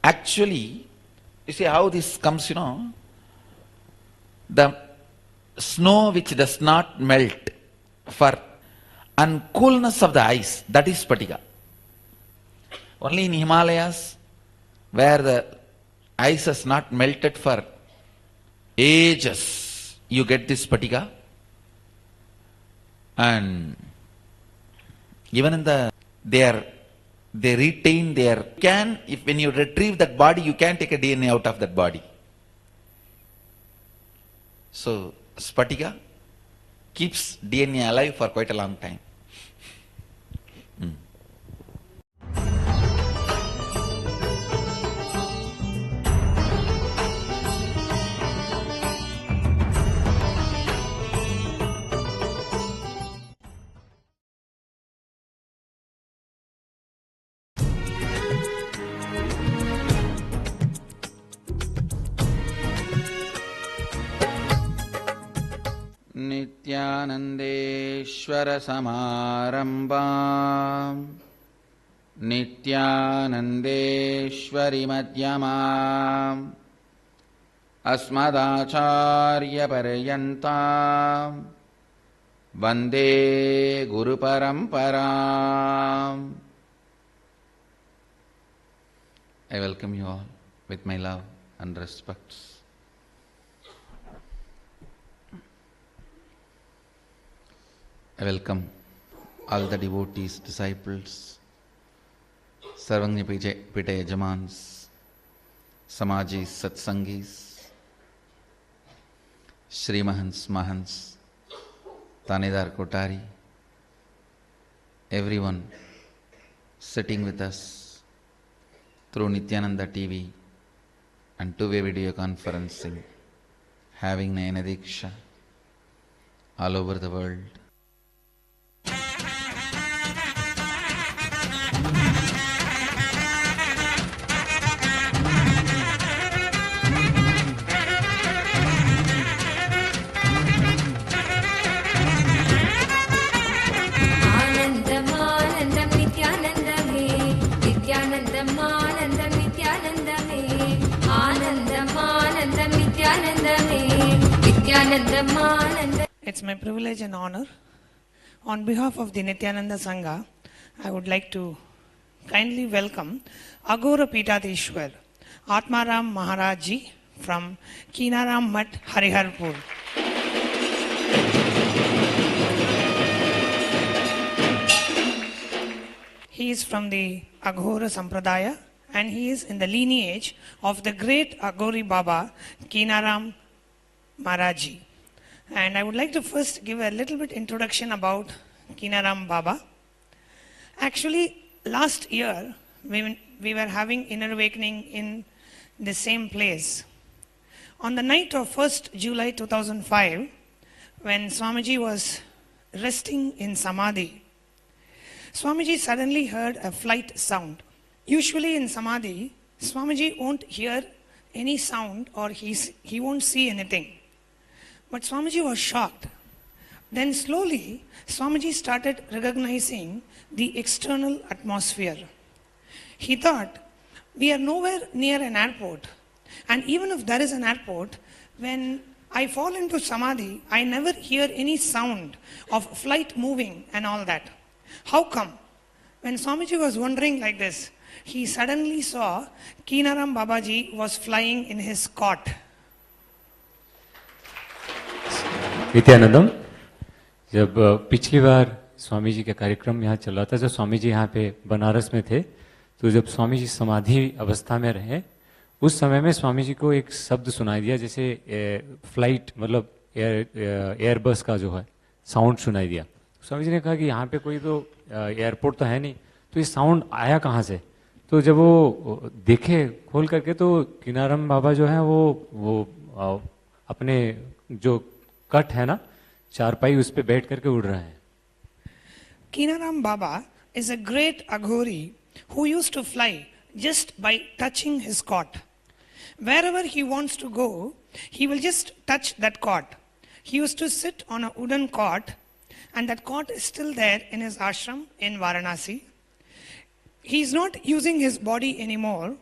Actually, you see how this comes, the snow which does not melt for and coolness of the ice, that is Spatika. Only in Himalayas, where the ice has not melted for ages, you get this Spatika. And even in they retain their, when you retrieve that body, you can take a DNA out of that body. So, Spatika keeps DNA alive for quite a long time. Nityanandeshwara Samarambam Nityanandeshwari Madhyamam Asmadacharya Paryantam Vande Guru Paramparam. I welcome you all with my love and respects. I welcome all the devotees, disciples, Sarvajnapeetha Yajamans, Samajis, Satsangis, Shri Mahants, Tanedar Kotari, everyone sitting with us through Nityananda TV and two-way video conferencing, having Nayana Diksha all over the world. It's my privilege and honor. On behalf of the Nityananda Sangha, I would like to kindly welcome Agora Peethadishwar, Atmaram Maharaj Ji from Kinaram Mat, Hariharpur. He is from the Aghora Sampradaya and he is in the lineage of the great Aghori Baba, Kinaram Maharaj Ji. And I would like to first give a little bit introduction about Kinaram Baba. Actually, last year, we were having inner awakening in the same place. On the night of 1st July 2005, when Swamiji was resting in Samadhi, Swamiji suddenly heard a flight sound. Usually in Samadhi, Swamiji won't hear any sound or he won't see anything. But Swamiji was shocked. Then slowly, Swamiji started recognizing the external atmosphere. He thought, we are nowhere near an airport. And even if there is an airport, when I fall into Samadhi, I never hear any sound of flight moving and all that. How come? When Swamiji was wondering like this, he suddenly saw Kinaram Babaji was flying in his cot. Nityanandam, जब पिछली बार स्वामी जी का कार्यक्रम यहाँ चल रहा था, जब स्वामी जी यहाँ पे बनारस में थे, तो जब स्वामी जी समाधि अवस्था में रहे, उस समय में स्वामी जी को एक शब्द सुनाई दिया, जैसे फ्लाइट मतलब एयरबस का जो है साउंड सुनाई दिया. स्वामी जी ने कहा कि यहाँ पे कोई तो एयरपोर्ट तो है नहीं, तो ये साउंड आया कहाँ से. तो जब वो देखे खोल करके, तो किनारम बाबा जो है वो अपने जो कट है ना, चारपाई, उस पे बैठ करके उड़ रहे हैं. Kinaram Baba is a great Aghori who used to fly just by touching his cot. Wherever he wants to go, he will just touch that cot. He used to sit on a wooden cot, and that cot is still there in his ashram in Varanasi. He is not using his body anymore.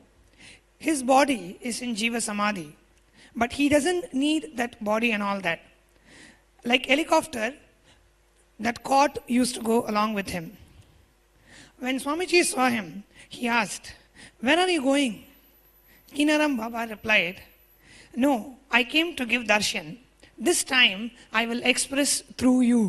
his body is in Jiva Samadhi, but he doesn't need that body and all that. Like helicopter, that cot used to go along with him. When Swamiji saw him, he asked, "Where are you going?" Kinaram Baba replied, "No, I came to give darshan. This time I will express through you."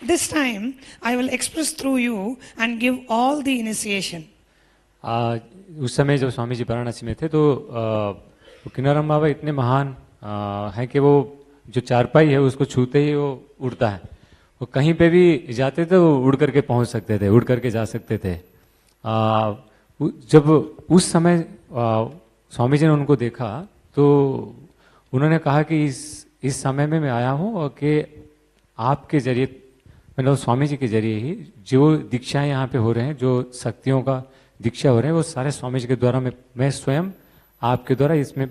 This time I will express through you and give all the initiation. उस समय जब स्वामी जी वाराणसी में थे तो किनाराम बाबा इतने महान हैं कि वो जो चारपाई है उसको छूते ही वो उड़ता है। वो कहीं पे भी जाते थे वो उड़ करके पहुंच सकते थे, उड़ करके जा सकते थे। जब उस समय स्वामी जी ने उनको देखा तो उन्होंने कहा कि इस समय में मैं आया हूँ और कि आपके जरिए, मतलब स्वामी जी के जरिए ही जो दीक्षाएं यहाँ पे हो रहे हैं, जो शक्तियों का दीक्षा हो रहे हैं, वो सारे स्वामी जी के द्वारा मैं स्वयं आपके द्वारा इसमें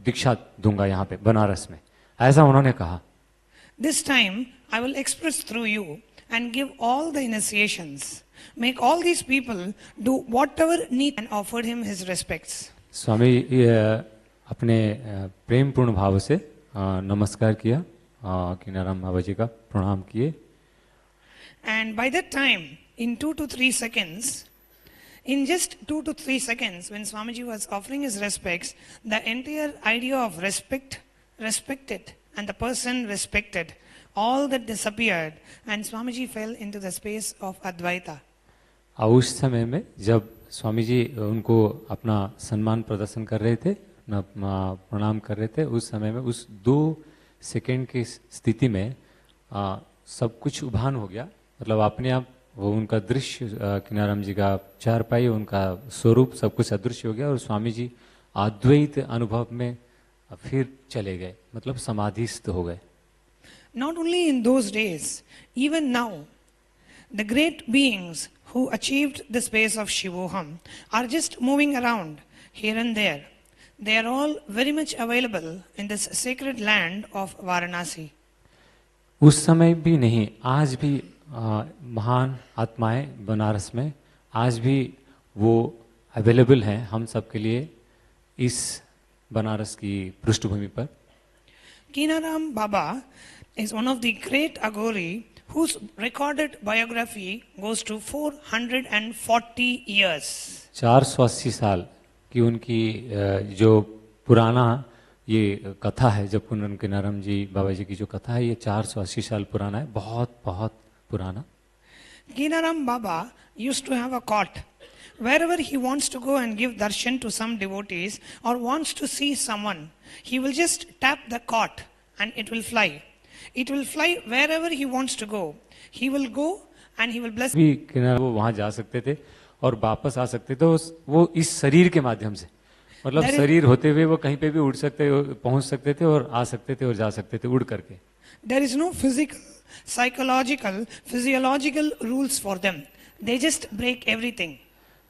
दीक्षा दूंगा यहाँ पे बनारस में, ऐसा उन्होंने कहा। This time I will express through you and give all the initiations. Make all these people do whatever need, and offered him his respects. स्वामी अपने प्रेम पूर्ण भाव से नमस्कार किया, किनाराम बाबा जी का प्रणाम किए। And by that time, in 2 to 3 seconds, in just 2 to 3 seconds, when Swamiji was offering his respects, the entire idea of respected, and the person respected, all that disappeared, and Swamiji fell into the space of Advaita. उस समय में जब स्वामी जी उनको अपना सम्मान प्रदर्शन कर रहे थे, प्रणाम कर रहे थे, उस समय में उस 2 सेकंड की स्थिति में सब कुछ उभान हो गया। मतलब अपने आप वो उनका दृश्य, किनाराम जी का चारपाई, उनका स्वरूप सब कुछ अदृश्य हो गया और स्वामी जी अद्वैत अनुभव में फिर चले गए, मतलब समाधिस्थ हो गए। Not only in those days, even now, the great beings who achieved the space of Shivoham are just moving around here and there. They are all very much available in this sacred land of Varanasi. उस समय भी नहीं, आज भी महान आत्माएं बनारस में आज भी वो अवेलेबल हैं हम सब के लिए इस बनारस की पृष्ठभूमि पर। Kinaram Baba is one of the great Aghori whose recorded biography goes to 440 years. 480 साल की उनकी जो पुराना ये कथा है, जब किनाराम जी बाबा जी की जो कथा है, ये 480 साल पुराना है, बहुत बहुत पुराना। Kinaram Baba used to have a cot. Wherever he wants to go and give darshan to some devotees or wants to see someone, he will just tap the cot and it will fly. It will fly wherever he wants to go. He will go and he will bless. भी किनारा वो वहाँ जा सकते थे और वापस आ सकते थे वो इस शरीर के माध्यम से, मतलब शरीर होते हुए वो कहीं पे भी उड़ सकते, पहुँच सकते थे और आ सकते थे और जा सकते थे उड़ करके। There is no physical, psychological, physiological rules for them. They just break everything.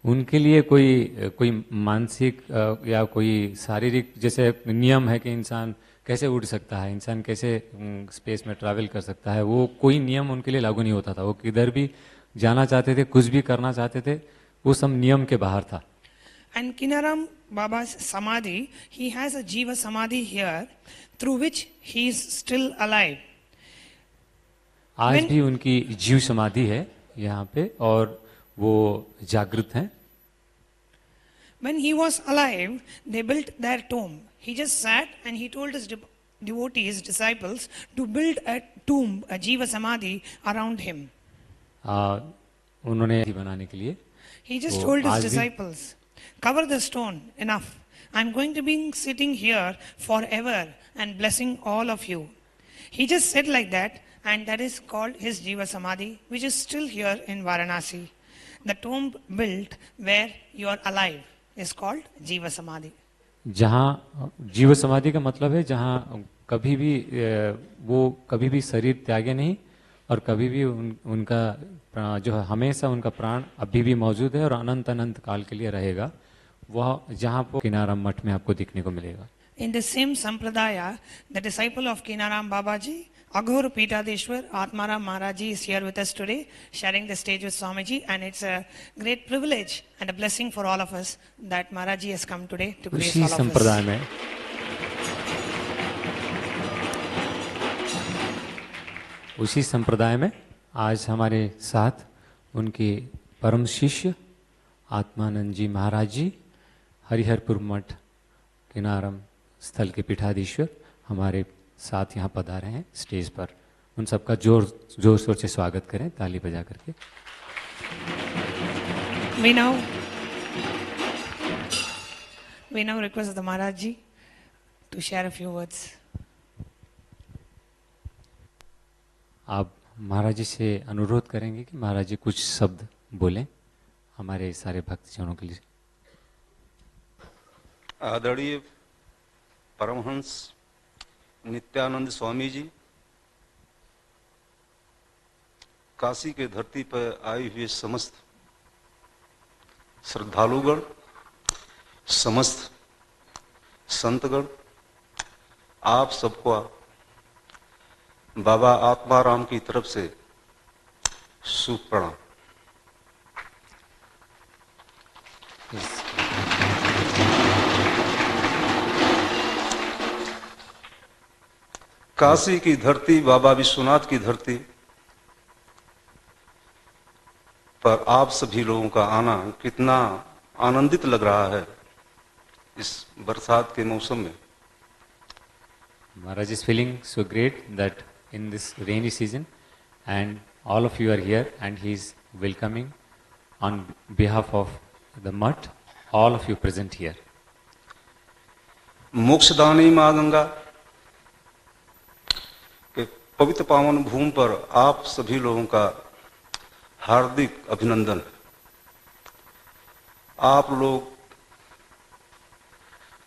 उनके लिए कोई मानसिक या कोई शारीरिक जैसे नियम है कि इंसान कैसे उड़ सकता है, इंसान कैसे स्पेस में ट्रैवल कर सकता है, वो कोई नियम उनके लिए लागू नहीं होता था। वो किधर भी जाना चाहते थे, कुछ भी करना चाहते थे, वो सब नियम के बाहर था। And Kinaram Baba's Samadhi, he has a Jiva Samadhi here through which he is still alive. आज भी उनकी जीव समाधि है यहाँ पे और वो जागृत हैं। When he was alive, they built their tomb. He just sat and he told his devotees, disciples, to build a tomb, a Jiva Samadhi around him. उन्होंने बनाने के लिए He just told his disciples, cover the stone, enough. I'm going to be sitting here forever and blessing all of you. He just said like that, and that is called his Jiva Samadhi, which is still here in Varanasi. The tomb built where you are alive is called Jiva Samadhi. जहाँ जीव समाधि का मतलब है जहाँ कभी भी वो कभी भी शरीर त्यागे नहीं और कभी भी उनका जो है हमेशा उनका प्राण अभी भी मौजूद है और अनंत अनंत काल के लिए रहेगा, वह जहाँ पर किनाराम मठ में आपको दिखने को मिलेगा। In the same sampradaya, the disciple of Kinaram Babaji, Aghora Peetadeshwar Atmaram Maharaji is here with us today, sharing the stage with Swamiji, and it's a great privilege and a blessing for all of us that Maharaji has come today to grace उसी all of संप्रदाय us. में उसी संप्रदाय में आज हमारे साथ उनके परम शिष्य आत्मानंद जी महाराज जी, हरिहरपुर मठ किनारम स्थल के पीठाधीश्वर, हमारे साथ यहाँ पधारे हैं स्टेज पर। उन सबका जोर शोर से स्वागत करें ताली बजा करके। We now request the Maharaj ji to share a few words. आप महाराज जी से अनुरोध करेंगे कि महाराज जी कुछ शब्द बोलें हमारे सारे भक्तजनों के लिए। आदरणीय परमहंस नित्यानंद स्वामी जी, काशी के धरती पर आए हुए समस्त श्रद्धालुगण, समस्त संतगण, आप सबको बाबा आत्माराम की तरफ से शुभ प्रणाम। काशी की धरती, बाबा विश्वनाथ की धरती पर आप सभी लोगों का आना कितना आनंदित लग रहा है इस बरसात के मौसम में। Maharaj is feeling so great that in this rainy season and all of you are here and he is welcoming on behalf of the mutt, all of you present here. मोक्षदानी माँ गंगा के पवित्र पावन भूमि पर आप सभी लोगों का हार्दिक अभिनंदन। आप लोग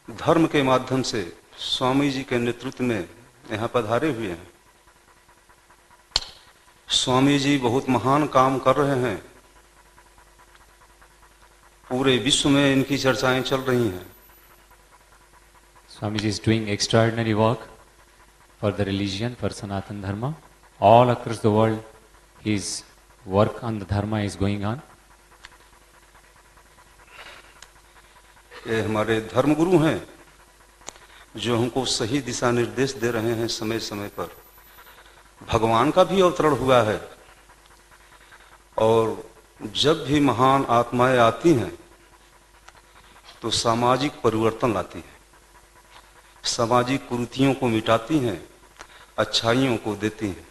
धर्म के माध्यम से स्वामी जी के नेतृत्व में यहाँ पधारे हुए हैं। स्वामी जी बहुत महान काम कर रहे हैं, पूरे विश्व में इनकी चर्चाएं चल रही हैं। Swamiji is doing extraordinary work for the religion, for Sanatana Dharma. All across the world, his work on the Dharma is going on. ये हमारे धर्मगुरु हैं जो हमको सही दिशा निर्देश दे रहे हैं समय समय पर। भगवान का भी अवतरण हुआ है और जब भी महान आत्माएं आती हैं तो सामाजिक परिवर्तन लाती हैं, सामाजिक कुरीतियों को मिटाती हैं, अच्छाइयों को देती हैं।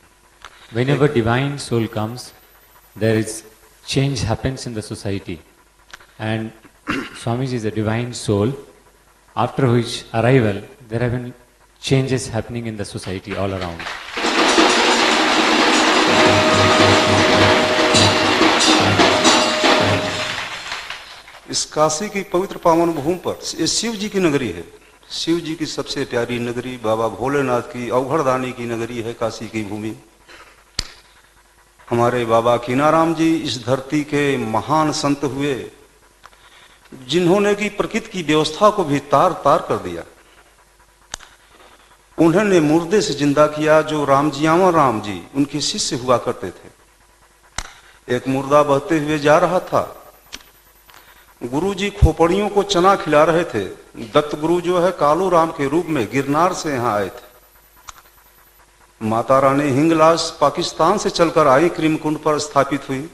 Whenever divine soul comes, there is change happens in the society, and Swamiji is a divine soul. After which arrival, there have been changes happening in the society all around. इस काशी की पवित्र पावन भूमि पर ये शिव जी की नगरी है। शिव जी की सबसे प्यारी नगरी, बाबा भोलेनाथ की अवघड़दानी की नगरी है काशी की भूमि। हमारे बाबा कीनाराम जी इस धरती के महान संत हुए जिन्होंने की प्रकृति की व्यवस्था को भी तार तार कर दिया। उन्होंने मुर्दे से जिंदा किया। जो रामजियावा राम जी उनके शिष्य हुआ करते थे। एक मुर्दा बहते हुए जा रहा था, गुरु जी खोपड़ियों को चना खिला रहे थे। दत्त गुरु जो है कालू राम के रूप में गिरनार से यहाँ आए थे। माता रानी हिंगलाज पाकिस्तान से चलकर आई, क्रीमकुंड पर स्थापित हुई।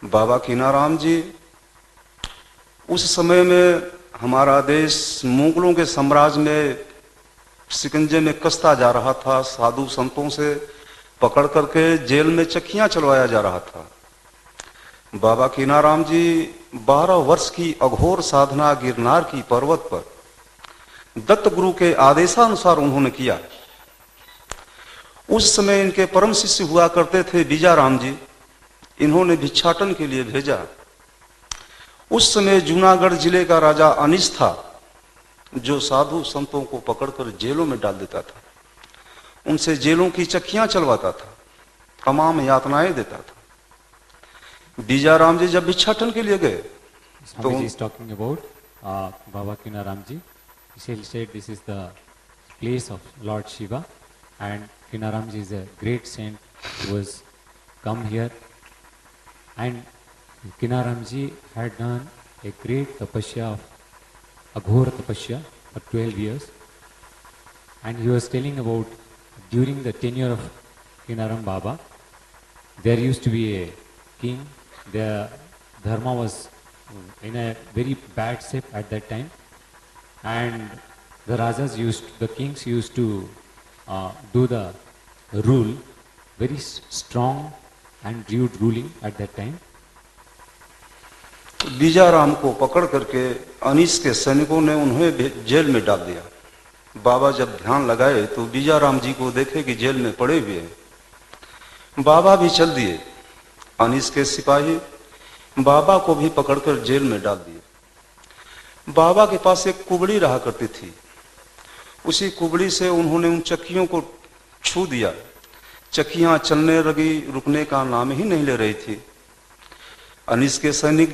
बाबा कीनाराम जी उस समय में हमारा देश मुगलों के साम्राज्य में शिकंजे में कसता जा रहा था। साधु संतों से पकड़ करके जेल में चक्कियां चलवाया जा रहा था। बाबा कीनाराम जी 12 वर्ष की अघोर साधना गिरनार की पर्वत पर दत्त गुरु के आदेशानुसार उन्होंने किया। उस समय इनके परम शिष्य हुआ करते थे बीजाराम जी। इन्होंने भिक्षाटन के लिए भेजा। उस समय जूनागढ़ जिले का राजा अनिश था जो साधु संतों को पकड़कर जेलों में डाल देता था, उनसे जेलों की चक्कियां चलवाता था, तमाम यातनाएं देता था। बीजाराम जी जब भिक्षाटन के लिए गए तो is talking about Baba Kinaram ji. He said this is the place of Lord Shiva, and Kinaram ji is a great saint who was come here, and Kinaram ji had done a great tapasya of Aghora tapasya for 12 years, and he was telling about during the tenure of Kinaram Baba, there used to be a king. The dharma was in a very bad shape at that time, and the kings used to do the rule, very strong and rude ruling at that time. Bijaram को पकड़ करके अनीस के सैनिकों ने उन्हें jail में डाल दिया। बाबा जब ध्यान लगाए तो बीजाराम जी को देखे कि जेल में पड़े हुए हैं। बाबा भी चल दिए। अनीस के सिपाही बाबा को भी पकड़कर जेल में डाल दिए। बाबा के पास एक कुबड़ी रहा करती थी, उसी कुबड़ी से उन्होंने उन चक्कियों को छू दिया। चक्कियां चलने लगी, रुकने का नाम ही नहीं ले रही थी। अनीस के सैनिक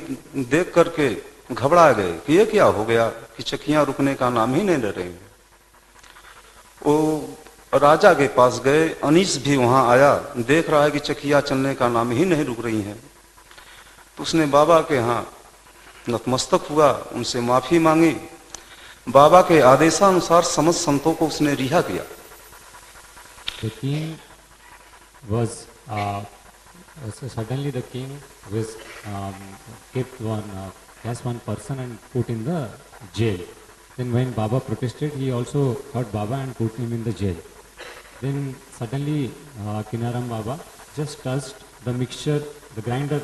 देख करके घबरा गए कि ये क्या हो गया कि चक्कियां रुकने का नाम ही नहीं ले रही हैं। वो राजा के पास गए, अनीस भी वहां आया, देख रहा है कि चक्कियां चलने का नाम ही नहीं रुक रही हैं। तो उसने बाबा के यहाँ नतमस्तक हुआ, उनसे माफी मांगी। बाबा के आदेशानुसार समस्त संतों को उसने रिहा किया। The king was so suddenly the king was kept as one person and put in the jail. Then when Baba protested, he also caught Baba and put him in the jail. Then suddenly Kinaram Baba just touched the mixture, the grinder.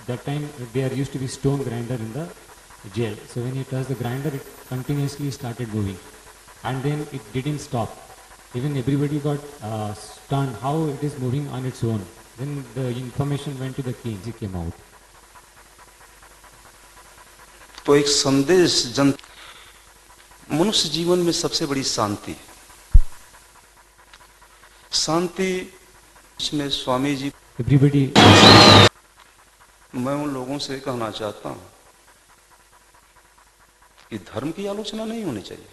That time there used to be stone grinder in the jail. So when he touched the grinder, it continuously started moving, and then it didn't stop. Even everybody got stunned how it is moving on its own. Then the information went to the king. He came out. तो एक संदेश जन मनुष्य जीवन में सबसे बड़ी शांति, शांति इसमें स्वामी जी Everybody. मैं उन लोगों से कहना चाहता हूं कि धर्म की आलोचना नहीं होनी चाहिए,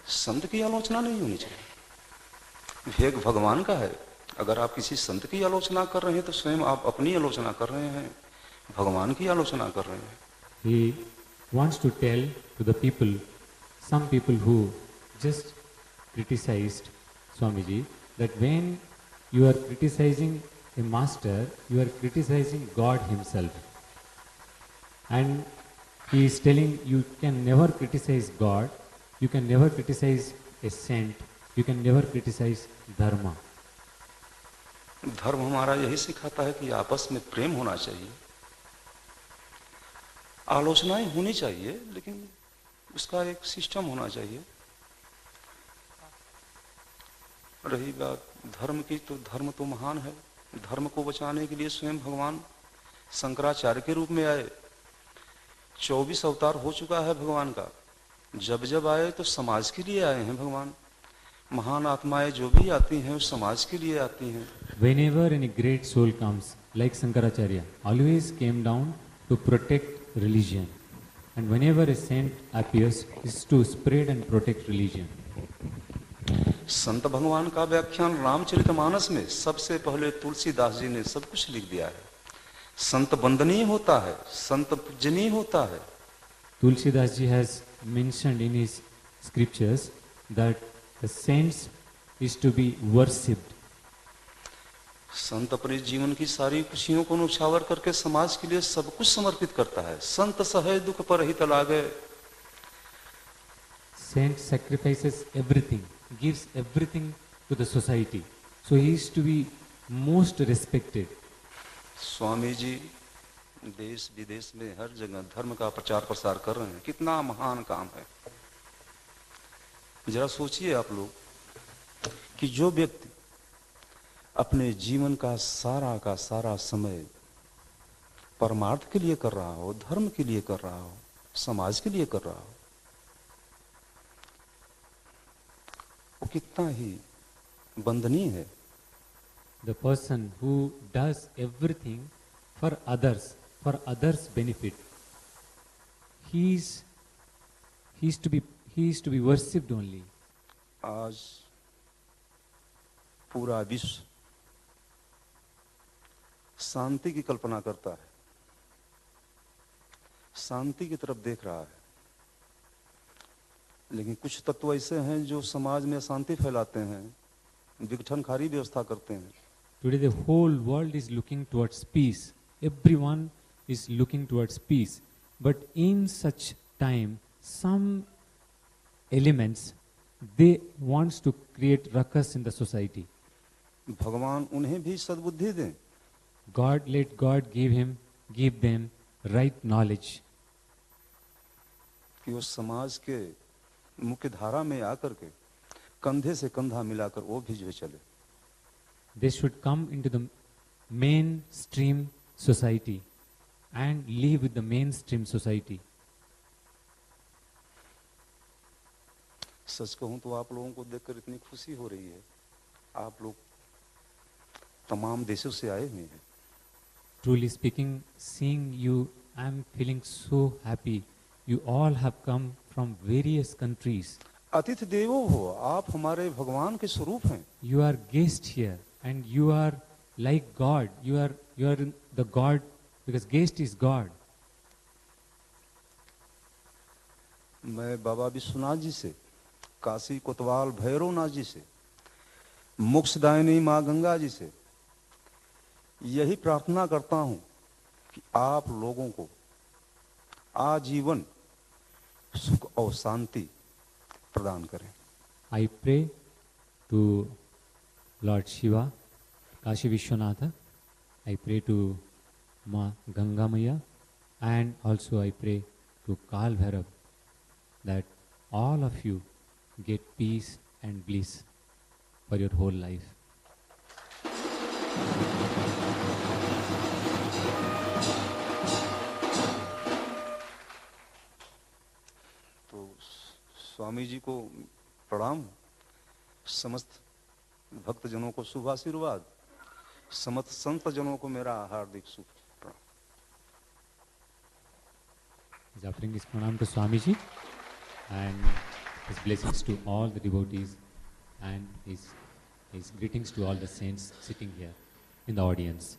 संत की आलोचना नहीं होनी चाहिए। भेद भगवान का है। अगर आप किसी संत की आलोचना कर रहे हैं तो स्वयं आप अपनी आलोचना कर रहे हैं, भगवान की आलोचना कर रहे हैं। He wants to tell to the people, some people who just criticized Swamiji, that when you are criticizing a master, you are criticizing God Himself. And he is telling you can never criticize God, you can never criticize a saint, you can never criticize Dharma. धर्म हमारा यही सिखाता है कि आपस में प्रेम होना चाहिए, आलोचनाएं होनी चाहिए, लेकिन उसका एक सिस्टम होना चाहिए। रही बात धर्म की, तो धर्म तो महान है। धर्म को बचाने के लिए स्वयं भगवान शंकराचार्य के रूप में आए। 24 अवतार हो चुका है भगवान का। जब जब आए तो समाज के लिए आए हैं भगवान। महान आत्माएं जो भी आती हैं उस समाज के लिए आती हैं। Whenever any great soul comes, like Shankaracharya, always came down to protect religion. And whenever a saint appears, is to spread and protect religion. संत भगवान का व्याख्यान रामचरितमानस में सबसे पहले तुलसीदास जी ने सब कुछ लिख दिया है। संत वंदनीय होता है, संत पूजनीय होता है। Tulsidas ji has mentioned in his scriptures that the saints is to be worshipped. संत अपने जीवन की सारी खुशियों को न्यौछावर करके समाज के लिए सब कुछ समर्पित करता है। संत सहे दुख पर हित लागे। Saint sacrifices everything, gives everything to the society. So he is to be most respected. Swami ji देश विदेश में हर जगह धर्म का प्रचार प्रसार कर रहे हैं। कितना महान काम है। जरा सोचिए आप लोग कि जो व्यक्ति अपने जीवन का सारा समय परमार्थ के लिए कर रहा हो, धर्म के लिए कर रहा हो, समाज के लिए कर रहा हो, वो कितना ही वंदनीय है। The person who does everything for others' benefit, he is to be worshipped only. आज पूरा विश्व शांति की कल्पना करता है, शांति की तरफ देख रहा है, लेकिन कुछ तत्व ऐसे हैं जो समाज में अशांति फैलाते हैं, विघटनकारी व्यवस्था करते हैं। Today the whole world is looking towards peace. Everyone is looking towards peace. But in such time, some elements, they wants to create ruckus in the society. भगवान उन्हें भी सद्बुद्धि दें, God, let God give them right knowledge, कि वो समाज के मुख्य धारा में आकर के कंधे से कंधा मिलाकर वो भी जो चले। they should come into the mainstream society and live with the mainstream society. सच कहूं तो आप लोगों को देखकर इतनी खुशी हो रही है, आप लोग तमाम देशों से आए हुए हैं। Truly speaking, seeing you, I am feeling so happy. You all have come from various countries. अतिथि देवो हो, आप हमारे भगवान के स्वरूप हैं। You are guest here and you are like God. You are the God because guest is God. मैं बाबा विश्वनाथ जी से, काशी कोतवाल भैरवनाथ जी से, मोक्षदायिनी माँ गंगा जी से यही प्रार्थना करता हूं कि आप लोगों को आजीवन सुख और शांति प्रदान करें। I pray to Lord Shiva, Kashi Vishwanatha. I pray to Ma Ganga Maya, and also I pray to Kal Bhairav that all of you get peace and bliss for your whole life. तो स्वामी जी को प्रणाम, समस्त भक्तजनों को शुभ आशीर्वाद, समस्त संत जनों को मेरा हार्दिक शुभ प्रणाम। He's offering his pranam to Swamiji and his blessings to all the devotees and his greetings to all the saints sitting here in the audience.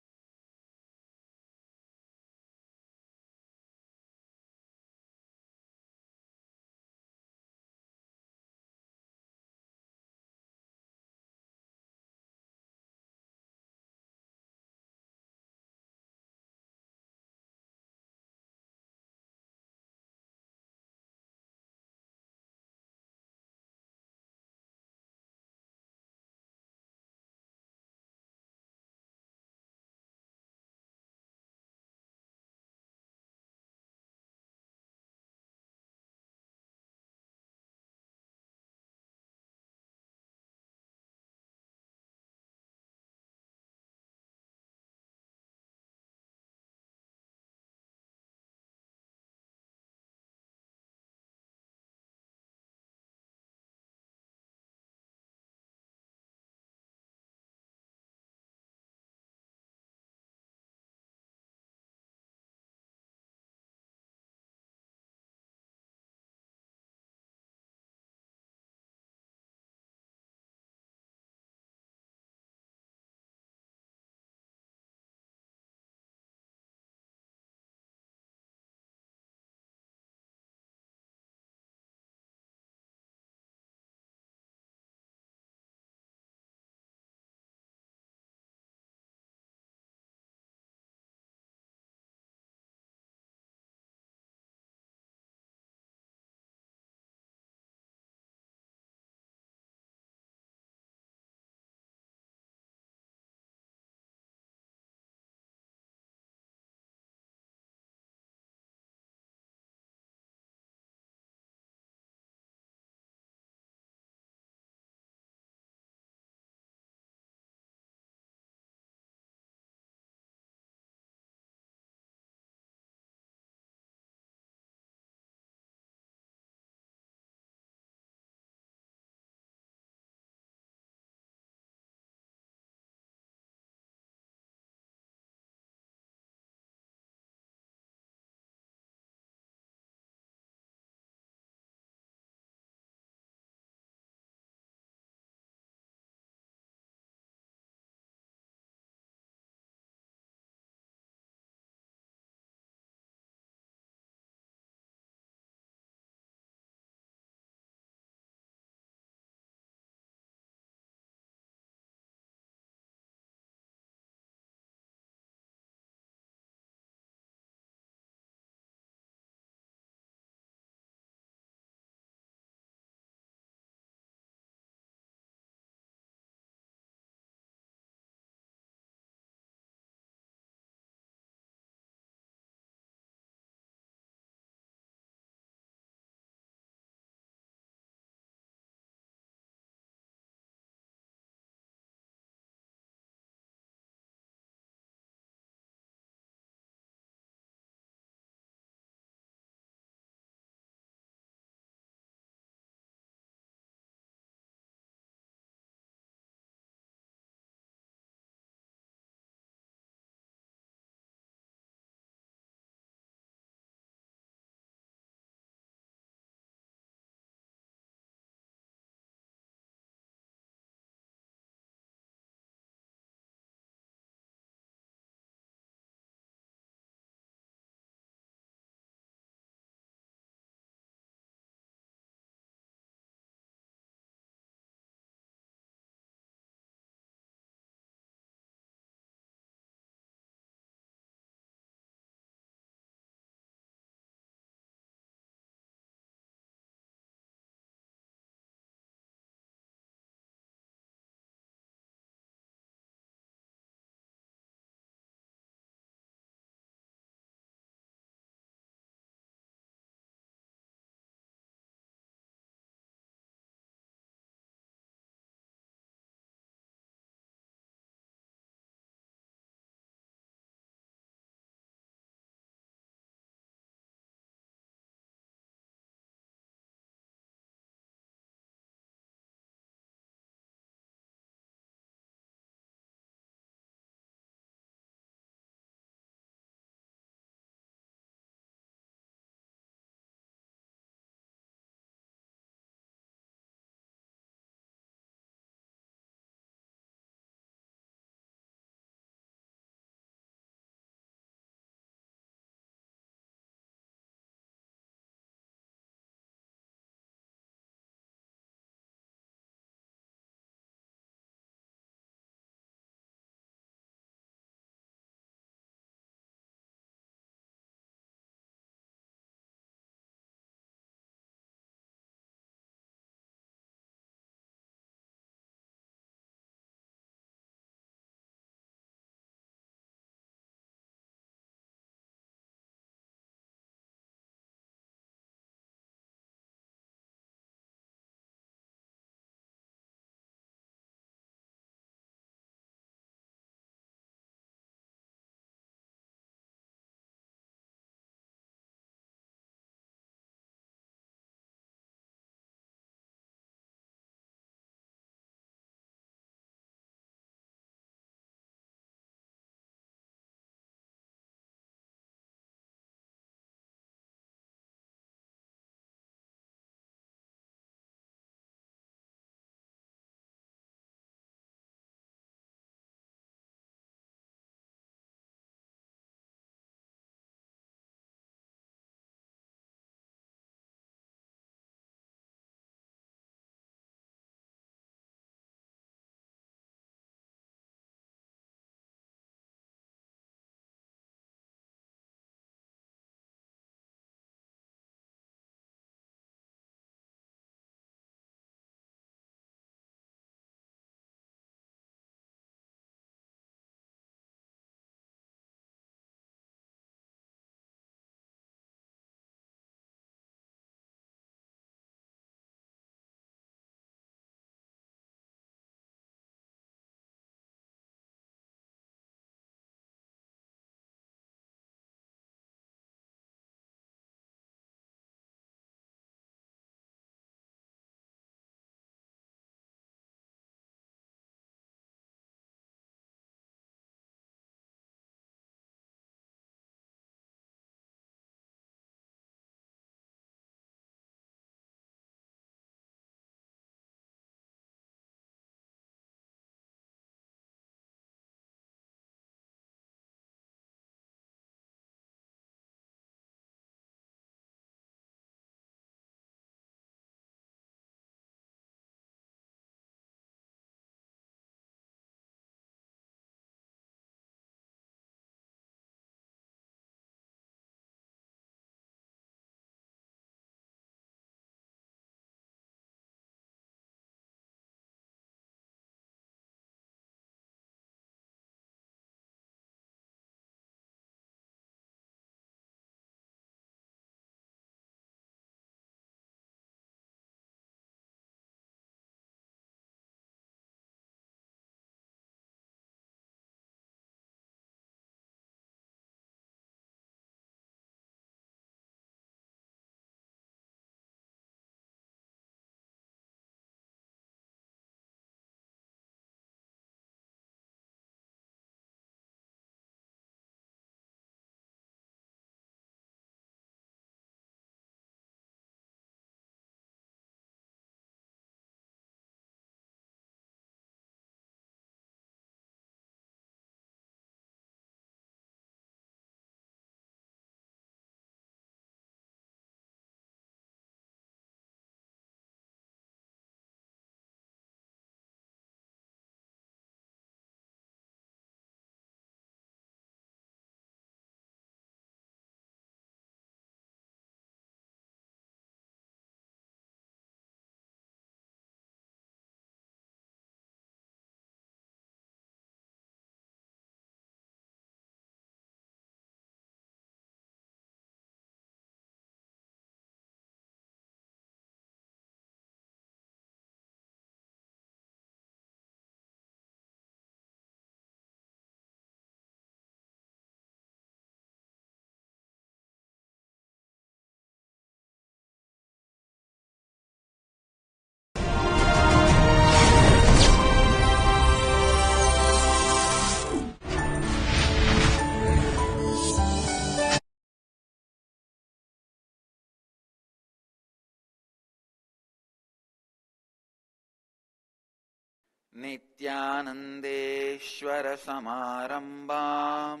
Nityanandeshwara Samarambam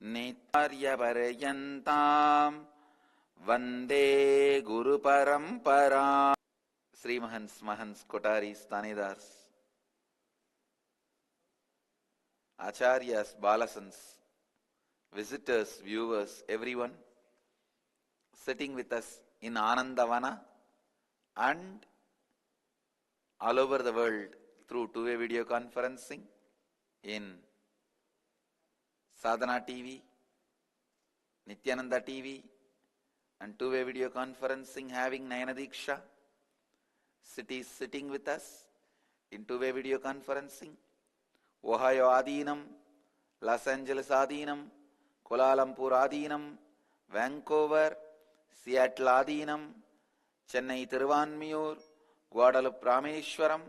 Nityaryaparyantam Vande Guru Parampara. Sri Mahants, Kotaris, Tanedars, Acharyas, Balasans, visitors, viewers, everyone sitting with us in Anandavana and all over the world through two-way video conferencing in Sadhana TV, Nityananda TV, and two-way video conferencing having Nayana Diksha. Cities sitting with us in two-way video conferencing. Ohio Adinam, Los Angeles Adinam, Kuala Lumpur Adinam, Vancouver, Seattle Adinam, Chennai Thiruvanmiyur, Guadalupe Rameshwaram,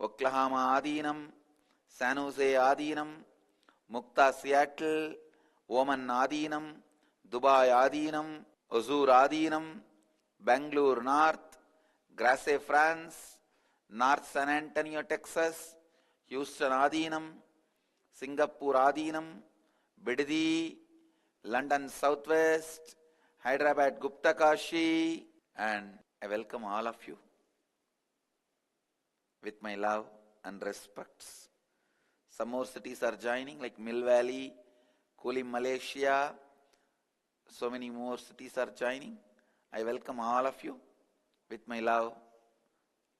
Oklahoma Adinam, San Jose Adinam, Mukta Seattle, Oman Adinam, Dubai Adinam, Hosur Adinam, Bangalore North, Grasse France, North San Antonio Texas, Houston Adinam, Singapore Adinam, Bidadi, London Southwest, Hyderabad Gupta Kashi, and I welcome all of you with my love and respects. Some more cities are joining like Mill Valley, Kulim, Malaysia. So many more cities are joining. I welcome all of you with my love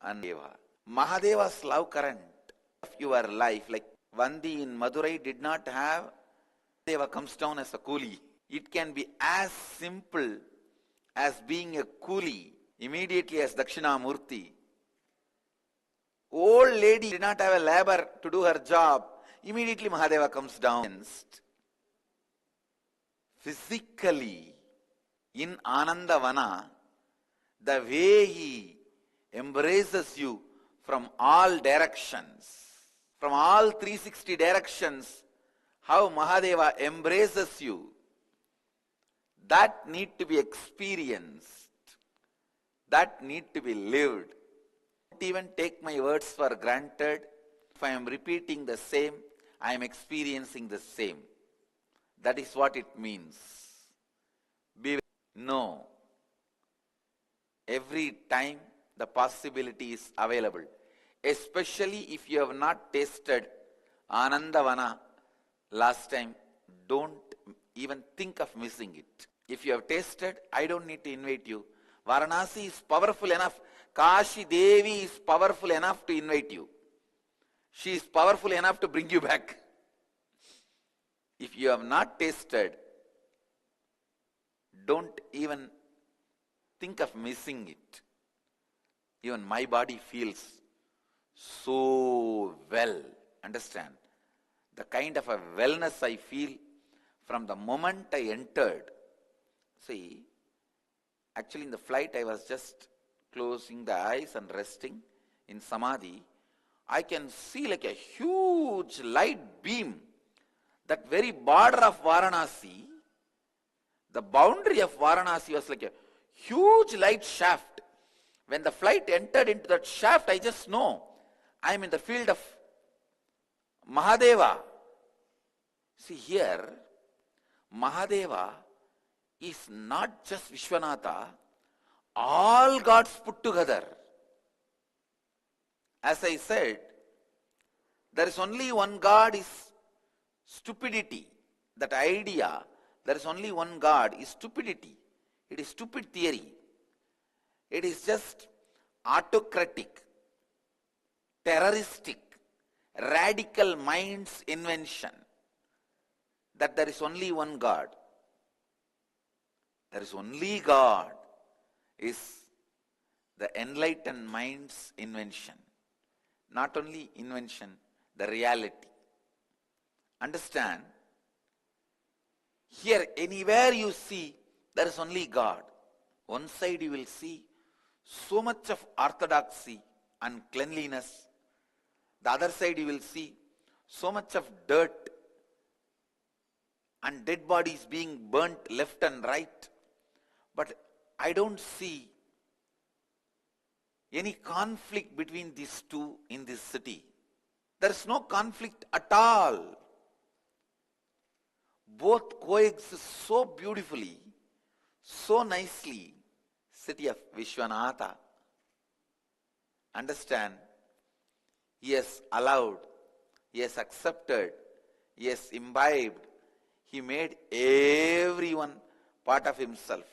and Seva. Mahadeva's love current of your life, like Vandi in Madurai did not have, Deva comes down as a coolie. It can be as simple as being a coolie immediately as Dakshinamurti. Old lady did not have a labor to do her job. Immediately Mahadeva comes down. Physically, in Anandavana, the way he embraces you from all directions, from all 360 directions, how Mahadeva embraces you, that need to be experienced, that need to be lived. Don't even take my words for granted. If I am repeating the same, I am experiencing the same. That is what it means. No. Every time the possibility is available. Especially if you have not tasted Anandavana last time, don't even think of missing it. If you have tasted, I don't need to invite you. Varanasi is powerful enough. Kashi Devi is powerful enough to invite you. She is powerful enough to bring you back. If you have not tasted, don't even think of missing it. Even my body feels so well. Understand? The kind of a wellness I feel from the moment I entered. See, actually in the flight I was just closing the eyes and resting in Samadhi. I can see like a huge light beam. That very border of Varanasi, the boundary of Varanasi was like a huge light shaft. When the flight entered into that shaft, I just know I am in the field of Mahadeva. See here, Mahadeva is not just Vishwanatha, all gods put together. As I said, there is only one God is stupidity. That idea, there is only one God is stupidity. It is stupid theory. It is just autocratic, terroristic, radical mind's invention. That there is only one God. There is only God is the enlightened mind's invention. Not only invention, the reality. Understand? Here, anywhere you see, there is only God. One side you will see so much of orthodoxy and cleanliness. The other side you will see so much of dirt and dead bodies being burnt left and right. But I don't see any conflict between these two in this city. There is no conflict at all. Both coexist so beautifully, so nicely. City of Vishwanatha. Understand? He has allowed, he has accepted, he has imbibed, he made everyone part of himself.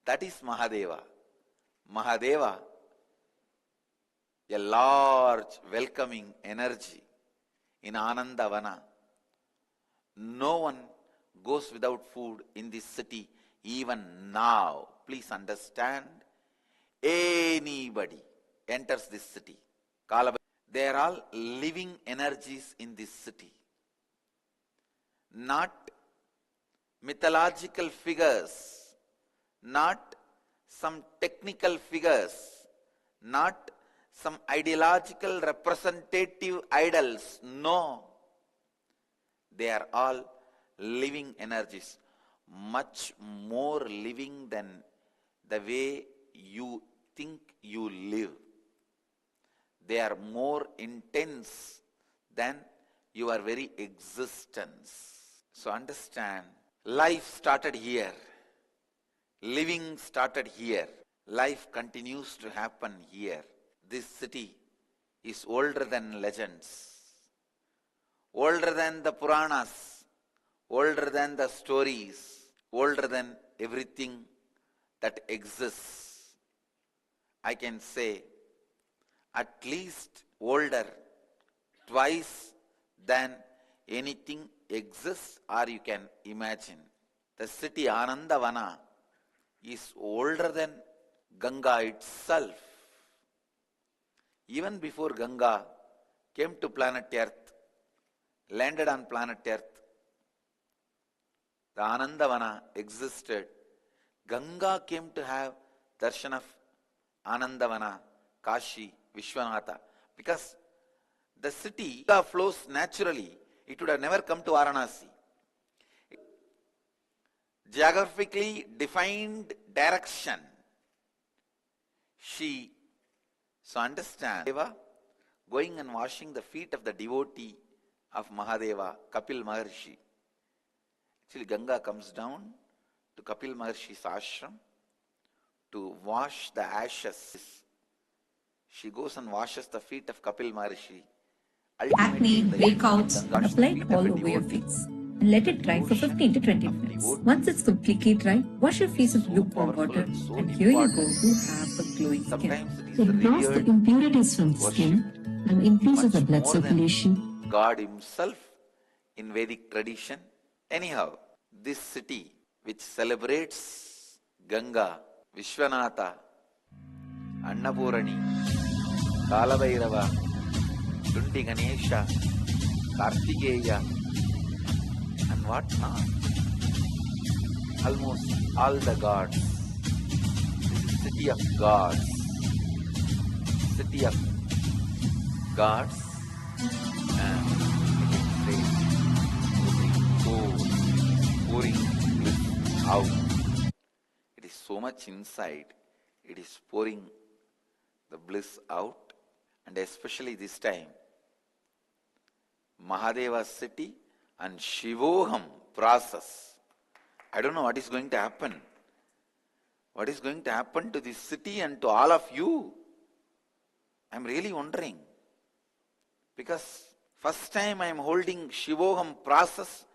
That is Mahadeva. Mahadeva, a large welcoming energy in Anandavana. No one goes without food in this city even now. Please understand, anybody enters this city. They are all living energies in this city. Not mythological figures, not some technical figures, not some ideological representative idols. No. They are all living energies, much more living than the way you think you live. They are more intense than your very existence. So understand, life started here. Living started here. Life continues to happen here. This city is older than legends, older than the Puranas, older than the stories, older than everything that exists. I can say at least older twice than anything exists or you can imagine. The city Anandavana is older than Ganga itself. Even before Ganga came to planet Earth, landed on planet Earth, the Anandavana existed. Ganga came to have darshan of Anandavana, Kashi, Vishwanatha. Because the city flows naturally, it would have never come to Varanasi. Geographically defined direction. So understand, Seva, going and washing the feet of the devotee of Mahadeva, Kapil Maharshi. Actually, Ganga comes down to Kapil Maharshi's ashram to wash the ashes. She goes and washes the feet of Kapil Maharshi. Acne, breakouts, apply it all over your face. And let it dry for 15 to 20 minutes. Once it's completely dry, wash your face with lukewarm water, and here you go, you have a glowing skin. It draws the impurities from the skin and increases the blood circulation. God Himself in Vedic tradition. Anyhow, this city which celebrates Ganga, Vishwanatha, Annapurani, Kalabhairava, Dundi Ganesha, Kartikeya, and what not? Almost all the gods. This is city of gods. City of gods, and it is pouring bliss out. It is so much inside. It is pouring the bliss out, and especially this time, Mahadeva city and Shivoham process. I don't know what is going to happen. What is going to happen to this city and to all of you? I'm really wondering. Because first time I am holding Shivoham process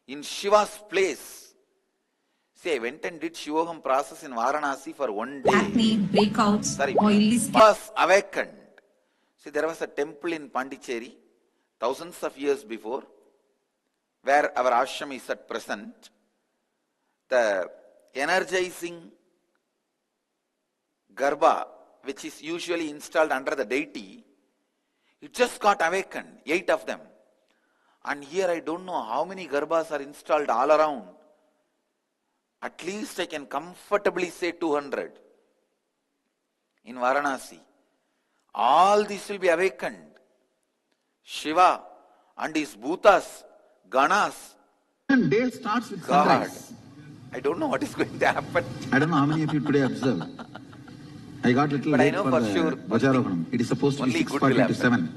in Shiva's place. See, I went and did Shivoham process in Varanasi for one day. Acne, breakouts, oily skin. Was awakened. See, there was a temple in Pondicherry thousands of years before, where our ashram is at present. The energizing Garbha, which is usually installed under the deity, it just got awakened, 8 of them. And here I don't know how many Garbhas are installed all around. At least I can comfortably say 200 in Varanasi. All this will be awakened. Shiva and his bhootas, ganas. And day starts with God, sunrise. I don't know what is going to happen. I don't know how many of you today observe. I got little but late I know for for the sure Dwajarohanam. It is supposed to be only good 6:40 will to 7.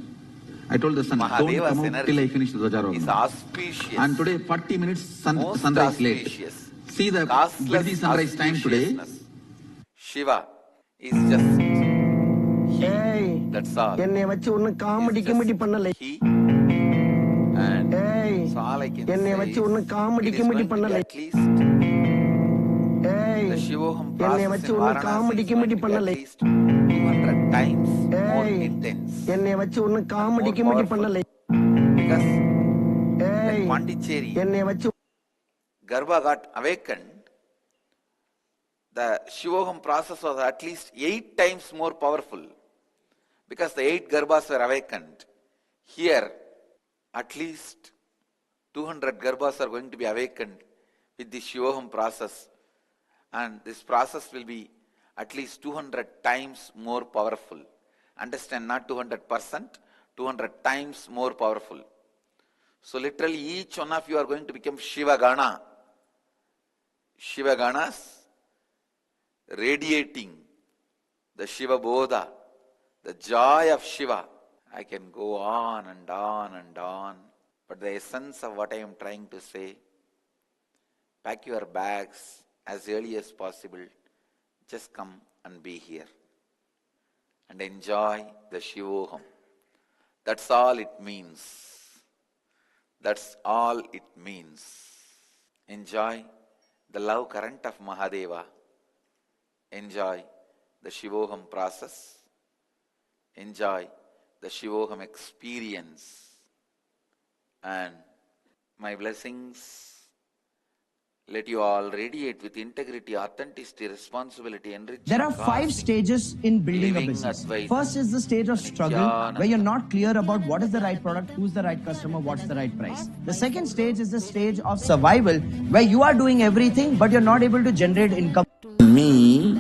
I told the son, don't Mahadeva's come out energy till I finish the is Dwajarohanam. auspicious. And today 40 minutes Most sunrise late. auspicious. See the Costless busy sunrise time today. auspiciousness. Shiva is just he. That's all. என்னை வச்சு ஒன்னும் comedy கிமெடி பண்ணல. He and so all I can என்னை say வச்சு is ஒன்னும் comedy it is கிமெடி going to be பண்ணல. at least the Shivoham என்னை process வச்சு in ஒன்னும் Varanasi comedy is going கிமெடி to be at பண்ணல. least 200 times more intense. என்னை வச்சு ஒன்னும் காமெடி more கிமெடி powerful. பண்ணல. Because when Pondicherry என்னை வச்சு Garbha got awakened, the Shivoham process was at least 8 times more powerful because the 8 Garbhas were awakened. Here, at least 200 Garbhas are going to be awakened with the Shivoham process, and this process will be at least 200 times more powerful. Understand, not 200%, 200 times more powerful. So literally each one of you are going to become Shiva Gana. Shiva Ganas radiating the Shiva Bodha, the joy of Shiva. I can go on and on and on. But the essence of what I am trying to say, pack your bags as early as possible. Just come and be here. And enjoy the Shivoham. That's all it means. That's all it means. Enjoy the love current of Mahadeva. Enjoy the Shivoham process. Enjoy the Shivoham experience. And my blessings, let you all radiate with integrity, authenticity, responsibility, enrichment. There are 5 stages in building a business. Advaita. First is the stage of struggle, where you're not clear about what is the right product, who's the right customer, what's the right price. The second stage is the stage of survival, where you are doing everything, but you're not able to generate income. Me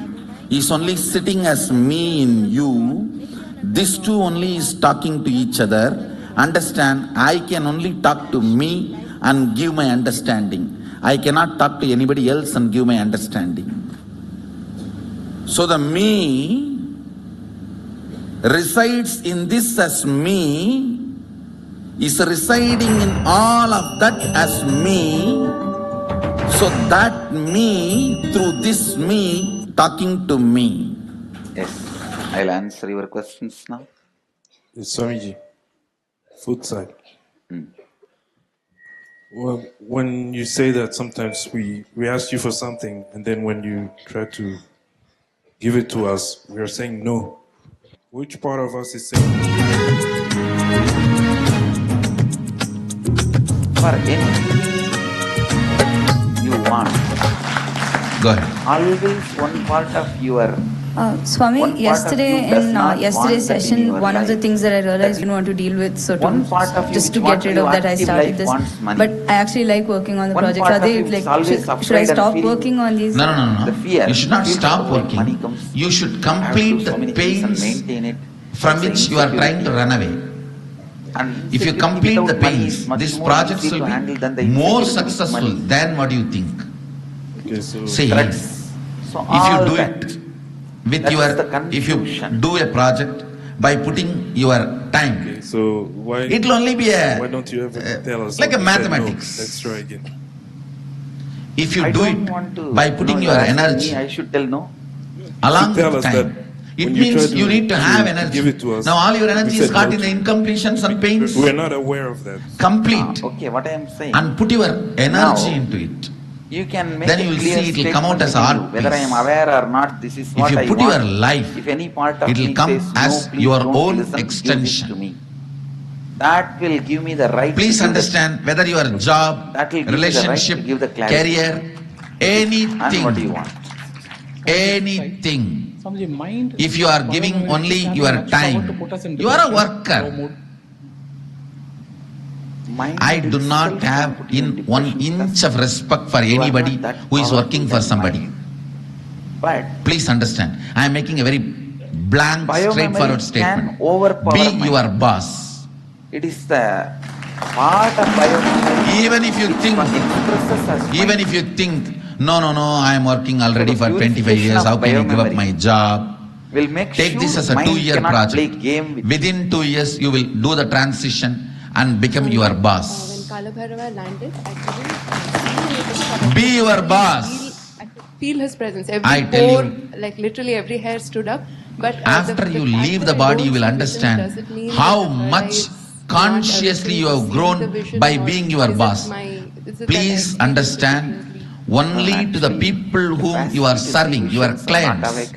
is only sitting as me in you. This two only is talking to each other. Understand, I can only talk to me and give my understanding. I cannot talk to anybody else and give my understanding. So the me resides in this as me, is residing in all of that as me. So that me, through this me, talking to me. Yes, I'll answer your questions now. Swamiji, food side. Well, when you say that sometimes we ask you for something, and then when you try to give it to us, we are saying no. Which part of us is saying no? For anything you want, Go ahead. always one part of your Swami, one part yesterday of you does in not yesterday's want that in session, your one of the life. things that I realized I didn't want to deal with, so One part of you just to which get wants rid your of that, I active started life this. wants money. But I actually like working on the One project. part So of they you is like, always should I afraid and stop feeling- working on these? No. The fear. You should not Fear stop when working. money comes, You should I have to complete do so the many things and pains maintain it. from That's which the you are trying to insecurity. run away. And If you insecurity complete the without money pains, is much this more project easy will to handle than the be more insecurity with successful money. than what you think. Okay, so See, Threats. So if you all do that, it with that's your, the if you confusion. do a project by putting your time, okay, so why it will only be why don't you ever tell us like a what you said no? mathematics. Let's try again. If you I do don't it want to by putting know, your you're asking energy me, I should tell no. along You tell with us time, that it when you means try you need to have to energy. give it to us, Now all your we energy said is caught no in the to- incompletions and pains. We're not aware of that. Complete Okay, what I am saying. and put your energy Now, into it. You can make Then a you will clear see it will come out statement as within you, art whether I am piece. aware or not, this is If what you I put want. your life, If any part of it will me come says as no, please your don't own listen, extension. give this to me. That will give me the right Please to give understand, whether your job, That will give me the right to relationship, give the clarity. career, And what do you anything, want? anything. If you are giving only your time, you are a worker. Mind I do not itself have can put you in in 1 depression inch because of respect for you are anybody not that who is powerful working for than somebody. mind. But Please understand, I am making a very blank, Biomemory straightforward can statement. overpower Be mind. your boss. it is the part of biomemory. Even if you which think, expresses as even mind. if you think, no, I am working already So the for 25 purification years, of how can I give up biomemory my job? will make Take sure this as a mind 2-year cannot project. play game with Within 2 years, you will do the transition and become your boss. When Kalabhairava landed, actually, Be your boss. feel his presence. I Every tell pore, you, like literally every hair stood up. But after you fact leave that the I body, don't you will see vision understand doesn't mean how that I much consciously you have grown by being your boss. Please understand, only to the people whom you are serving, your clients,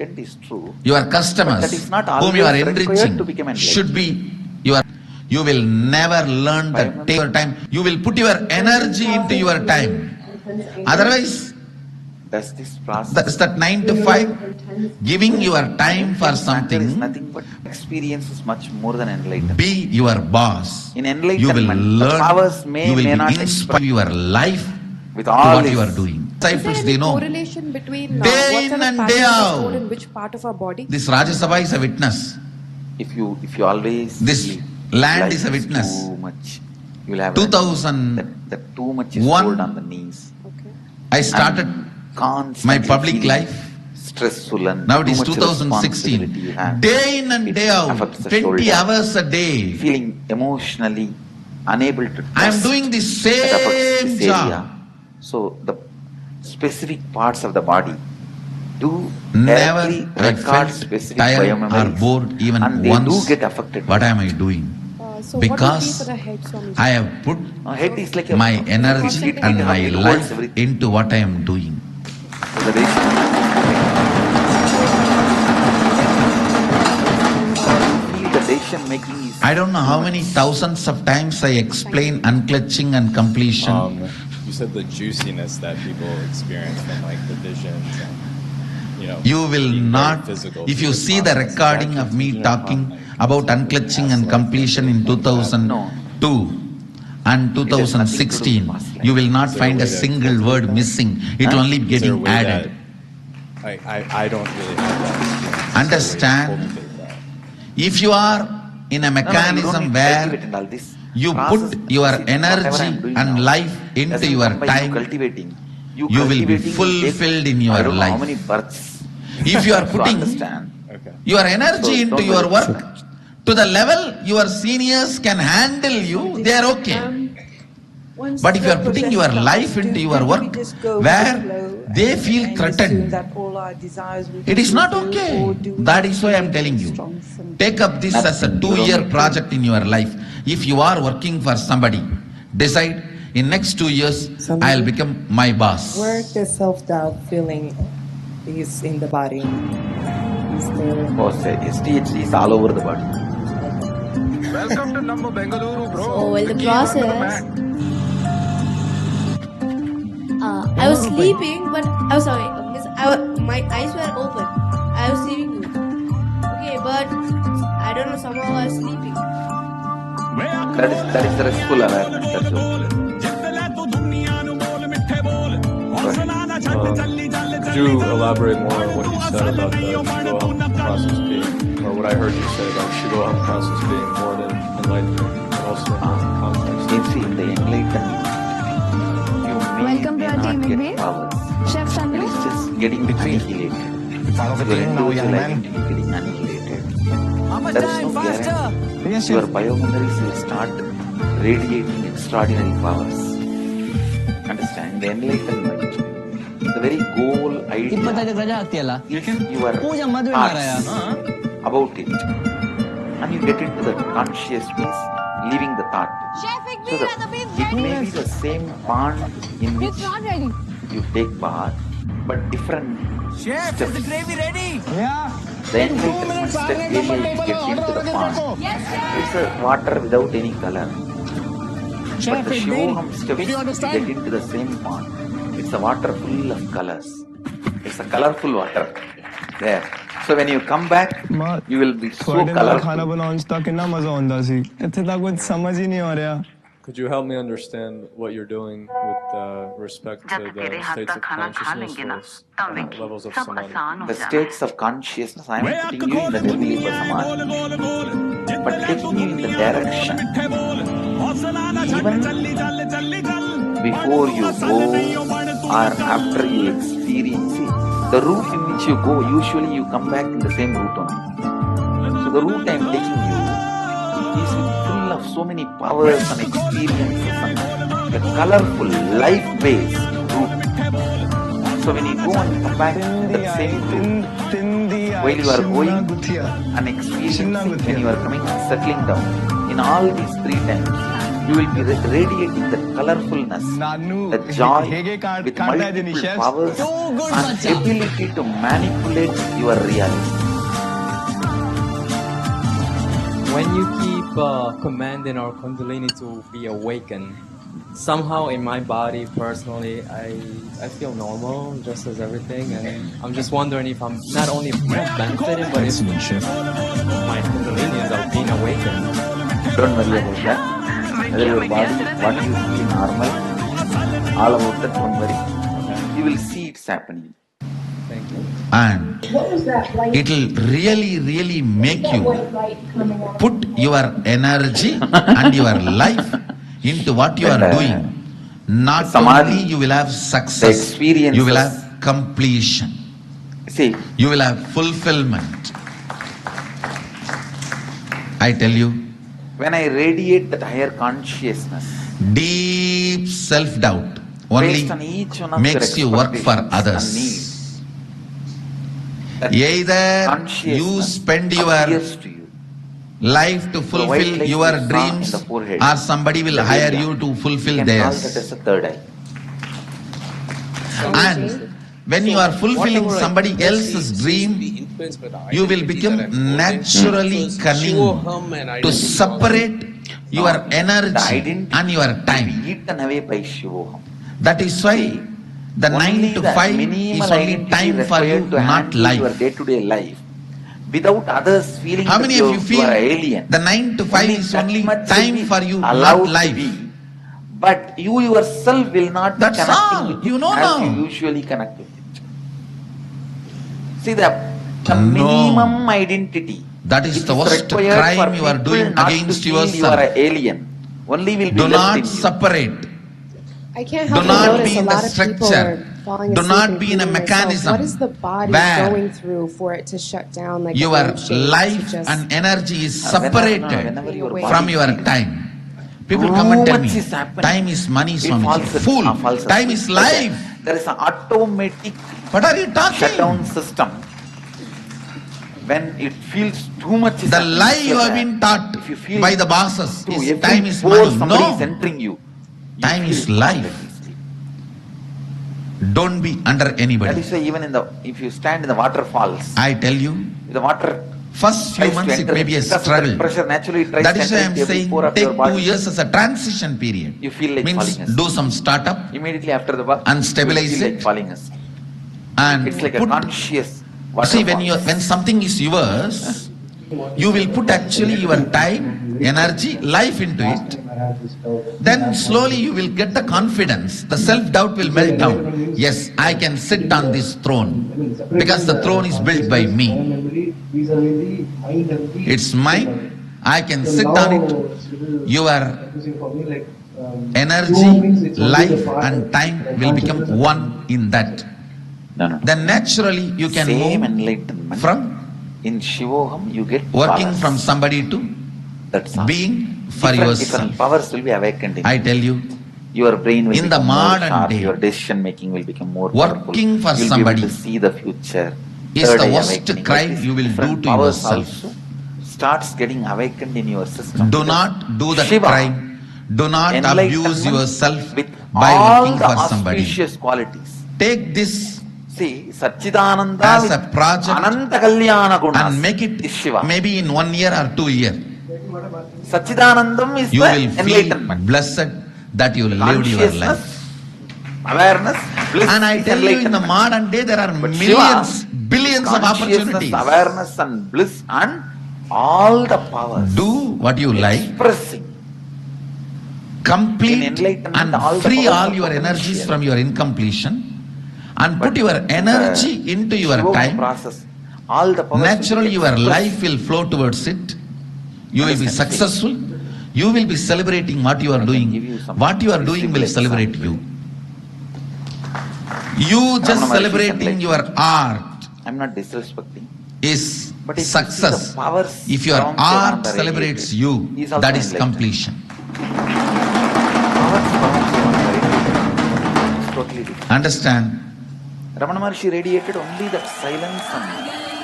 your customers, whom you are enriching, should be your. You will never learn that. Take your time. You will put your energy into your time. Otherwise, does this process. that's that 9 to 5. Giving your time for something. Is nothing but experience is much more than enlightenment. Be your boss. In You will enlightenment, the learn. powers may You will not inspire your life with to all what you are this. doing. Is there Disciples, any they know. correlation between Day what in sort of and passion day is out. stored in which part of our body? This Rajya Sabha is a witness. If you always This believe land life is a witness. Too much. You will have 2001, that too much is hold on the knees. I started my public life. Stressful and Now it is too much 2016. responsibility you have. Day in and day out, affects the 20 shoulder. hours a day. Feeling emotionally unable to I am trust. doing the That affects same this area. job. So the specific parts of the body do Never directly I record felt specific tired or biomemories, bored even and they once. do get affected. What am I doing? So what would be Because for the head, Swamiji? I have put Head is like a my energy it and my holds life everything. into what I am doing. So the decision making is. I don't know how many thousands of times I explain unclutching and completion. You said the juiciness that people experience from like the visions and, You will being very not, physical if you to the see the process. recording of me talking about unclutching and completion in 2002 and 2016, you will not find a single word missing. It will only be getting added. I don't really have that experience. Understand? If you are in a mechanism where you put your energy and life into your time, you will be fulfilled in your life. How many births? If you are putting your energy into your work to the level your seniors can handle you, they are okay. But if you are putting your life into your work where they feel threatened, it is not okay. That is why I am telling you. Take up this as a 2-year project in your life. If you are working for somebody, decide in next 2 years, I will become my boss. Where the self-doubt feeling is in the body. SDHD is all over the body. Welcome to Namma Bengaluru, bro. Oh, well, the process. I was sleeping, but I was sorry. My eyes were open. I was sleeping good. Okay, but I don't know. Somehow I was sleeping. That is the restful awareness. That's all. Could you elaborate more on what you said about the Shivoham process being, or what I heard you say about Shivoham process being more than enlightenment, and also in context? You see, in the enlightenment, you may not get powers. It is just getting annihilated. Your individual identity getting annihilated. There is no guarantee. Your biomemories will start radiating extraordinary powers. Understand? The enlightenment, the very goal idea is your thoughts about it. And you get into the conscious peace, leaving the thought. So it may be the same pond in which you take bath, but different steps. Is the gravy ready? Yeah. The enlightenment step really get into the pond. It's a water without any color. But the Shivoham steps get into the same pond. It's a water full of colors. It's a colorful water there. So when you come back, you will be so colorful. Could you help me understand what you're doing with respect to the states of consciousness or levels of samadhi? The states of consciousness, I am putting you in the Nirvikalpa Samadhi, but taking you in the direction. Even before you go or after you experience it, the roof in which you go, usually you come back in the same route only. So the route I am taking you is full of so many powers and experiences and a colorful, life-based route. So when you go and come back in the same route, while you are going and experiencing, when you are coming and settling down, in all these 3 times, you will be radiating the colorfulness, the joy with multiple powers and ability to manipulate your reality. When you keep commanding our Kundalini to be awakened, somehow in my body, personally, I feel normal, just as everything, and I'm just wondering if I'm not only benefiting, but if my Kundalinis are being awakened. Don't worry about that. Whether your body, what you feel normal, all about that, don't worry. You will see it's happening. Thank you. And it will really, really make you put your energy and your life into what you are doing. Not only you will have success, you will have completion. See, you will have fulfillment. I tell you, when I radiate that higher consciousness, deep self-doubt only makes you work for others. Either you spend your life to fulfill your dreams, or somebody will hire you to fulfill theirs. And when you are fulfilling somebody else's dream, you will become naturally cunning to separate your energy and your time. That is why the 9 to 5 is only time for you, not life. Your day-to-day life, without others feeling how many of you feel alien. The 9 to 5 is only time for you, not life? But you yourself will not be connecting with you know as now. You usually connect with it. See the minimum identity. That is the worst crime you are doing against yourself. You are an alien. Only will be do left not in you. separate. I can't do help not but notice be in a the lot of people structure. are falling Do asleep, not be in a including myself. mechanism What is the body where going through for it to shut down like your a wave shape life to just and energy is separated whenever from your time. People come and tell me, time is money, Swamiji. Fool, time is life. There is an automatic What are you talking? shutdown system. When it feels too much, The lie you have been taught by the bosses is time is before money. somebody No, is entering you, time is life. Don't be under That anybody. is why even if you stand in the waterfalls, I tell you, the water first few tries to months it enter may be a because struggle. pressure naturally tries That to is why I enter am into every saying pore of take your 2 body. years as a transition period. You feel like Means falling asleep. do some startup Immediately after the bath, and you stabilize feel like it. falling asleep. And It's like a put, conscious see, waterfall. when something is yours, you will put actually your time, energy, life into it. Then slowly you will get the confidence. The self-doubt will melt down. Yes, I can sit on this throne because the throne is built by me. It's mine. I can sit on it. Your energy, life and time will become one in that. Then naturally you can Same move enlightenment. from In Shivoham, you get working powers. from somebody to being for yourself. Different powers will be awakened in I you. tell you, Your brain will in the become more modern sharp, day, your decision making will become more working powerful. for You'll somebody be able to see the future. is Third the eye worst awakening. crime Like this, you will do different to powers yourself. also starts getting awakened in your system. Do not do that Shiva, crime. Do not abuse enlightenment yourself with by all working the for somebody. auspicious qualities. Take this See, Satchidananda as with a project Ananta Kalyana Gunas and make it is Shiva. maybe in 1 year or 2 years. Satchidanandam is You the will feel enlightenment. blessed that you lived your life. Awareness, bliss, And I tell you, in the modern day, there are millions, billions of opportunities. Awareness and bliss and all the powers. Do what you like. Expressing. Complete and free all your energies from your incompletion and put your energy into your time. Process. All the powers Naturally, your life will flow towards it. You will be successful. You will be celebrating what you are doing. What you are doing will celebrate you. You just celebrating your art, I'm not disrespecting. is But if success. you see the powers If your around art the celebrates radiated, you, he is also that is enlightened. completion. Powers around the radiated is totally different. Understand? Ramana Maharshi radiated only that silence and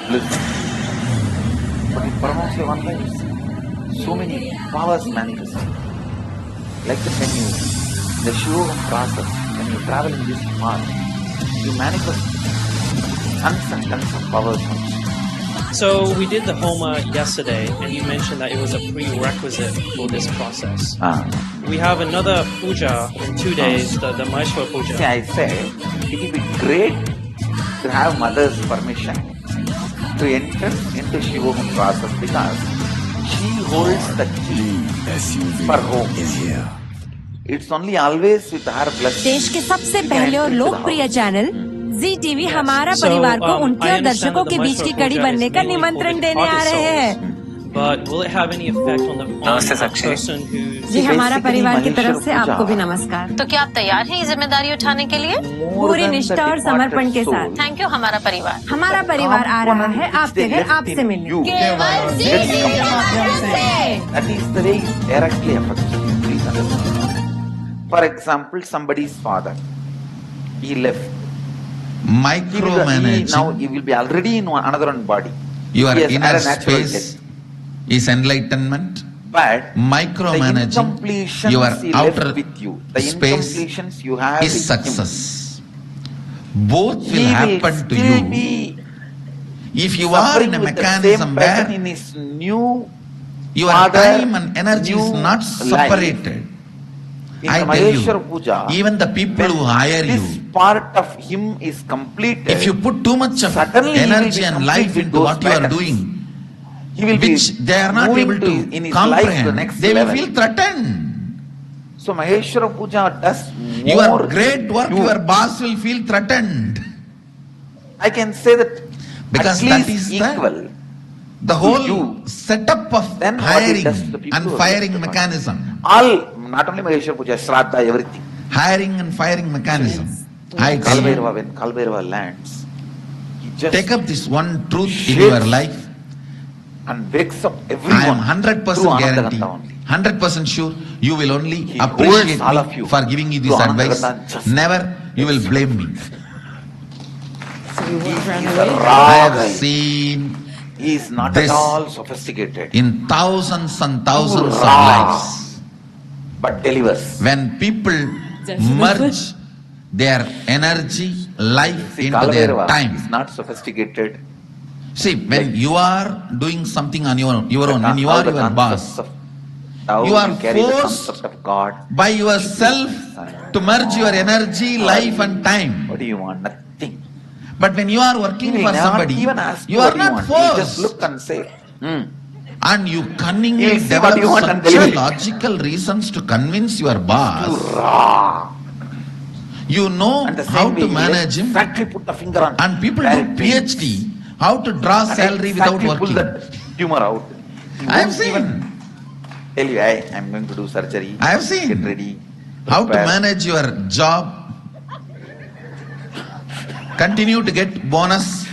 bliss. But in Paramahansa you see so many powers manifesting. Like the Shivoham process, when you travel in this path, you manifest tons and tons of powers. So we did the Homa yesterday, and you mentioned that it was a prerequisite for this process. We have another puja in 2 days, the Maheshwar puja. See, I said it will be great to have mother's permission to enter into Shivoham process because she holds the key for home. It's only always with her blessing. देश के सबसे पहले और लोकप्रिय channel जी TV हमारा परिवार को उनके और दर्शकों के बीच की कड़ी बनने का निमंत्रण देने आ रहे हैं। But will it have any effect on the person who? जी हमारा परिवार की तरफ से आपको भी नमस्कार। तो क्या आप तैयार हैं ये जिम्मेदारी उठाने के लिए? पूरी निष्ठा और समर्पण के साथ। थैंक यू हमारा परिवार। हमारा परिवार आ रहा है आपके घर आपसे मिलने। केवल जी टीवी के माध्यम से। That is the way it directly affects you. Please understand. For example, somebody's father, he left. Micromanaging. Now he will be already in another body. Your inner space is enlightenment. But micromanaging your outer space you have is success. Both will happen to you. If you are in a mechanism where in his new your time and energy is not separated, I tell you, even the people who hire you, part of him is completed. If you put too much of energy and life into what you are doing, which they are not able to comprehend, they will feel threatened. So Maheshwara Puja does more. Your great work, your boss will feel threatened. I can say that because that is the whole setup of hiring and firing mechanism. All, not only Maheshwara Puja, Shraddha, everything. Hiring and firing mechanism. I tell you, when Kalbhairava lands, he just take up this one truth in your life and wakes up everyone. I am 100% guarantee, 100% sure you will only appreciate me for giving you this advice. Never you will blame me. I have seen he is not at all sophisticated. In thousands and thousands of lives. But delivers. When people merge their energy, life into their time. Is not sophisticated. See, when you are doing something on your own, when you are your boss, you are forced by yourself to merge your energy, life and time. What do you want? Nothing. But when you are working for somebody, you are not forced. You just look and say, And you cunningly develop such logical reasons to convince your boss. You know how to manage him. And people do PhD, how to draw salary without working. Pull that tumor out. I have seen. Tell you, I am going to do surgery. I have seen. Get ready. How to manage your job. Continue to get bonus,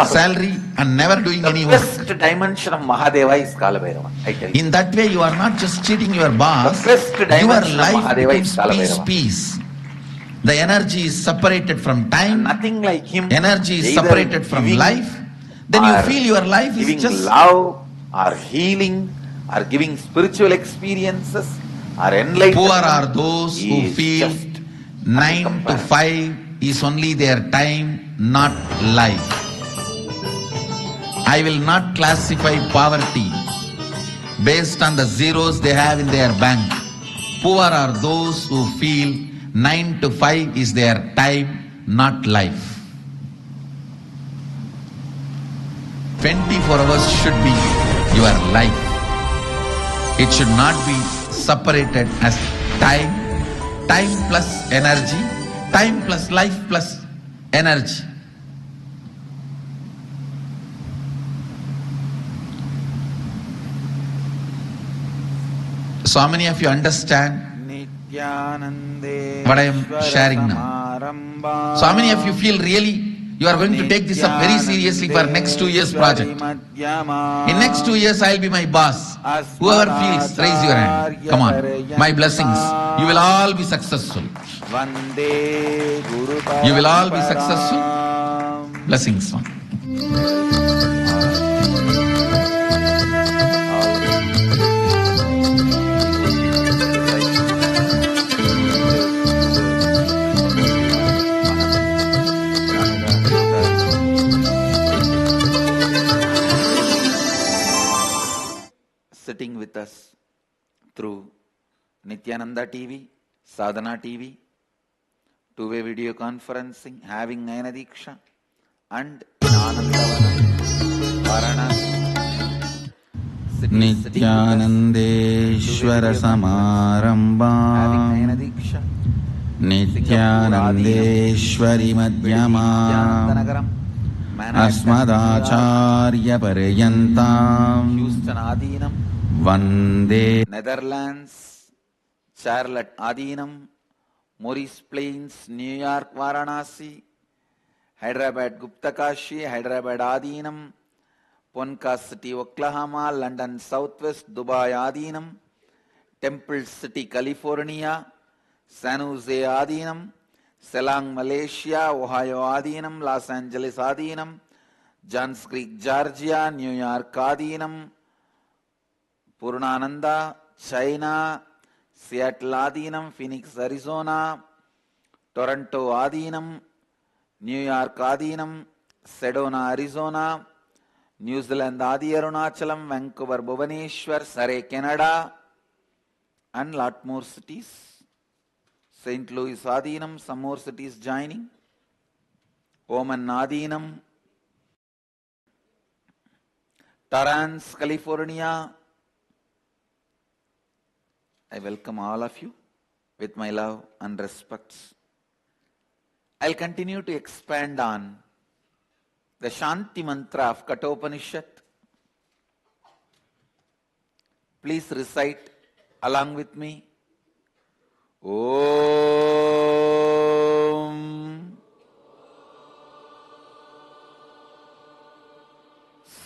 salary and never doing any work. The best dimension of Mahadeva is Kalabhairava. I tell you. In that way, you are not just cheating your boss. Your life becomes peace. The energy is separated from time. Nothing like him. Energy is separated from life. Then you feel your life is just love, or healing, or giving spiritual experiences, or enlightenment. Poor are those who feel 9 to 5 is only their time, not life. I will not classify poverty based on the zeros they have in their bank. Poor are those who feel 9 to 5 is their time, not life. 24 hours should be your life. It should not be separated as time, time plus energy, time plus life plus energy. So how many of you understand what I am sharing now? So how many of you feel really You are going to take this up very seriously for next 2 years project. In next 2 years, I'll be my boss. Whoever feels, raise your hand. Come on. My blessings. You will all be successful. You will all be successful. Blessings. Sitting with us through Nityananda TV, Sadhana TV, two-way video conferencing, having Nayana Diksha, and Anandavana, Varanasi. Nityanandeshwara Samarambha, having Nayana Diksha, Nityanandeshwari Madhyama, Asmadacharya Paryantam, Houston Adinam, Vande, Netherlands, Charlotte Adinam, Maurice Plains, New York Varanasi, Hyderabad Gupta Kashi, Hyderabad Adinam, Ponca City Oklahoma, London Southwest, Dubai Adinam, Temple City California, San Jose Adinam, Selang Malaysia, Ohio Adinam, Los Angeles Adinam, Johns Creek Georgia, New York Adinam, Purnananda, China, Seattle Adinam, Phoenix Arizona, Toronto Adinam, New York Adinam, Sedona Arizona, New Zealand Adi Arunachalam, Vancouver Bhubaneswar, Surrey Canada, and lot more cities. St. Louis Adinam, some more cities joining. Oman Adinam, Torrance, California. I welcome all of you with my love and respects. I'll continue to expand on the Shanti Mantra of Kathopanishad. Please recite along with me. Om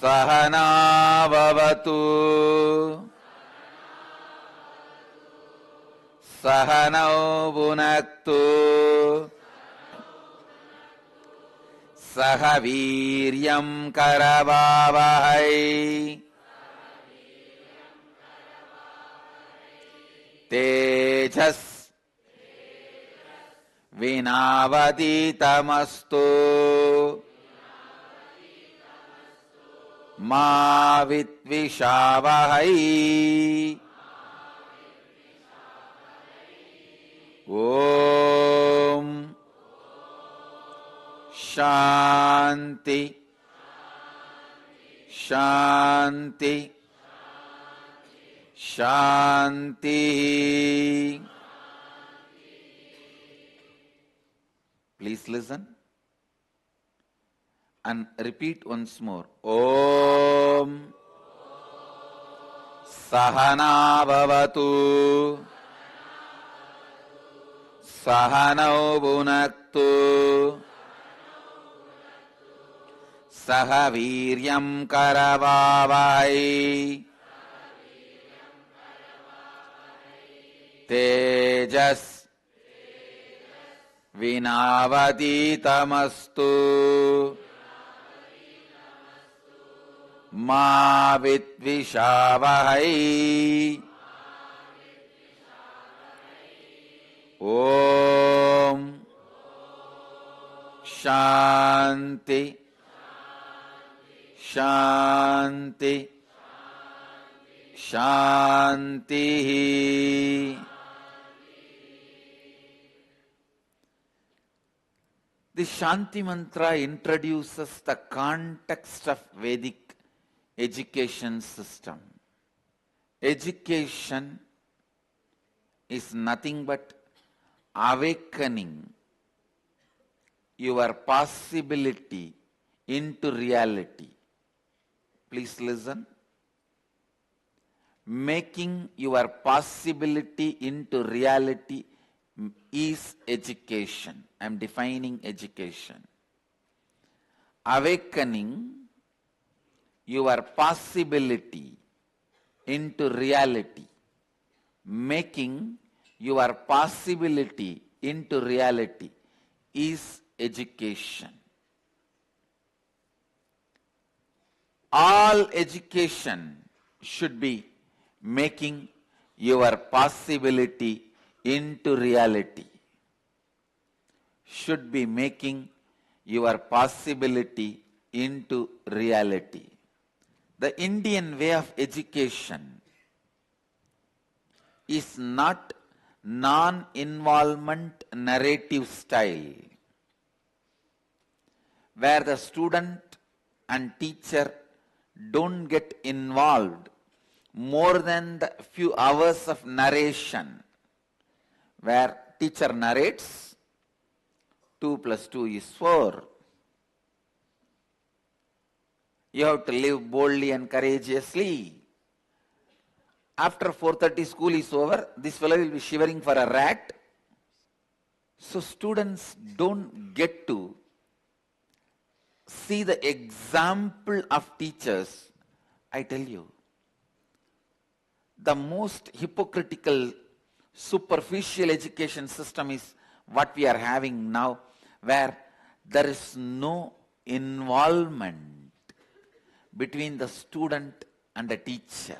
Sahana Bhavatu Sahanau Bhunaktu Sahaviryam Karavavahai Tejas Vinavaditamastu Ma Vitvishavahay Om Shanti Shanti Shanti. Please listen and repeat once more. Om Sahana Bhavatu Sahanau Bhunaktu Sahaviryam Karavavai Tejas Vinavaditamastu Ma Vitvishavahay Om Shanti Shanti Shanti. The Shanti Mantra introduces the context of Vedic education system. Education is nothing but awakening your possibility into reality. Please listen. Making your possibility into reality is education. I am defining education. awakening your possibility into reality, making your possibility into reality is education. All education should be making your possibility into reality. Should be making your possibility into reality. The Indian way of education is not non-involvement narrative style, where the student and teacher don't get involved more than the few hours of narration, where teacher narrates 2 plus 2 is 4. You have to live boldly and courageously. After 4:30 school is over, this fellow will be shivering for a rat. So students don't get to see the example of teachers. I tell you, the most hypocritical, superficial education system is what we are having now, where there is no involvement between the student and the teacher.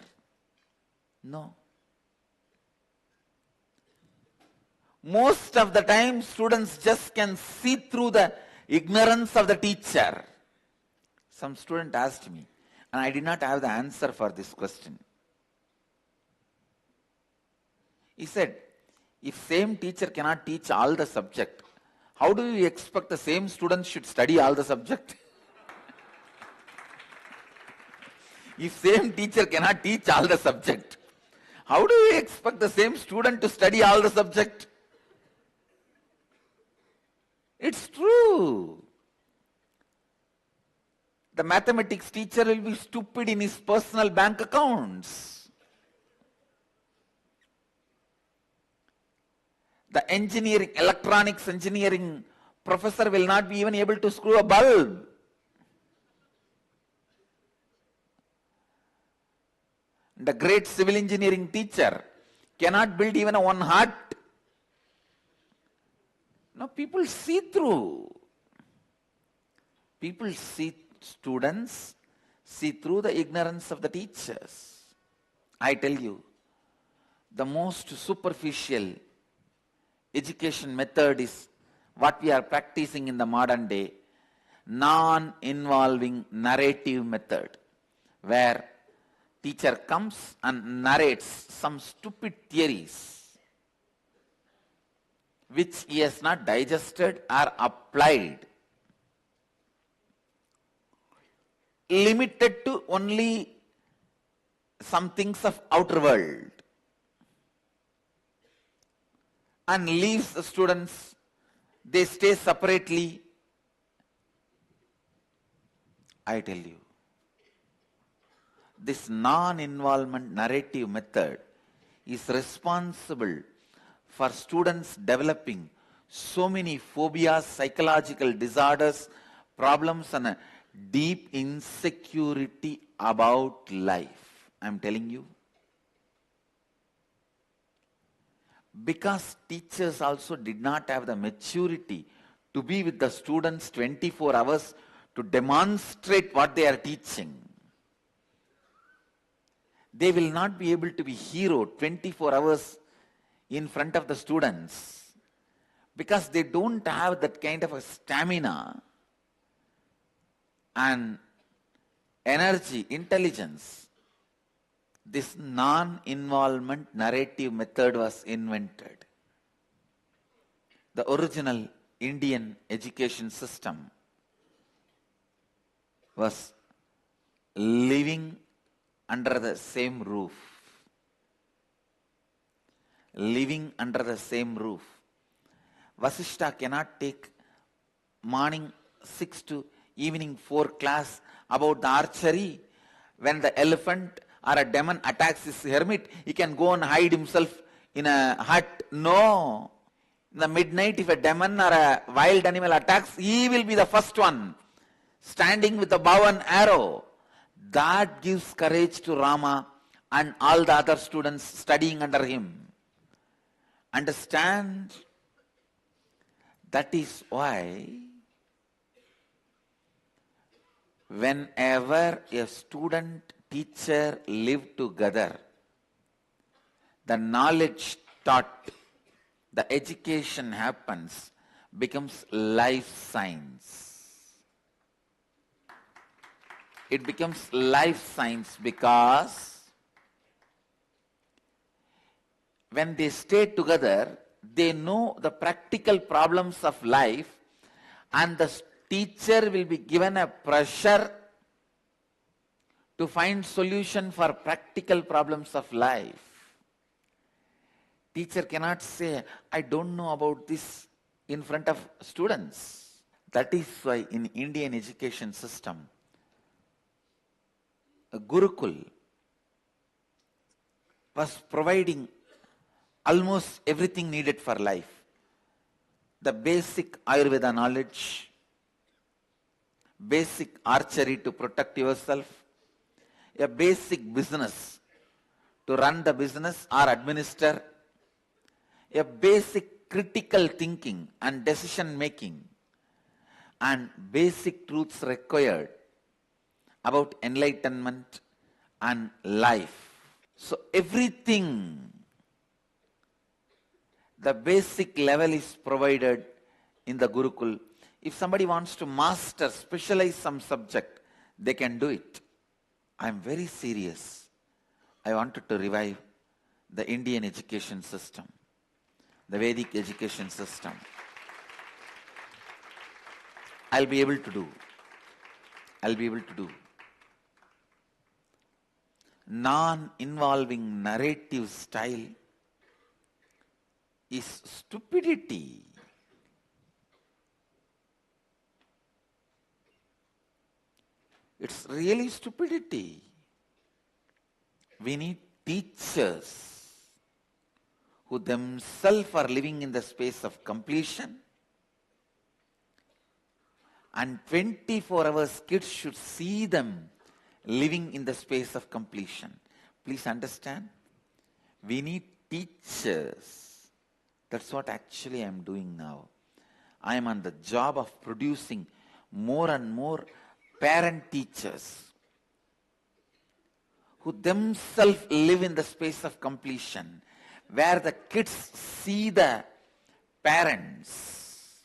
No. Most of the time, students just can see through the ignorance of the teacher. Some student asked me, and I did not have the answer for this question. He said, if same teacher cannot teach all the subject, how do you expect the same student should study all the subject? If same teacher cannot teach all the subject, how do you expect the same student to study all the subject? It's true. The mathematics teacher will be stupid in his personal bank accounts. The engineering, electronics engineering professor will not be even able to screw a bulb. The great civil engineering teacher cannot build even a one hut. No, people see through. People see, students see through the ignorance of the teachers. I tell you, the most superficial education method is what we are practicing in the modern day, non-involving narrative method, where teacher comes and narrates some stupid theories which he has not digested or applied, limited to only some things of outer world, and leaves the students, they stay separately. I tell you, this non-involvement narrative method is responsible for students developing so many phobias, psychological disorders, problems, and a deep insecurity about life. I am telling you. Because teachers also did not have the maturity to be with the students 24 hours to demonstrate what they are teaching. They will not be able to be hero 24 hours in front of the students because they don't have that kind of a stamina and energy, intelligence. This non-involvement narrative method was invented. The original Indian education system was living under the same roof. Living under the same roof. Vasishta cannot take morning 6 to evening 4 class about the archery. When the elephant or a demon attacks his hermit, he can go and hide himself in a hut. No. In the midnight, if a demon or a wild animal attacks, he will be the first one. standing with a bow and arrow. That gives courage to Rama and all the other students studying under him. Understand? That is why whenever a student teacher live together, the knowledge taught, the education happens, becomes life science. It becomes life science because when they stay together, they know the practical problems of life, and the teacher will be given a pressure to find solution for practical problems of life. Teacher cannot say, I don't know about this in front of students. That is why in Indian education system, a Gurukul was providing almost everything needed for life. The basic Ayurveda knowledge, basic archery to protect yourself, a basic business to run the business or administer, a basic critical thinking and decision making, and basic truths required about enlightenment and life. So everything, the basic level is provided in the Gurukul. If somebody wants to master, specialize some subject, they can do it. I am very serious. I wanted to revive the Indian education system, the Vedic education system. I'll be able to do. Non-involving narrative style is stupidity. It's really stupidity. We need teachers who themselves are living in the space of completion, and 24 hours kids should see them living in the space of completion. Please understand, we need teachers. That's what actually I am doing now. I am on the job of producing more and more parent teachers who themselves live in the space of completion, where the kids see the parents,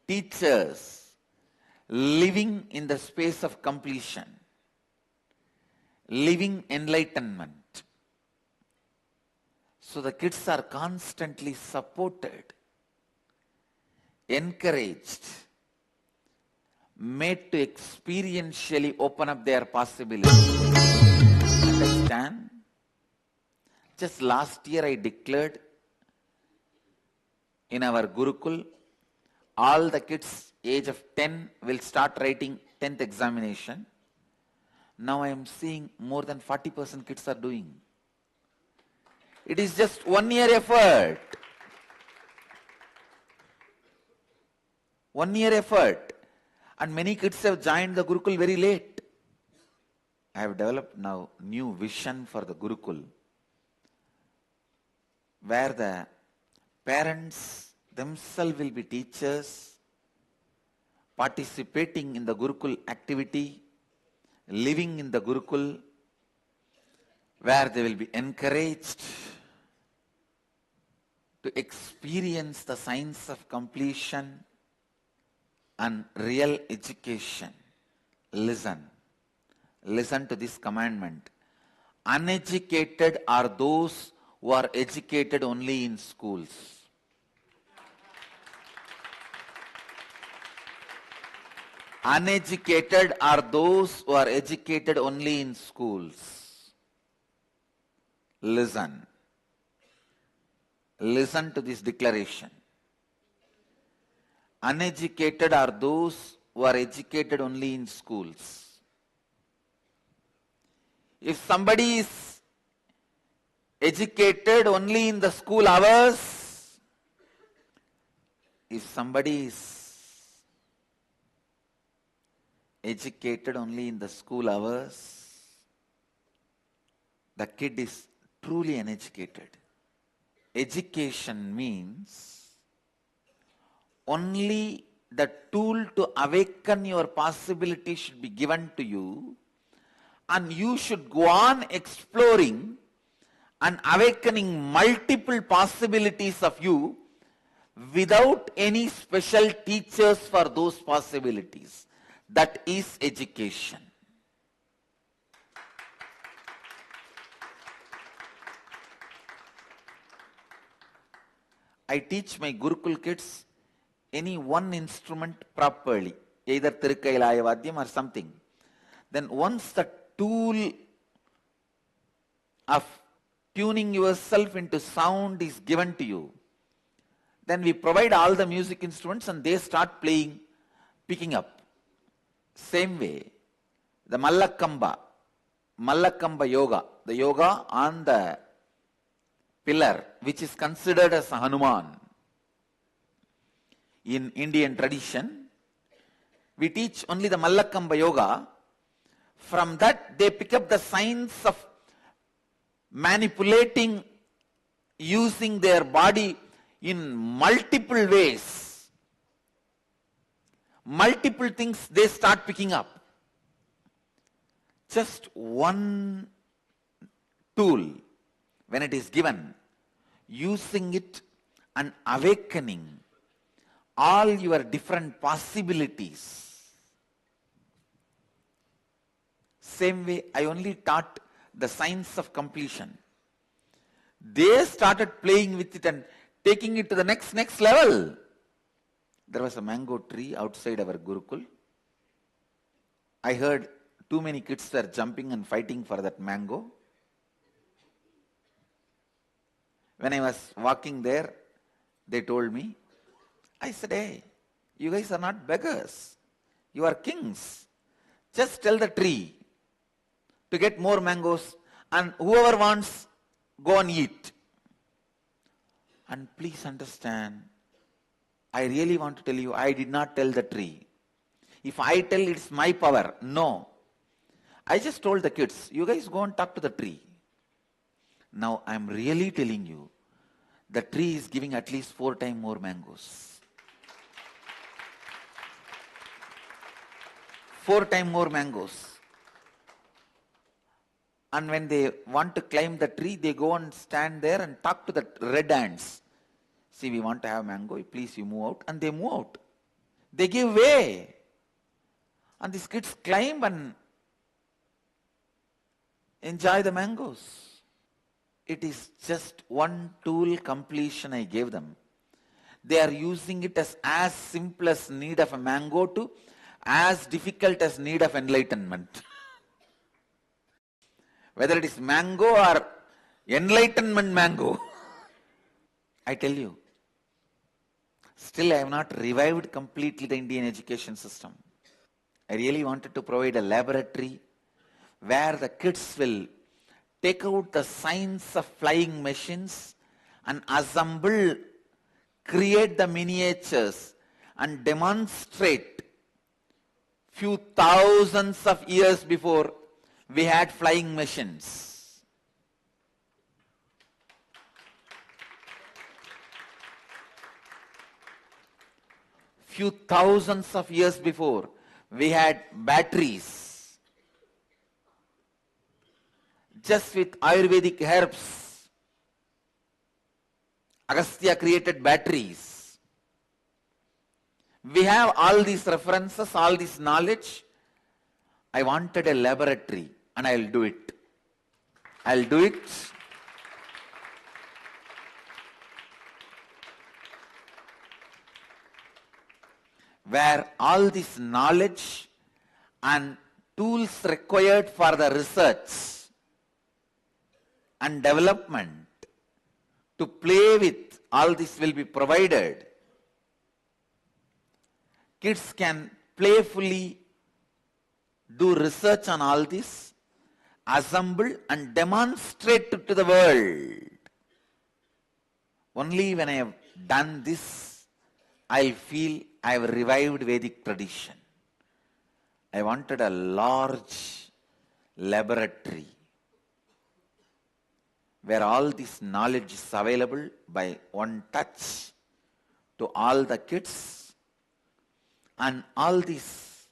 teachers living in the space of completion, living enlightenment. So the kids are constantly supported, encouraged, made to experientially open up their possibilities. Understand? Just last year I declared in our Gurukul, all the kids age of 10 will start writing 10th examination. Now I am seeing more than 40% kids are doing. It is just 1 year effort. 1 year effort. And many kids have joined the Gurukul very late. I have developed now new vision for the Gurukul, where the parents themselves will be teachers, participating in the Gurukul activity, living in the Gurukul, where they will be encouraged to experience the science of completion and real education. Listen to this commandment. Uneducated are those who are educated only in schools. Uneducated are those who are educated only in schools. Listen to this declaration. Uneducated are those who are educated only in schools. If somebody is educated only in the school hours, if somebody is educated only in the school hours, the kid is truly uneducated. Education means only the tool to awaken your possibility should be given to you, and you should go on exploring and awakening multiple possibilities of you without any special teachers for those possibilities. That is education. I teach my Gurukul kids any one instrument properly, either Tirukkailaya Vadyam or something. Then once the tool of tuning yourself into sound is given to you, then we provide all the music instruments and they start playing, picking up. Same way, the Mallakamba yoga, the yoga on the pillar, which is considered as Hanuman. In Indian tradition, we teach only the Mallakamba yoga. From that, they pick up the science of manipulating, using their body in multiple ways. Multiple things they start picking up. Just one tool, when it is given, using it and awakening all your different possibilities. Same way, I only taught the science of completion. They started playing with it and taking it to the next level. There was a mango tree outside our Gurukul. I heard too many kids were jumping and fighting for that mango. When I was walking there, they told me, I said, hey, you guys are not beggars. You are kings. Just tell the tree to get more mangoes, and whoever wants, go and eat. And please understand, I really want to tell you, I did not tell the tree. If I tell, it's my power. No. I just told the kids, you guys go and talk to the tree. Now I am really telling you, the tree is giving at least 4 times more mangoes. 4 times more mangoes. And when they want to climb the tree, they go and stand there and talk to the red ants. See, we want to have mango, please you move out. And they move out. They give way. And these kids climb and enjoy the mangoes. It is just one tool completion I gave them. They are using it as simple as need of a mango to as difficult as need of enlightenment. Whether it is mango or enlightenment mango. I tell you, still I have not revived completely the Indian education system. I really wanted to provide a laboratory where the kids will take out the science of flying machines and assemble, create the miniatures and demonstrate few thousands of years before we had flying machines. Few thousands of years before we had batteries. Just with Ayurvedic herbs, Agastya created batteries. We have all these references, all this knowledge. I wanted a laboratory and I'll do it. I'll do it. Where all this knowledge and tools required for the research and development to play with all this will be provided. Kids can playfully do research on all this, assemble and demonstrate it to the world. Only when I have done this, I'll feel I have revived Vedic tradition. I wanted a large laboratory where all this knowledge is available by one touch to all the kids, and all this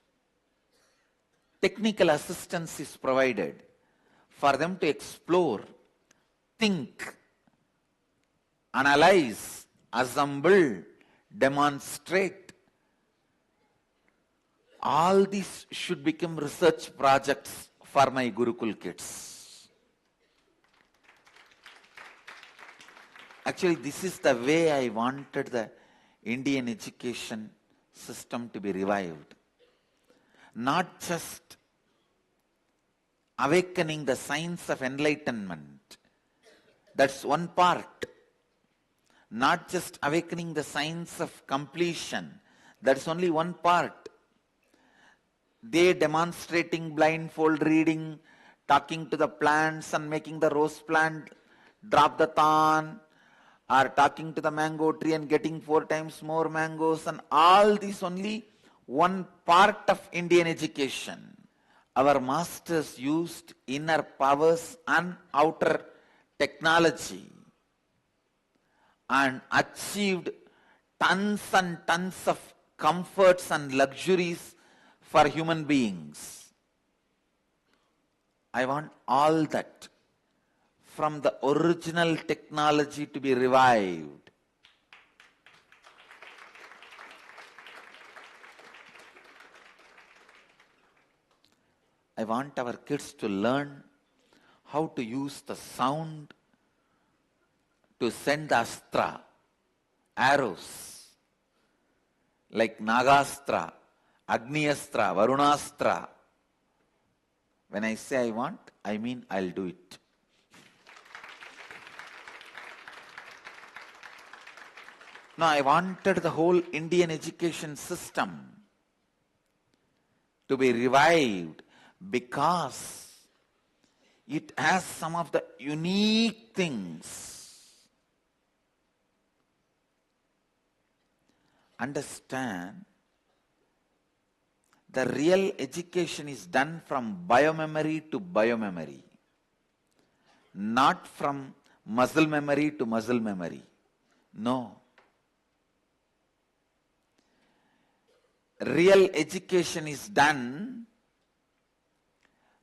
technical assistance is provided for them to explore, think, analyze, assemble, demonstrate. All these should become research projects for my Gurukul kids. Actually, this is the way I wanted the Indian education system to be revived. Not just awakening the science of enlightenment. That's one part. Not just awakening the science of completion. That's only one part. They demonstrating blindfold reading, talking to the plants and making the rose plant drop the thorn, or talking to the mango tree and getting 4 times more mangoes, and all this only one part of Indian education. Our masters used inner powers and outer technology and achieved tons and tons of comforts and luxuries for human beings. I want all that from the original technology to be revived. I want our kids to learn how to use the sound to send the astra, arrows, like Nagastra, Agniastra, Varunastra. When I say I want, I mean I'll do it. No, I wanted the whole Indian education system to be revived because it has some of the unique things. Understand, the real education is done from biomemory to biomemory, not from muscle memory to muscle memory. No. Real education is done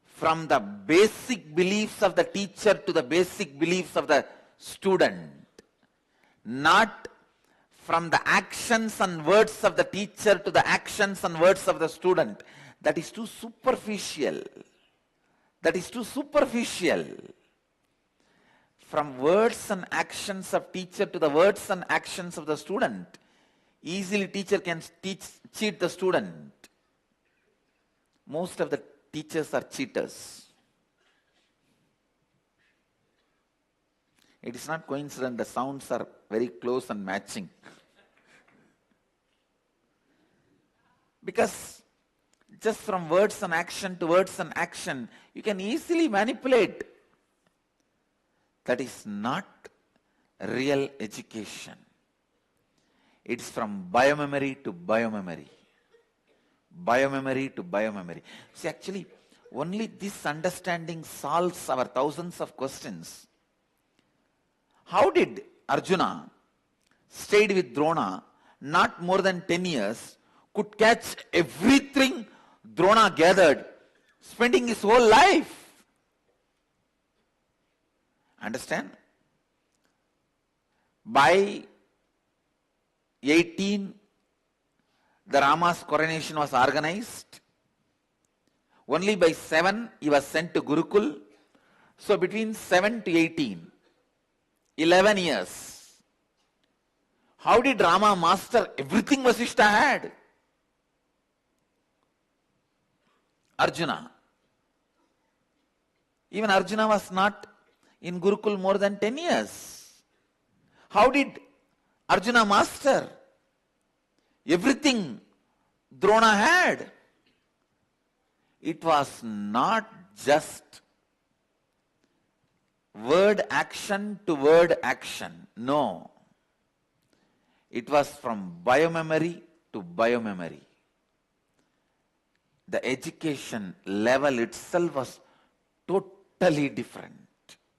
from the basic beliefs of the teacher to the basic beliefs of the student, not from the actions and words of the teacher to the actions and words of the student. That is too superficial. That is too superficial. From words and actions of teacher to the words and actions of the student, easily teacher can cheat the student. Most of the teachers are cheaters. It is not coincident, the sounds are very close and matching. Because just from words and action to words and action, you can easily manipulate. That is not real education. It's from biomemory to biomemory. Biomemory to biomemory. See, actually, only this understanding solves our thousands of questions. How did Arjuna stayed with Drona not more than 10 years, could catch everything Drona gathered, spending his whole life? Understand? By 18, the Rama's coronation was organized. Only by 7, he was sent to Gurukul. So between 7 to 18, 11 years. How did Rama master everything Vasishtha had? Arjuna. Even Arjuna was not in Gurukul more than 10 years. How did Arjuna master everything Drona had? It was not just word action to word action. No. It was from biomemory to biomemory. the education level itself was totally different.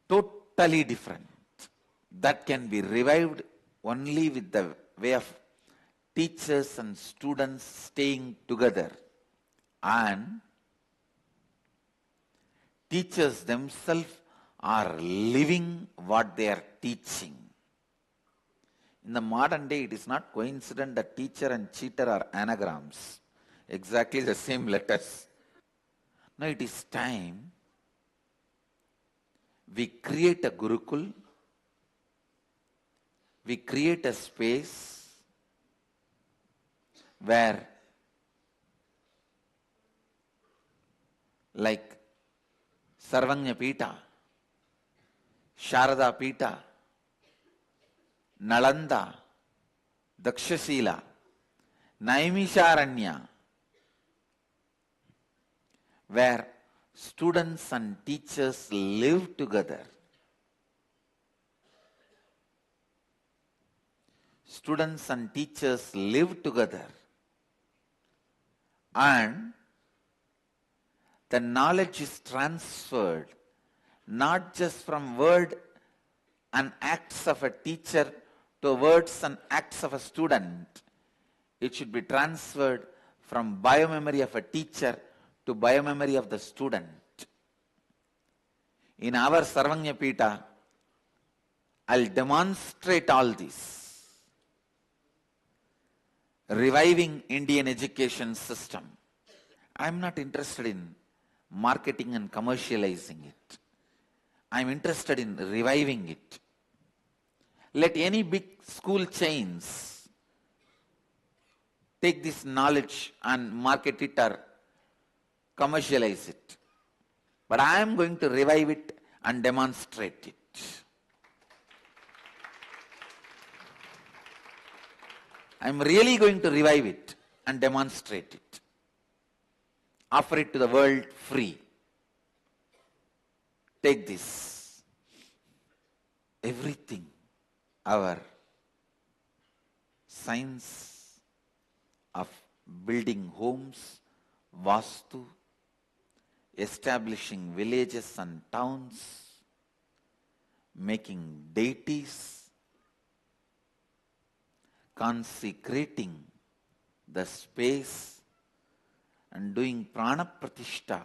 Totally different. That can be revived only with the way of teachers and students staying together, and teachers themselves are living what they are teaching. In the modern day, it is not coincident that teacher and cheater are anagrams, exactly the same letters. Now it is time we create a Gurukul, we create a space where, like Sarvajnapeetha, Sharadapetha, Nalanda, Dakshashila, Naimisharanya, where students and teachers live together. Students and teachers live together, and the knowledge is transferred not just from word and acts of a teacher to words and acts of a student. It should be transferred from biomemory of a teacher to biomemory of the student. In our Sarvajnapeetha, I'll demonstrate all this. Reviving Indian education system. I'm not interested in marketing and commercializing it. I'm interested in reviving it. Let any big school chains take this knowledge and market it or commercialize it. But I am going to revive it and demonstrate it. I am really going to revive it and demonstrate it. Offer it to the world free. Take this. Everything, our science of building homes, Vastu, establishing villages and towns, making deities, consecrating the space and doing prana pratishta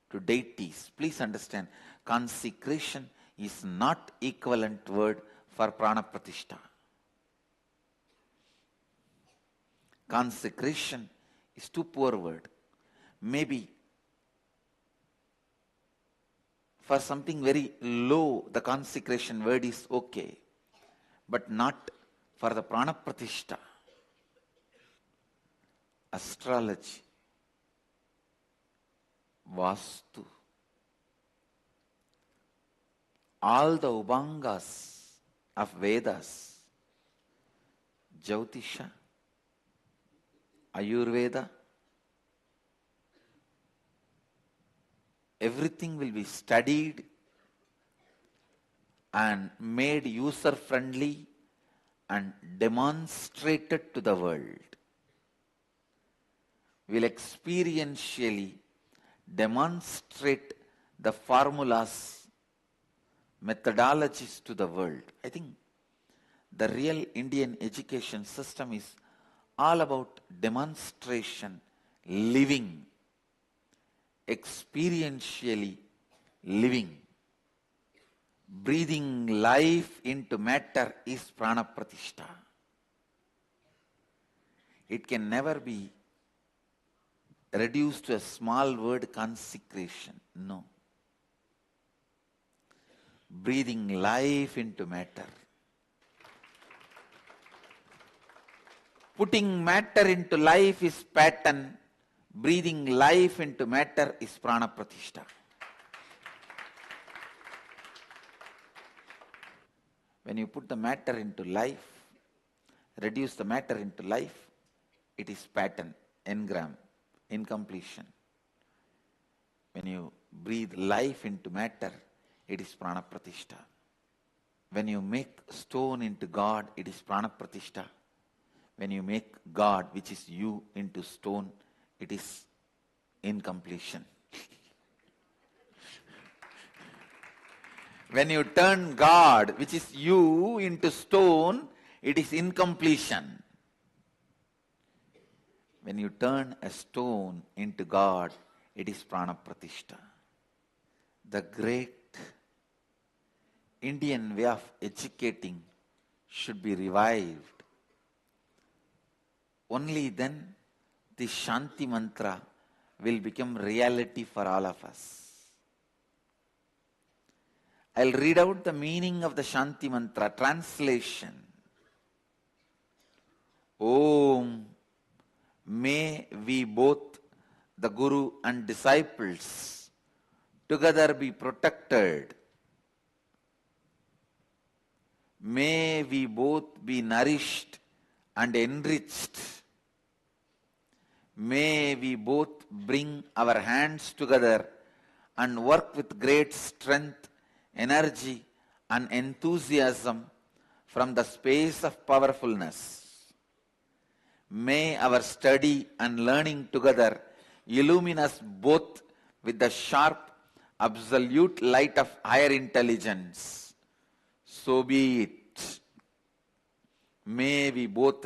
to deities. Please understand, consecration is not equivalent word for prana pratishta. Consecration is too poor word. Maybe for something very low, the consecration word is okay, but not for the prana pratishta. Astrology, Vastu, all the Ubangas of Vedas, Jyotisha, Ayurveda, everything will be studied and made user-friendly and demonstrated to the world. We'll experientially demonstrate the formulas, methodologies to the world. I think the real Indian education system is all about demonstration, living, experientially living. Breathing life into matter is prana pratishta. It can never be reduced to a small word, consecration. No. Breathing life into matter. Putting matter into life is pattern. Breathing life into matter is prana pratishta. When you put the matter into life, reduce the matter into life, it is pattern, engram, incompletion. When you breathe life into matter, it is prana pratishta. When you make stone into God, it is prana pratishta. When you make God, which is you, into stone, it is incompletion. When you turn God, which is you, into stone, it is incompletion. When you turn a stone into God, it is prana pratishta. The great Indian way of educating should be revived. Only then the Shanti Mantra will become reality for all of us. I'll read out the meaning of the Shanti Mantra. Translation. Om, may we both, the Guru and disciples, together be protected. May we both be nourished and enriched. May we both bring our hands together and work with great strength, energy and enthusiasm from the space of powerfulness. May our study and learning together illumine us both with the sharp, absolute light of higher intelligence. So be it. May we both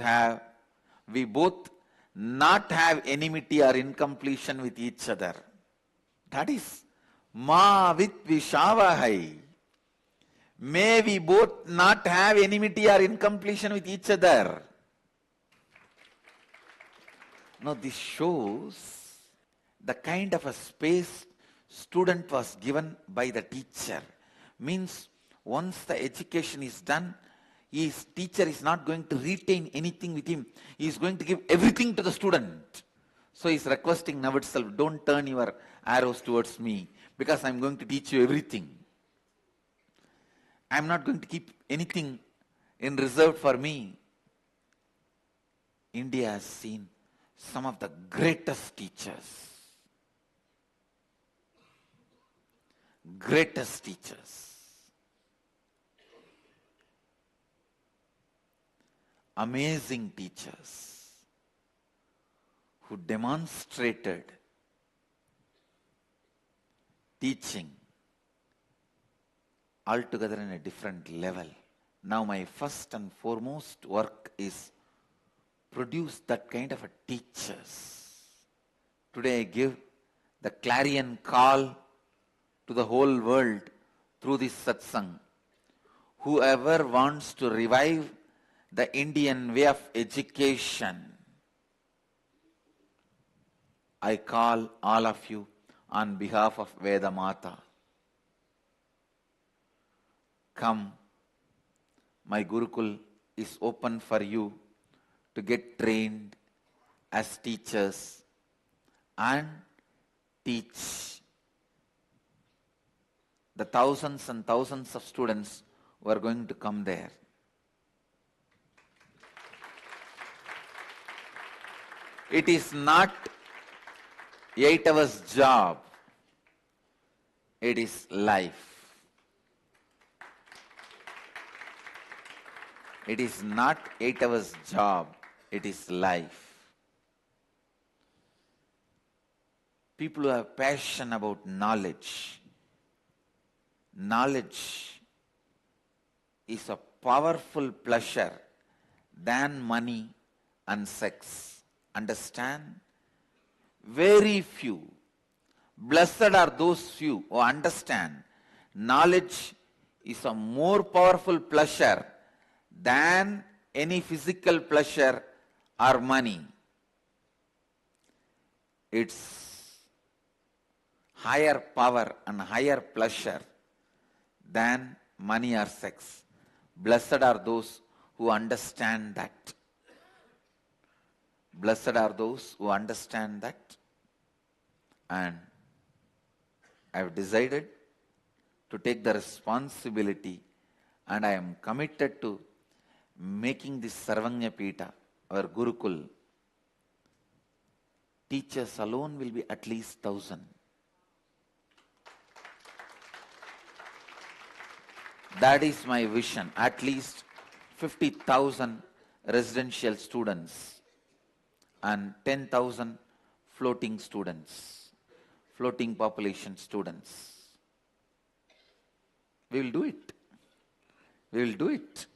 not have enmity or incompletion with each other. That is Ma Vit Vishavahai. May we both not have enmity or incompletion with each other. Now this shows the kind of a space student was given by the teacher. Means once the education is done, his teacher is not going to retain anything with him. He is going to give everything to the student. So he is requesting now itself, don't turn your arrows towards me because I am going to teach you everything. I am not going to keep anything in reserve for me. India has seen some of the greatest teachers. Greatest teachers. Amazing teachers who demonstrated teaching altogether in a different level. Now my first and foremost work is produce that kind of a teachers. Today I give the clarion call to the whole world through this satsang. Whoever wants to revive the Indian way of education, I call all of you on behalf of Veda Mata. Come, my Gurukul is open for you to get trained as teachers and teach the thousands and thousands of students who are going to come there. It is not 8 hours job. It is life. It is not 8 hours job. It is life. People who have passion about knowledge. Knowledge is a powerful pleasure than money and sex. Understand? Very few. Blessed are those few who understand knowledge is a more powerful pleasure than any physical pleasure or money. It's higher power and higher pleasure than money or sex. Blessed are those who understand that. Blessed are those who understand that. And I have decided to take the responsibility, and I am committed to making this Sarvajnapeetha, our Gurukul, teachers alone will be at least 1,000. That is my vision, at least 50,000 residential students and 10,000 floating students. floating population students. We will do it. We will do it.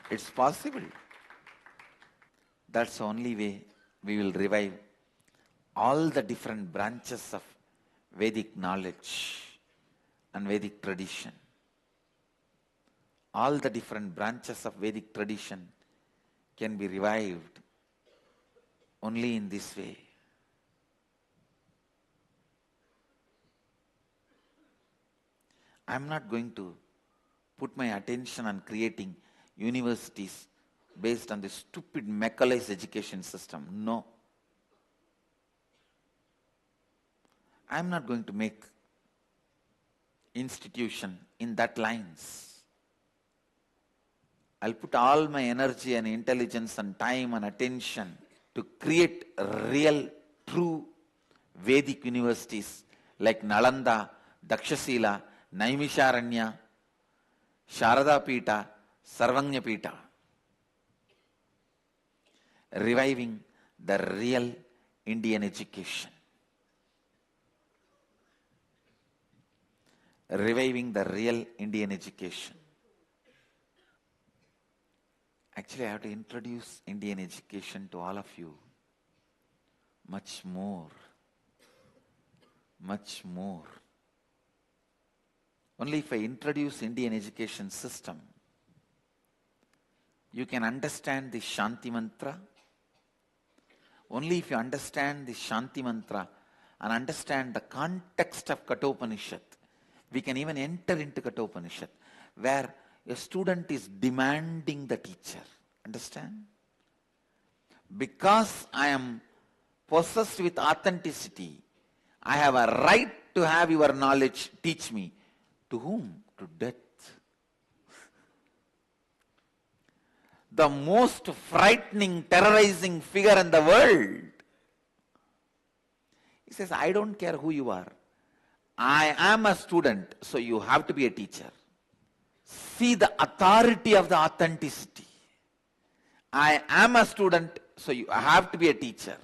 It's possible. That's the only way we will revive all the different branches of Vedic knowledge and Vedic tradition. All the different branches of Vedic tradition can be revived only in this way. I'm not going to put my attention on creating universities based on the stupid mechanized education system. No. I'm not going to make institution in that lines. I'll put all my energy and intelligence and time and attention to create real, true Vedic universities like Nalanda, Dakshashila, Naimisharanya, Sharada Peetha, Sarvajnapeetha. Reviving the real Indian education. Reviving the real Indian education. Actually, I have to introduce Indian education to all of you. Much more. Much more. Only if I introduce Indian education system, you can understand the Shanti Mantra. Only if you understand the Shanti Mantra and understand the context of Kathopanishad, we can even enter into Kathopanishad, where a student is demanding the teacher. Understand? Because I am possessed with authenticity, I have a right to have your knowledge. Teach me. To whom? To death. The most frightening, terrorizing figure in the world. He says, I don't care who you are. I am a student, so you have to be a teacher. See the authority of the authenticity. I am a student, so you have to be a teacher.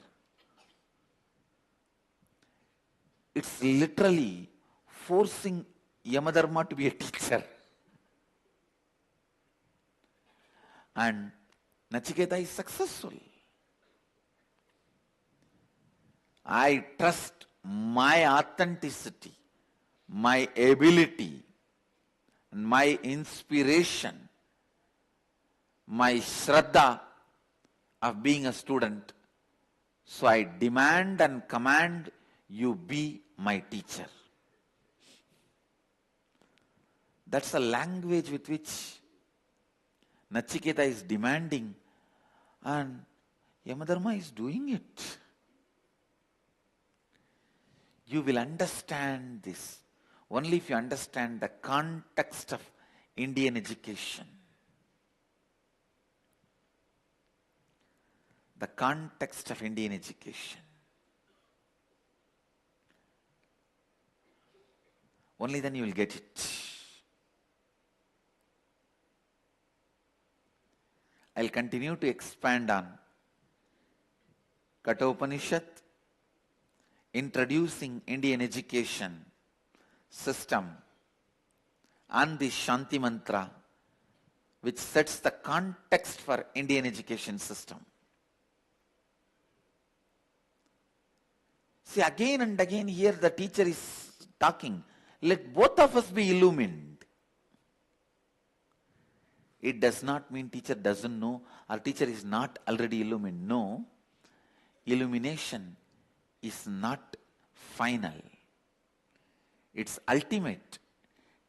It's literally forcing Yamadharma to be a teacher. And Nachiketa is successful. I trust my authenticity, my ability, my inspiration, my shraddha of being a student. So I demand and command you be my teacher. That's the language with which Nachiketa is demanding, and Yamadharma is doing it. You will understand this only if you understand the context of Indian education. The context of Indian education. Only then you will get it. I'll continue to expand on Kathopanishad, introducing Indian education system and the Shanti Mantra, which sets the context for Indian education system. See, again and again here the teacher is talking, let both of us be illumined. It does not mean teacher doesn't know or teacher is not already illumined. No, illumination is not final. It's ultimate.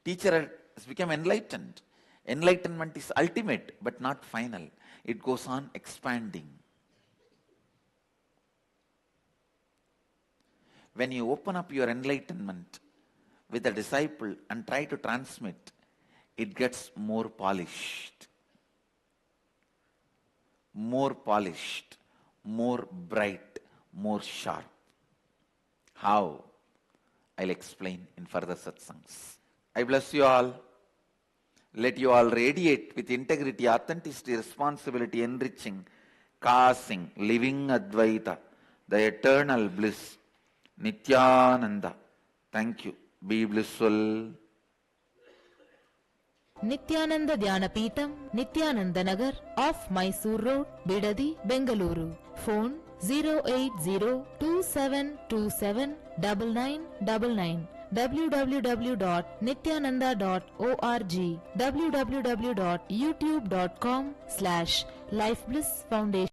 Teacher has become enlightened. Enlightenment is ultimate but not final. It goes on expanding. When you open up your enlightenment with a disciple and try to transmit, it gets more polished, more bright, more sharp. How? I'll explain in further satsangs. I bless you all. Let you all radiate with integrity, authenticity, responsibility, enriching, causing, living Advaita, the eternal bliss, Nityananda. Thank you. Be blissful. Nityananda Dhyanapeetham, Nityananda Nagar, off Mysore Road, Bidadi, Bengaluru. Phone 08027279999. www.nityananda.org, www.youtube.com/lifeblissfoundation.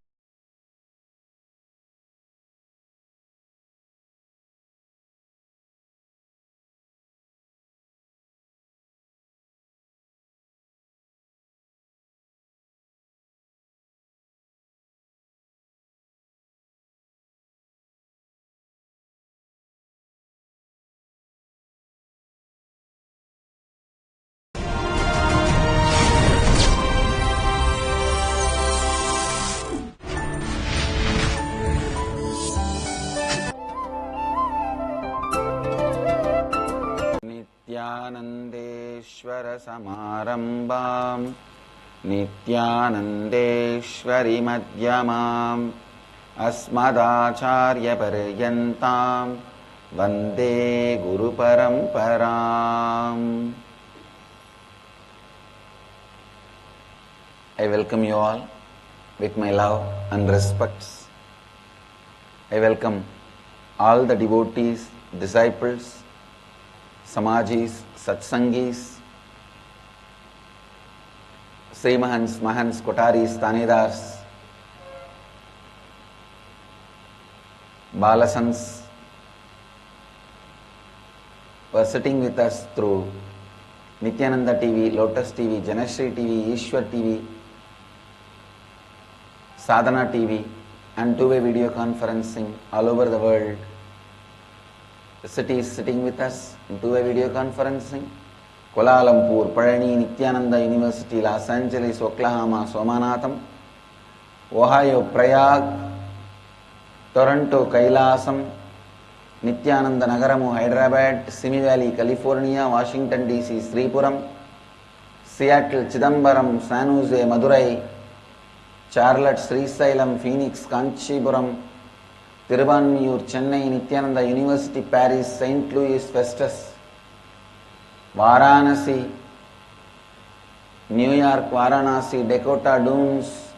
Nityanandeshwara Samarambam, Nityanandeshwari Madhyamam, Asmadacharya Paryantam, Vande Guru Paramparam. I welcome you all with my love and respects. I welcome all the devotees, disciples, Samajis, Satsangis, Srimahans, Mahans, Kotaris, Tanedars, Balasans, who are sitting with us through Nityananda TV, Lotus TV, Janashri TV, Ishwar TV, Sadhana TV, and two-way video conferencing all over the world. The city is sitting with us in two-way video conferencing. Kuala Lumpur, Parani, Nityananda University, Los Angeles, Oklahoma, Somanatham, Ohio, Prayag, Toronto, Kailasam, Nityananda Nagaramu, Hyderabad, Simi Valley, California, Washington DC, Sripuram, Seattle, Chidambaram, San Jose, Madurai, Charlotte, Srisailam, Phoenix, Kanchipuram, Tiruvannur, Chennai, Nityananda University, Paris, St. Louis, Festus, Varanasi, New York, Varanasi, Dakota Dunes,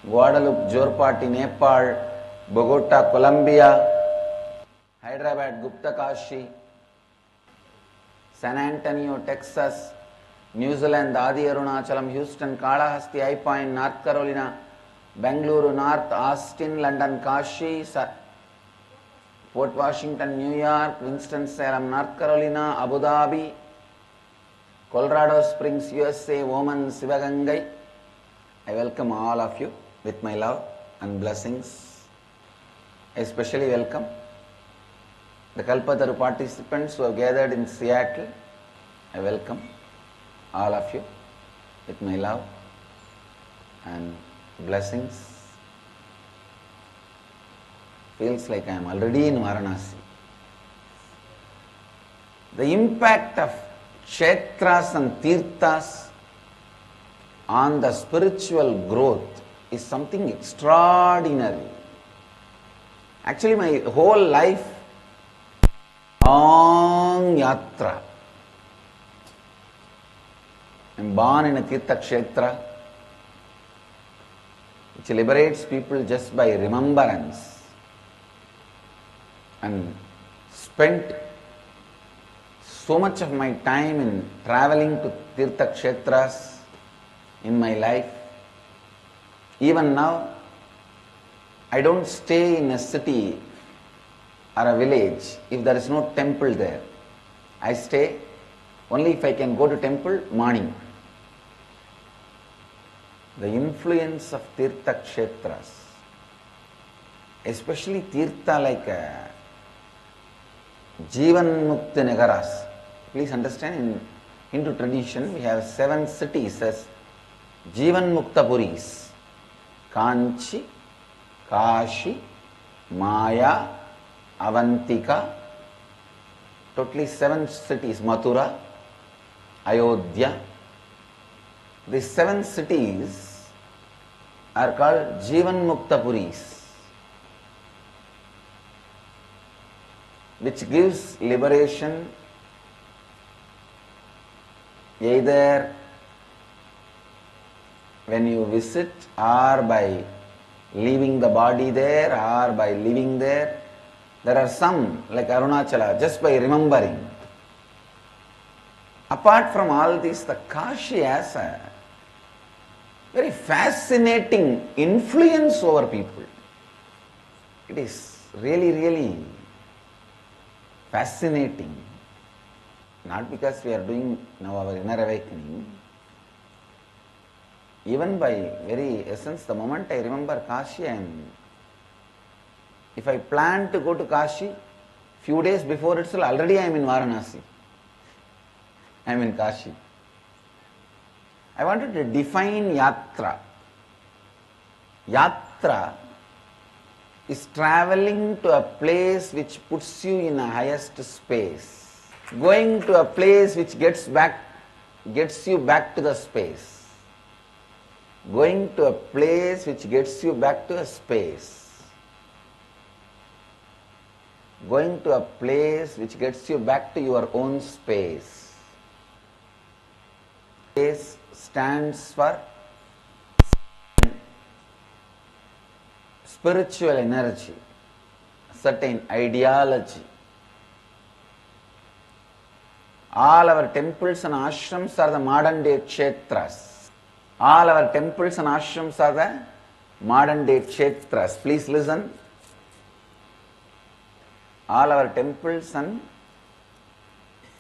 Guadalupe, Jorpati, Nepal, Bogota, Colombia, Hyderabad, Gupta Kashi, San Antonio, Texas, New Zealand, Adi Arunachalam, Houston, Kalahasti, High Point, North Carolina, Bangalore, North, Austin, London, Kashi, Port Washington, New York, Winston-Salem, North Carolina, Abu Dhabi, Colorado Springs, USA, Oman, Sivagangai. I welcome all of you with my love and blessings. I especially welcome the Kalpataru participants who have gathered in Seattle. I welcome all of you with my love and blessings. Feels like I am already in Varanasi. The impact of kshetras and tirthas on the spiritual growth is something extraordinary. Actually, my whole life, long yatra. I am born in a tirtha kshetra which liberates people just by remembrance, and spent so much of my time in traveling to tirtha kshetras in my life. Even now, I don't stay in a city or a village if there is no temple there. I stay only if I can go to temple morning. The influence of tirtha kshetras, especially tirtha like Jivan Mukti Nagaras. Please understand, in Hindu tradition we have 7 cities as Jivan Mukta Puris: Kanchi, Kashi, Maya, Avantika. Totally 7 cities. Mathura, Ayodhya. These 7 cities are called Jivan Mukta Puris, which gives liberation either when you visit or by leaving the body there or by living there. There are some like Arunachala, just by remembering. Apart from all this, the Kashi has a very fascinating influence over people. It is really, really fascinating. Not because we are doing now our inner awakening. Even by very essence, the moment I remember Kashi, if I plan to go to Kashi, few days before itself, already I am in Varanasi. I am in Kashi. I wanted to define yatra. Yatra is traveling to a place which puts you in a highest space. Going to a place which gets you back to the space. Going to a place which gets you back to a space. Going to a place which gets you back to your own space. Space stands for spiritual energy, certain ideology. All our temples and ashrams are the modern day kshetras. All our temples and ashrams are the modern day kshetras. Please listen. All our temples and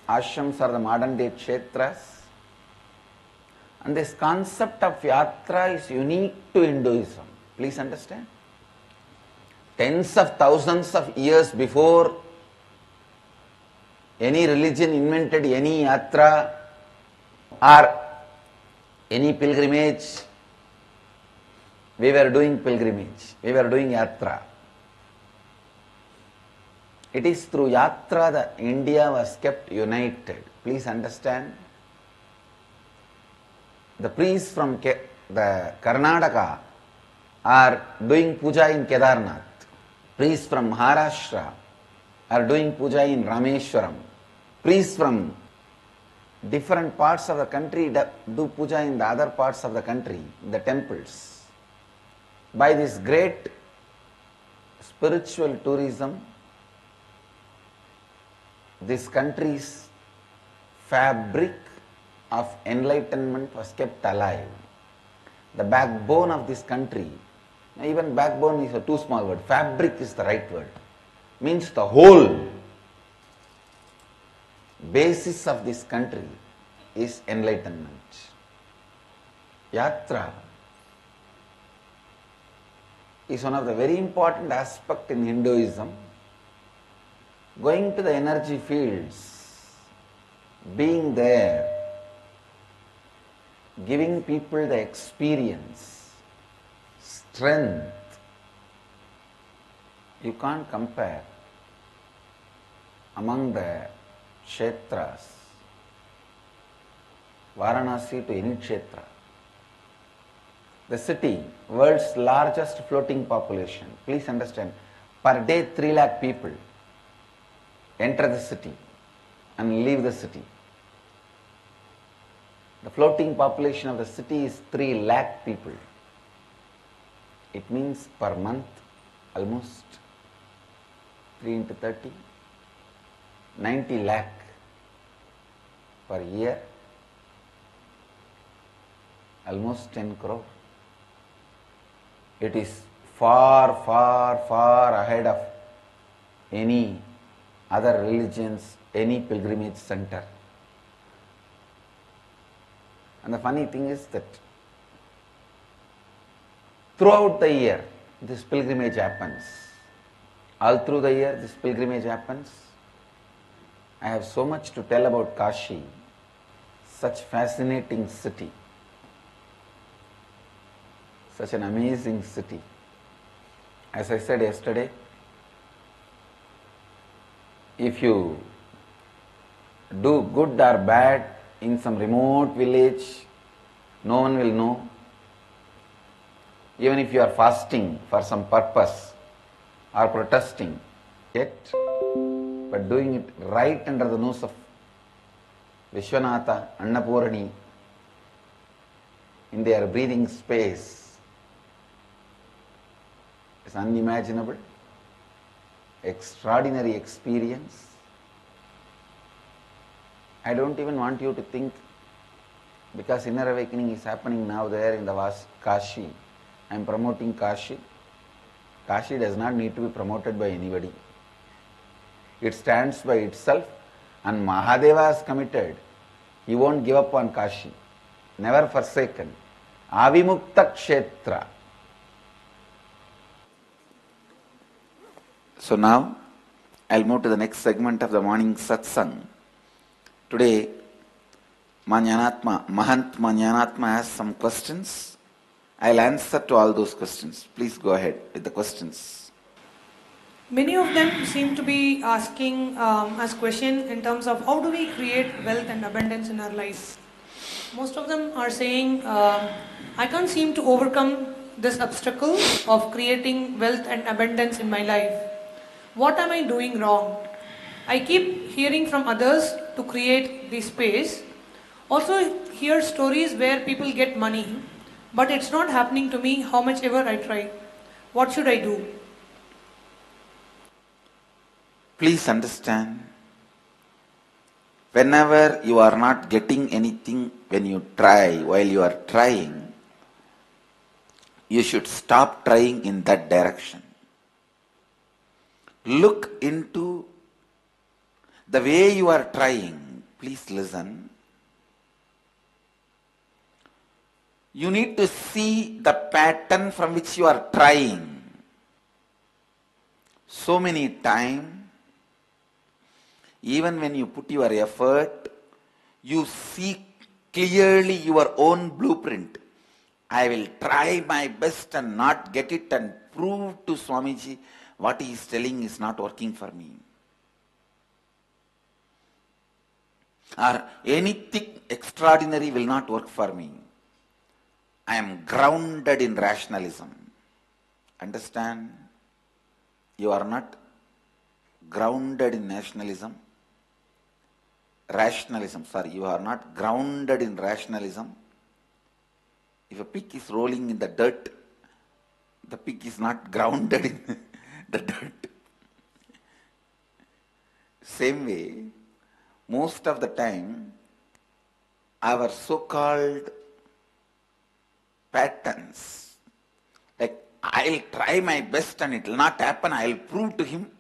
ashrams are the modern day kshetras. And this concept of yatra is unique to Hinduism. Please understand. Tens of thousands of years before any religion invented any yatra or any pilgrimage, we were doing pilgrimage, we were doing yatra. It is through yatra that India was kept united. Please understand. The priests from the Karnataka are doing puja in Kedarnath. Priests from Maharashtra are doing puja in Rameshwaram. Priests from different parts of the country do puja in the other parts of the country, the temples. By this great spiritual tourism, this country's fabric of enlightenment was kept alive. The backbone of this country, even backbone is a too small word, fabric is the right word, means the whole basis of this country is enlightenment. Yatra is one of the very important aspects in Hinduism. Going to the energy fields, being there, giving people the experience, strength. You can't compare among the kshetras, Varanasi to any kshetra. The city, world's largest floating population. Please understand, per day 3 lakh people enter the city and leave the city. The floating population of the city is 3 lakh people. It means per month almost 3 into 30, 90 lakh per year, almost 10 crore. It is far, far, far ahead of any other religions, any pilgrimage center. And the funny thing is that throughout the year this pilgrimage happens. All through the year this pilgrimage happens. I have so much to tell about Kashi, such fascinating city, such an amazing city. As I said yesterday, if you do good or bad in some remote village, no one will know. even if you are fasting for some purpose or protesting, yet, but doing it right under the nose of Vishwanatha, Annapurani, in their breathing space, is unimaginable, extraordinary experience. I don't even want you to think, because inner awakening is happening now there in the vast Kashi. I am promoting Kashi. Kashi does not need to be promoted by anybody. It stands by itself, and Mahadeva is committed. He won't give up on Kashi. Never forsaken. Avimukta Kshetra. So now, I'll move to the next segment of the morning satsang. Today, Mahant Manyanatma has some questions. I'll answer to all those questions. Please go ahead with the questions. Many of them seem to be asking as question in terms of how do we create wealth and abundance in our life. Most of them are saying, I can't seem to overcome this obstacle of creating wealth and abundance in my life. What am I doing wrong? I keep hearing from others to create the space. Also hear stories where people get money, but it's not happening to me how much ever I try. What should I do? Please understand, whenever you are not getting anything when you try, while you are trying, you should stop trying in that direction. Look into the way you are trying. Please listen. You need to see the pattern from which you are trying. So many times, even when you put your effort, you see clearly your own blueprint. I will try my best and not get it and prove to Swamiji what he is telling is not working for me. Or anything extraordinary will not work for me. I am grounded in rationalism. Understand? You are not grounded in nationalism. You are not grounded in rationalism. If a pig is rolling in the dirt, the pig is not grounded in the dirt. Same way, most of the time, our so-called patterns, like I'll try my best and it will not happen, I'll prove to him,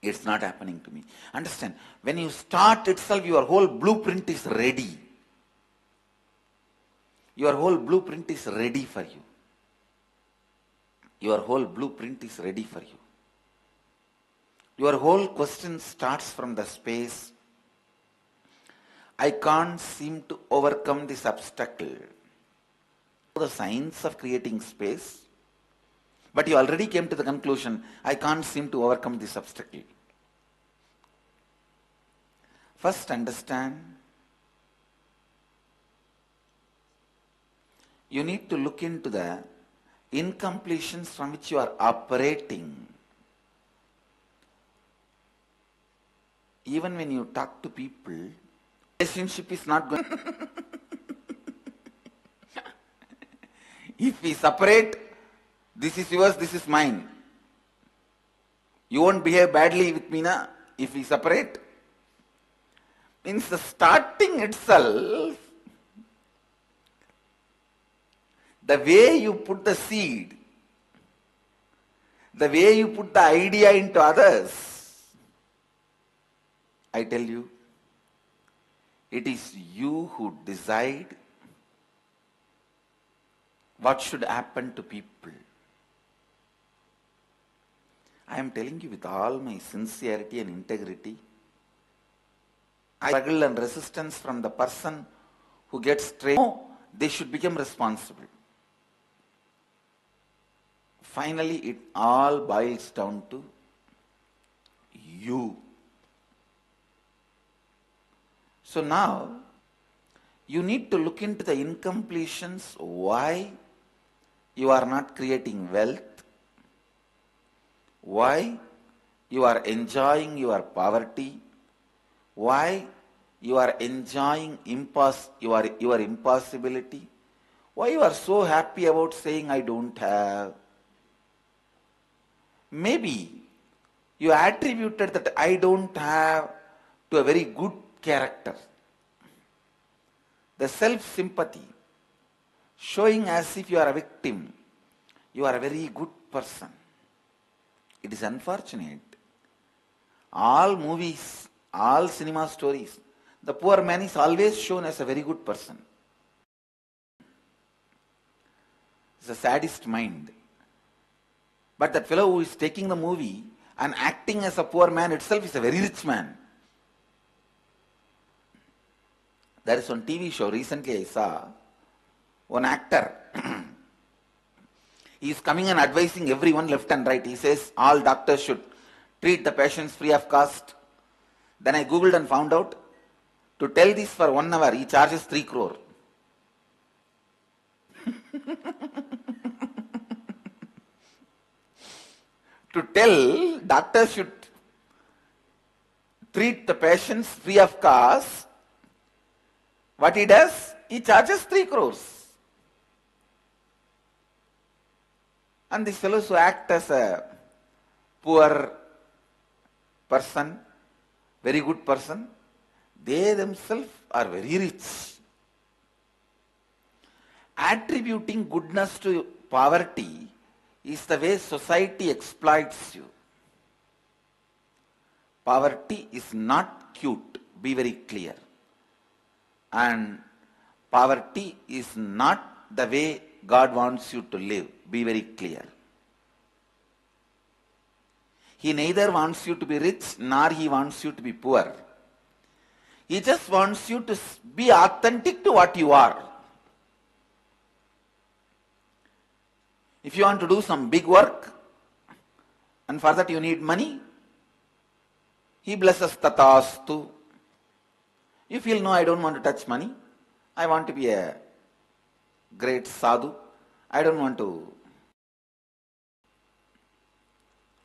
it's not happening to me. Understand, when you start itself, your whole blueprint is ready. Your whole blueprint is ready for you. Your whole blueprint is ready for you. Your whole question starts from the space, I can't seem to overcome this obstacle. The science of creating space, but you already came to the conclusion, I can't seem to overcome this obstacle. First understand, you need to look into the incompletions from which you are operating. Even when you talk to people, relationship is not going. If we separate, this is yours, this is mine. You won't behave badly with me, na? If we separate. Means the starting itself, the way you put the seed, the way you put the idea into others, I tell you, it is you who decide what should happen to people. I am telling you with all my sincerity and integrity, I struggle and resistance from the person who gets trained. No, they should become responsible. Finally, it all boils down to you. So now, you need to look into the incompletions, why you are not creating wealth? Why you are enjoying your poverty? Why you are enjoying your impossibility? Why you are so happy about saying I don't have? Maybe you attributed that I don't have to a very good character. The self-sympathy, showing as if you are a victim, you are a very good person. It is unfortunate. All movies, all cinema stories, the poor man is always shown as a very good person. It's a sadist mind. But that fellow who is taking the movie and acting as a poor man itself is a very rich man. There is one TV show recently I saw, one actor, he is coming and advising everyone left and right. He says all doctors should treat the patients free of cost. Then I googled and found out, to tell this for 1 hour, he charges 3 crore. To tell doctors should treat the patients free of cost, what he does? He charges 3 crores. And these fellows who act as a poor person, very good person, they themselves are very rich. Attributing goodness to poverty is the way society exploits you. Poverty is not cute, be very clear. And poverty is not the way God wants you to live, be very clear. He neither wants you to be rich, nor he wants you to be poor. He just wants you to be authentic to what you are. If you want to do some big work, and for that you need money, he blesses tatastu. You feel, no, I don't want to touch money. I want to be a great sadhu. I don't want to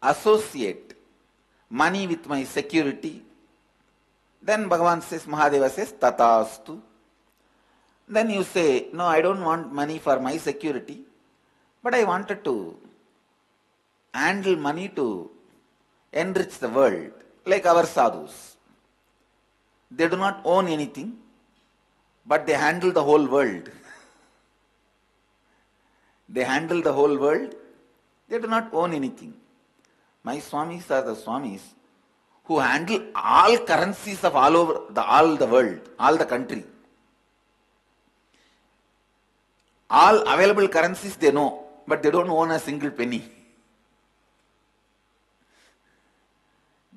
associate money with my security. Then Bhagavan says, Mahadeva says, tatastu. Then you say, no, I don't want money for my security, but I wanted to handle money to enrich the world, like our sadhus. They do not own anything, but they handle the whole world. They handle the whole world, they do not own anything. My Swamis are the Swamis who handle all currencies of all the world, all the country. All available currencies they know, but they don't own a single penny.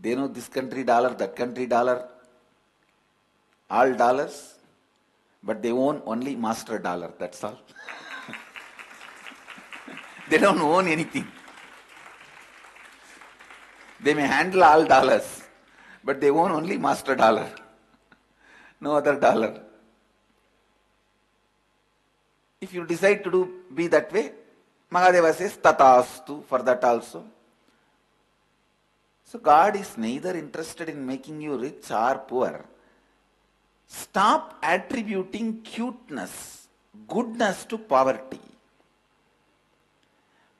They know this country dollar, that country dollar, all dollars, but they own only master dollar, that's all. They don't own anything. They may handle all dollars, but they own only master dollar, no other dollar. If you decide to be that way, Mahadeva says, tatastu, for that also. So God is neither interested in making you rich or poor. Stop attributing cuteness, goodness to poverty.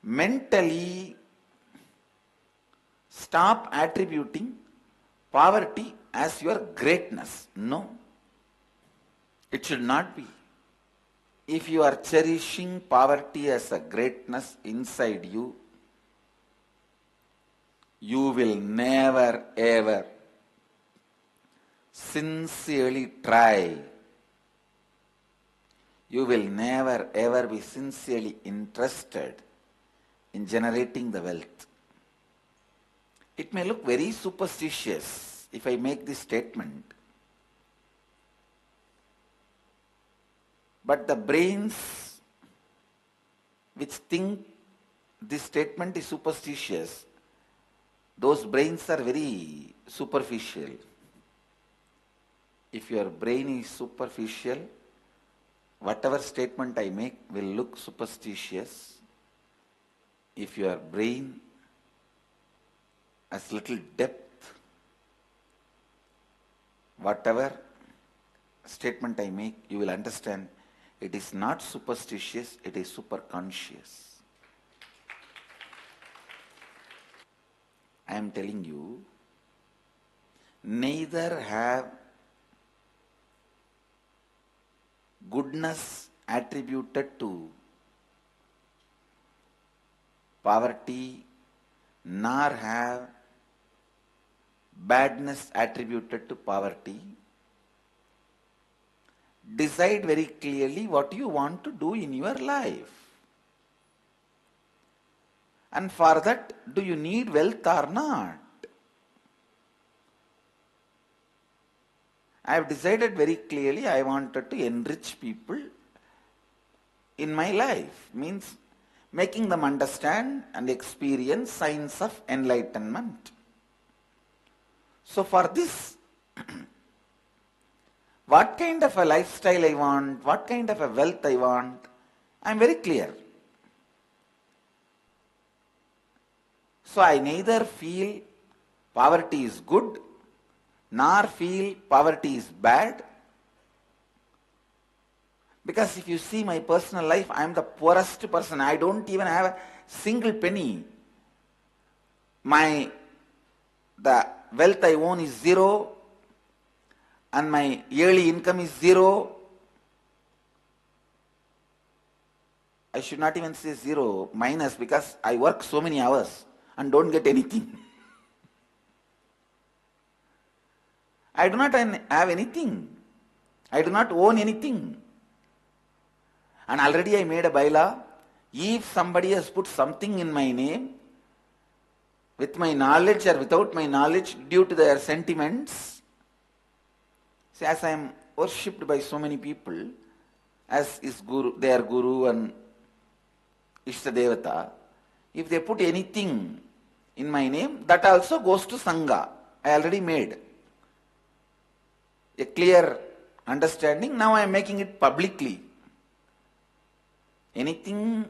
Mentally, stop attributing poverty as your greatness. No, it should not be. If you are cherishing poverty as a greatness inside you, you will never ever sincerely try. You will never ever be sincerely interested in generating the wealth. It may look very superstitious if I make this statement, but the brains which think this statement is superstitious, those brains are very superficial. If your brain is superficial, whatever statement I make will look superstitious. if your brain has little depth, whatever statement I make, you will understand it is not superstitious, it is superconscious. I am telling you, neither have goodness attributed to poverty, nor have badness attributed to poverty. Decide very clearly what you want to do in your life. And for that, do you need wealth or not? I have decided very clearly I wanted to enrich people in my life. Means making them understand and experience signs of enlightenment. So for this, what kind of a lifestyle I want, what kind of a wealth I want, I am very clear. So I neither feel poverty is good, nor feel poverty is bad. Because if you see my personal life, I am the poorest person. I don't even have a single penny. The wealth I own is zero, and my yearly income is zero. I should not even say zero, minus, because I work so many hours and don't get anything. I do not have anything. I do not own anything. And already I made a bylaw. If somebody has put something in my name, with my knowledge or without my knowledge, due to their sentiments, see, as I am worshipped by so many people, as is their Guru and Ishtadevata, if they put anything in my name, that also goes to Sangha. I already made a clear understanding. Now I am making it publicly. Anything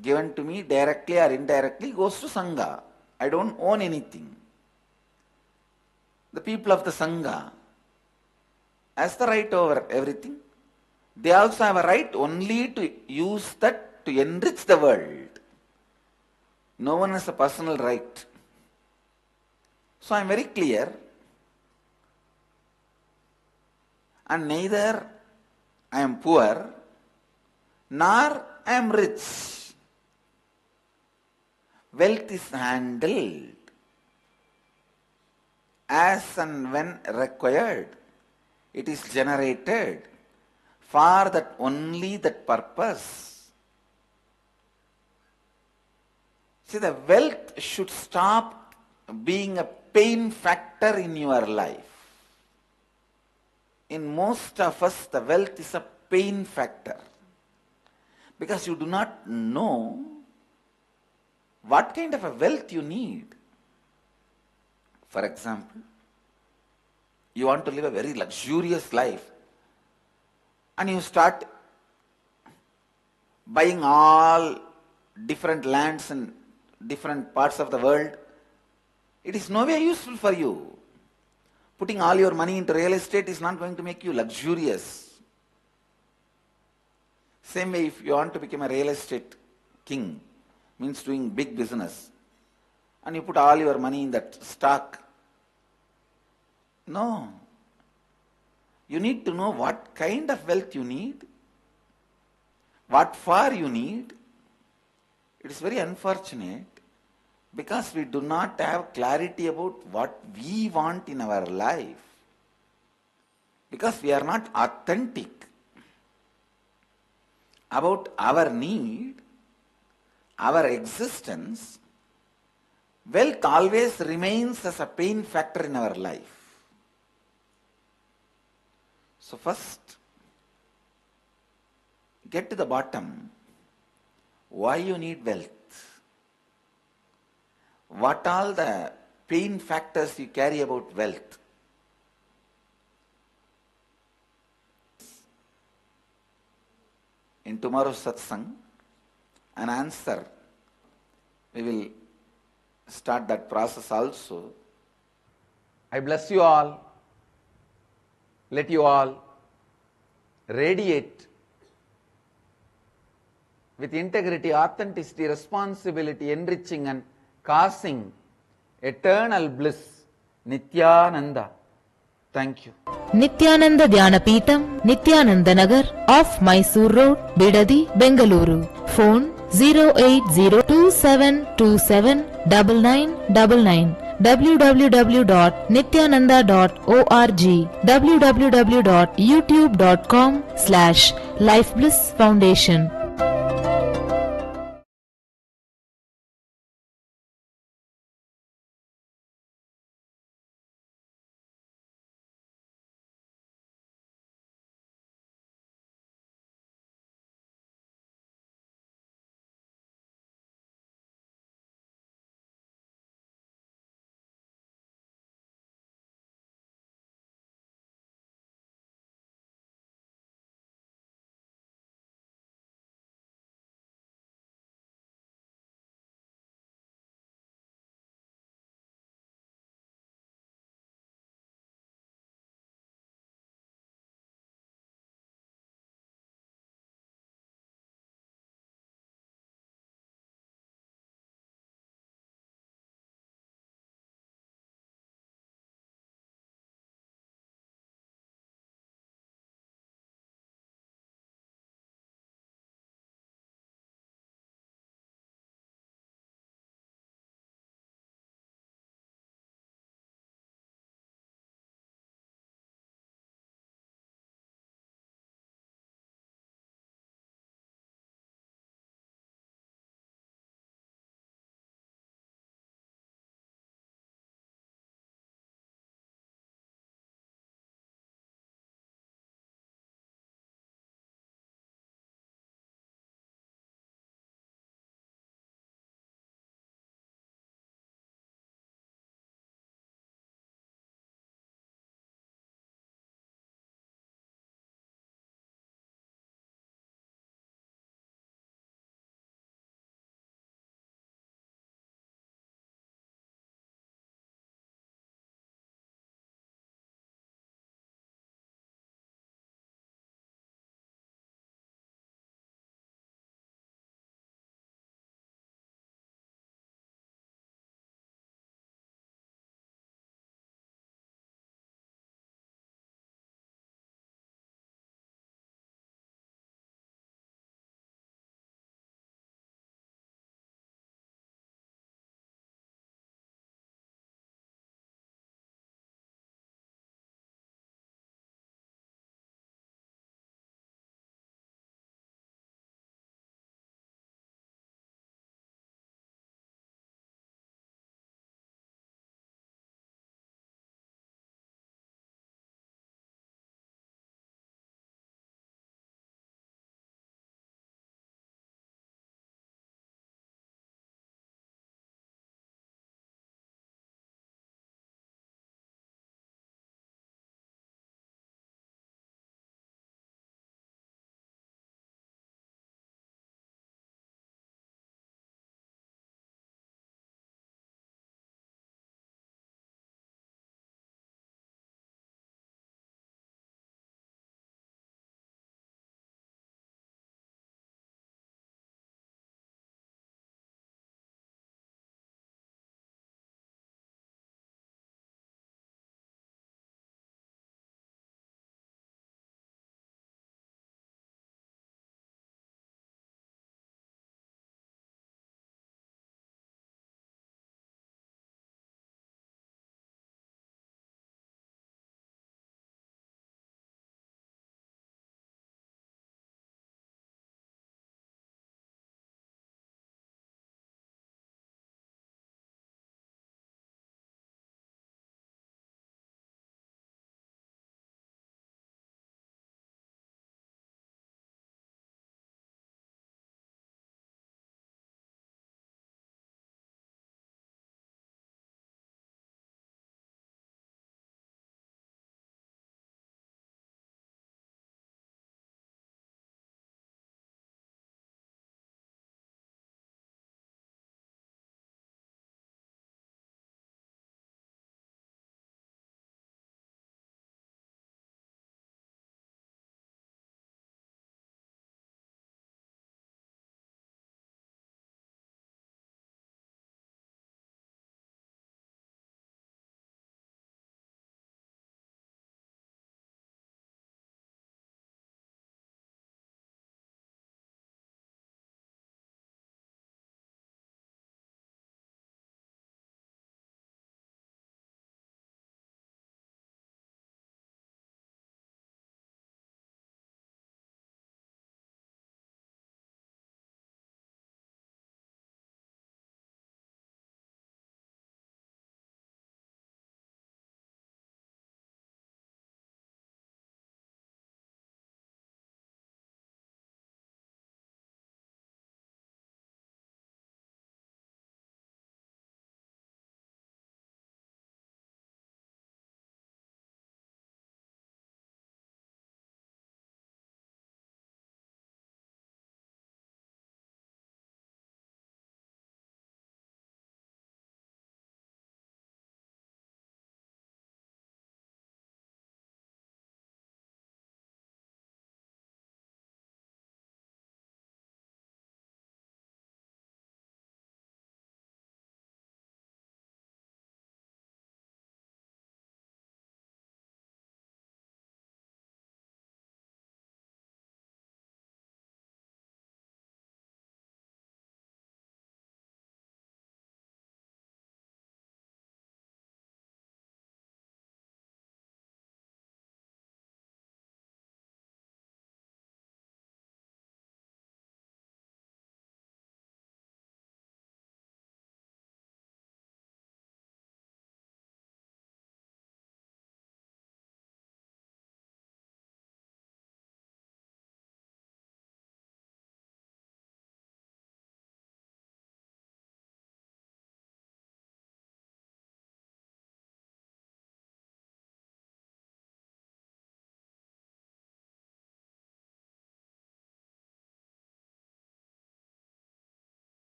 given to me directly or indirectly goes to Sangha. I don't own anything. The people of the Sangha has the right over everything. They also have a right only to use that to enrich the world. No one has a personal right. So I am very clear. And neither I am poor, nor I am rich. Wealth is handled as and when required. It is generated for that only that purpose. See, the wealth should stop being a pain factor in your life. In most of us, the wealth is a pain factor. Because you do not know what kind of a wealth you need. For example, you want to live a very luxurious life and you start buying all different lands in different parts of the world. It is no way useful for you. Putting all your money into real estate is not going to make you luxurious. Same way, if you want to become a real estate king, means doing big business, and you put all your money in that stock. No. You need to know what kind of wealth you need, what for you need. It is very unfortunate because we do not have clarity about what we want in our life. Because we are not authentic about our need, our existence, wealth always remains as a pain factor in our life. So first, get to the bottom. Why you need wealth? What all the pain factors you carry about wealth? In tomorrow's satsang, an answer we will start that process also. I bless you all. Let you all radiate with integrity, authenticity, responsibility, enriching and causing eternal bliss. Nityananda. Thank you. Nityananda Dhyanapeetham, Nityananda Nagar, off Mysore Road, Bidadi, Bengaluru. Phone 08027279999. www.nityananda.org, www.youtube.com/Life Bliss Foundation.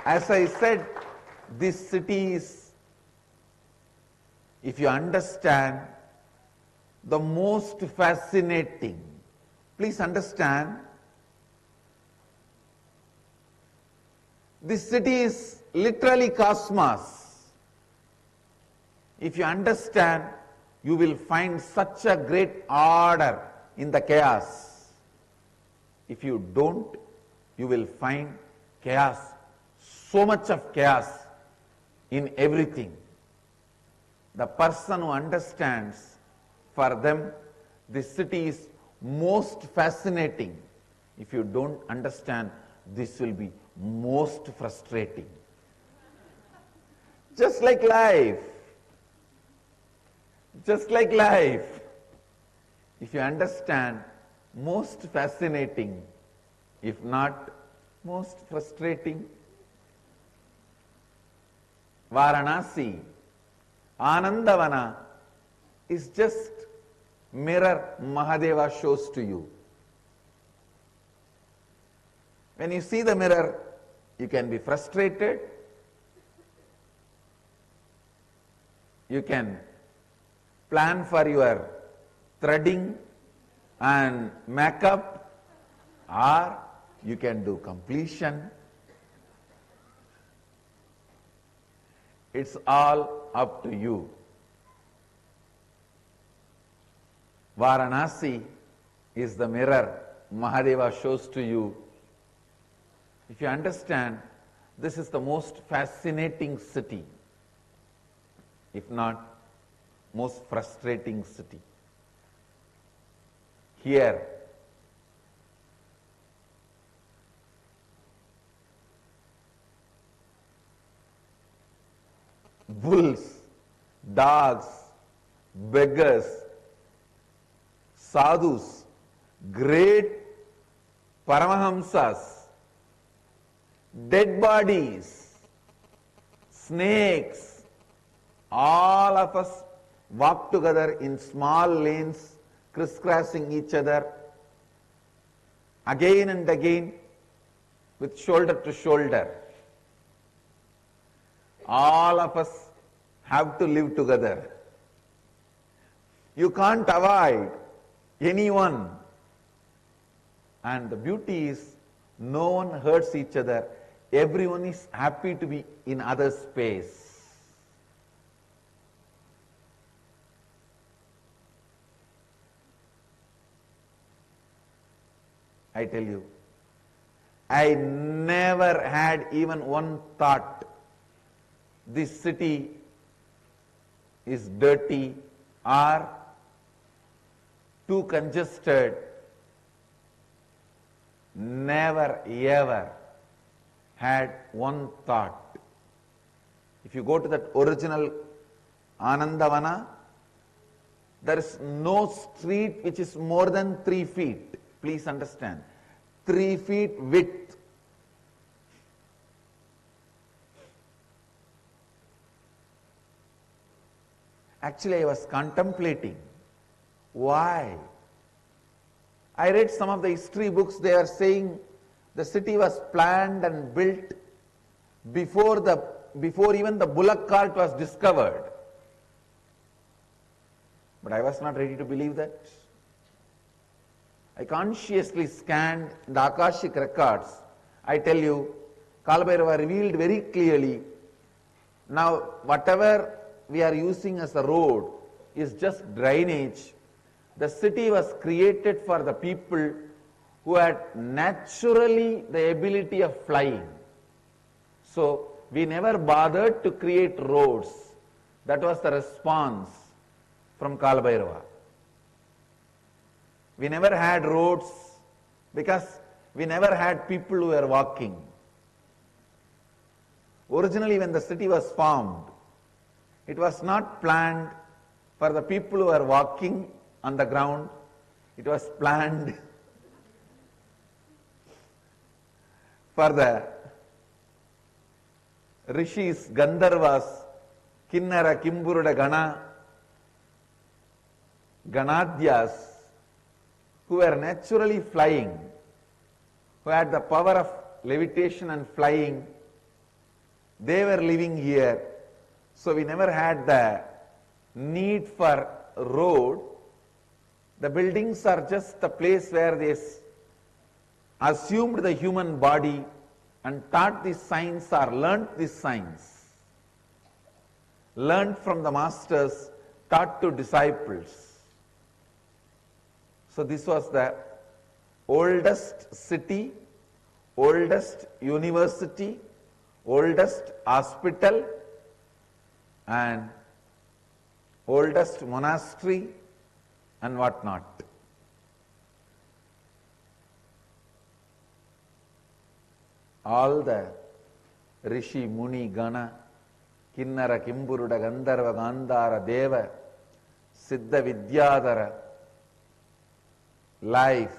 As I said, this city is, if you understand, the most fascinating. Please understand, this city is literally cosmos. If you understand, you will find such a great order in the chaos. If you don't, you will find chaos, so much of chaos in everything. The person who understands, for them, this city is most fascinating. If you don't understand, this will be most frustrating. Just like life. Just like life. If you understand, most fascinating. If not, most frustrating. Varanasi, Anandavana is just mirror Mahadeva shows to you. When you see the mirror, you can be frustrated, you can plan for your threading and makeup, or you can do completion. It's all up to you. Varanasi is the mirror Mahadeva shows to you. If you understand, this is the most fascinating city, if not most frustrating city. Here, bulls, dogs, beggars, sadhus, great paramahamsas, dead bodies, snakes, all of us walk together in small lanes, crisscrossing each other, again and again, with shoulder to shoulder. All of us have to live together. You can't avoid anyone. And the beauty is, no one hurts each other. Everyone is happy to be in other space. I tell you, I never had even one thought, this city is dirty or too congested. Never ever had one thought. If you go to that original Anandavana, there is no street which is more than 3 feet. Please understand, 3 feet width. Actually, I was contemplating, why? I read some of the history books, they are saying the city was planned and built before even the bullock cart was discovered. But I was not ready to believe that. I consciously scanned the Akashic records. I tell you, Kalabhairava revealed very clearly, now whatever we are using as a road is just drainage. The city was created for the people who had naturally the ability of flying. So we never bothered to create roads. That was the response from Kalabhairava. We never had roads because we never had people who were walking. Originally, when the city was formed, it was not planned for the people who were walking on the ground. It was planned for the rishis, Gandharvas, Kinnara, Kimburuda, Gana, Ganadhyas, who were naturally flying, who had the power of levitation and flying, They were living here, so we never had the need for road. The buildings are just the place where they assumed the human body and taught this science or learnt this science. Learnt from the masters, taught to disciples. So this was the oldest city, oldest university, oldest hospital and oldest monastery and what not. All the Rishi, Muni, Gana, Kinnara, Kimburuda, Gandharva, Gandhara, Deva, Siddha, Vidyadhara, life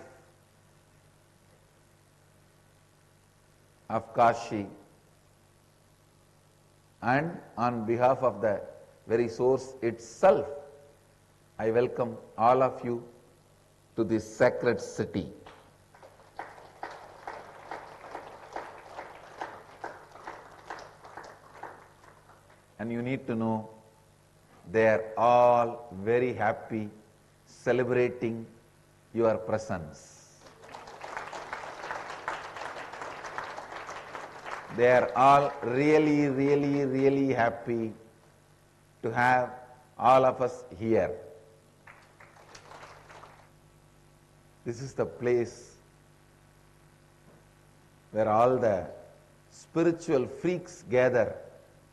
of Kashi, and on behalf of the very source itself, I welcome all of you to this sacred city. And you need to know, they are all very happy celebrating your presence. They are all really, really, really happy to have all of us here. This is the place where all the spiritual freaks gather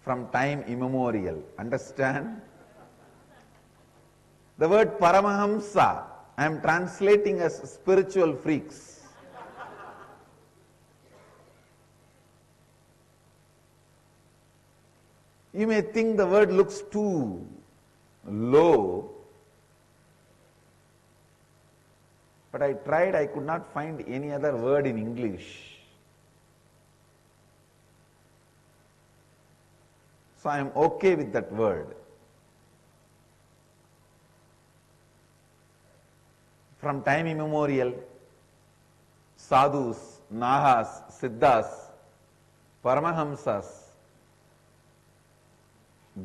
from time immemorial. Understand? The word Paramahamsa, I am translating as spiritual freaks. You may think the word looks too low, but I tried, I could not find any other word in English. So I am okay with that word. From time immemorial, sadhus, nahas, siddhas, paramahamsas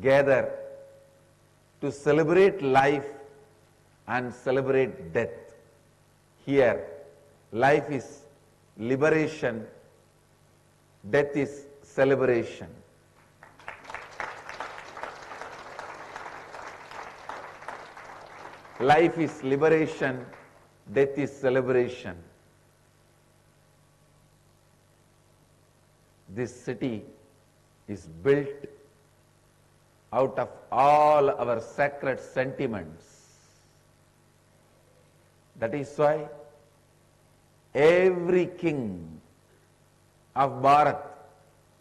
gather to celebrate life and celebrate death. Here, life is liberation, death is celebration. Life is liberation, death is celebration. This city is built out of all our sacred sentiments. That is why every king of Bharat,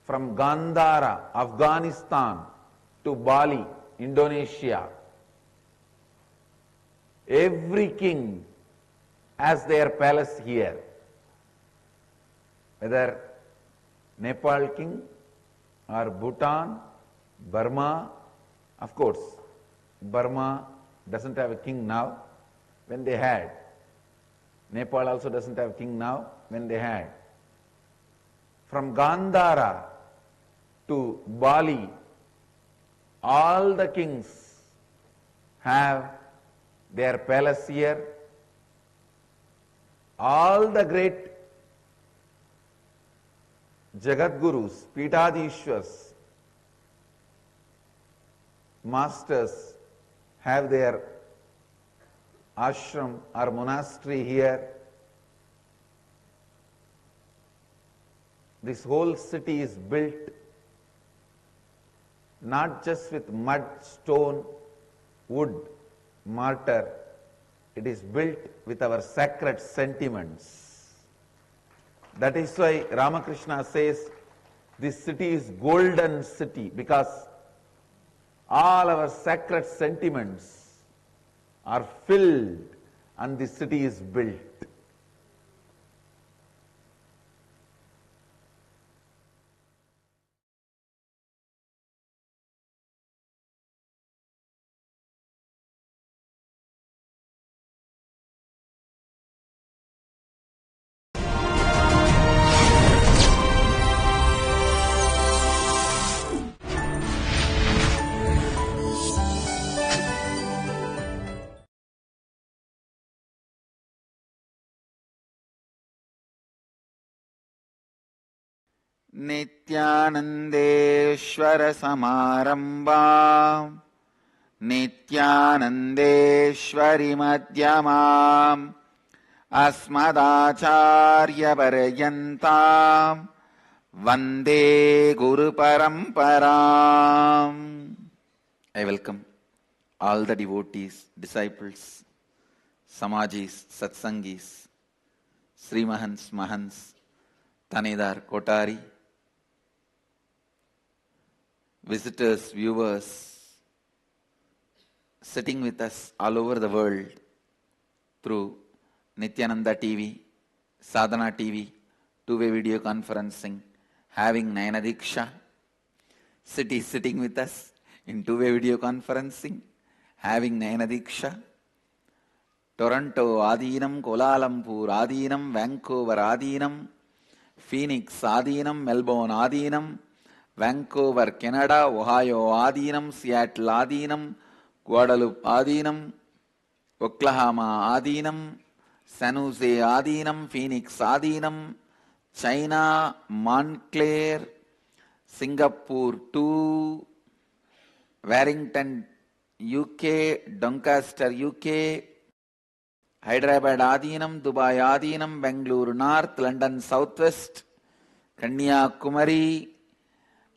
from Gandhara, Afghanistan, to Bali, Indonesia, every king has their palace here. Whether Nepal king or Bhutan, Burma, of course, Burma doesn't have a king now, when they had. Nepal also doesn't have a king now, when they had. From Gandhara to Bali, all the kings have their palace here. All the great Jagadgurus, Pitadishwas, masters have their ashram or monastery here. This whole city is built not just with mud, stone, wood, mortar. It is built with our sacred sentiments. That is why Ramakrishna says this city is golden city, because all our sacred sentiments are filled and this city is built. नित्यानंदेश्वर समारंभाम् नित्यानंदेश्वरी मध्यमाम् अस्मदाचार्य पर्यन्ताम् Vande Guru परंपराम्. I welcome all the devotees, disciples, Samajis, Satsangis, Srimahans, Mahans, Tanedar, Kotari, visitors, viewers, sitting with us all over the world through Nityananda TV, Sadhana TV, two-way video conferencing, having Nayana Diksha, sitting with us in two-way video conferencing, having Nayana Diksha, Toronto Adinam, Kuala Lumpur Adinam, Vancouver Adinam, Phoenix Adinam, Melbourne Adinam, Vancouver, Canada, Ohio Adinam, Seattle Adinam, Guadalupe Adinam, Oklahoma Adinam, San Jose Adinam, Phoenix Adinam, China, Montclair, Singapore 2, Warrington, UK, Doncaster, UK, Hyderabad Adinam, Dubai Adinam, Bangalore North, London Southwest, Kanyakumari,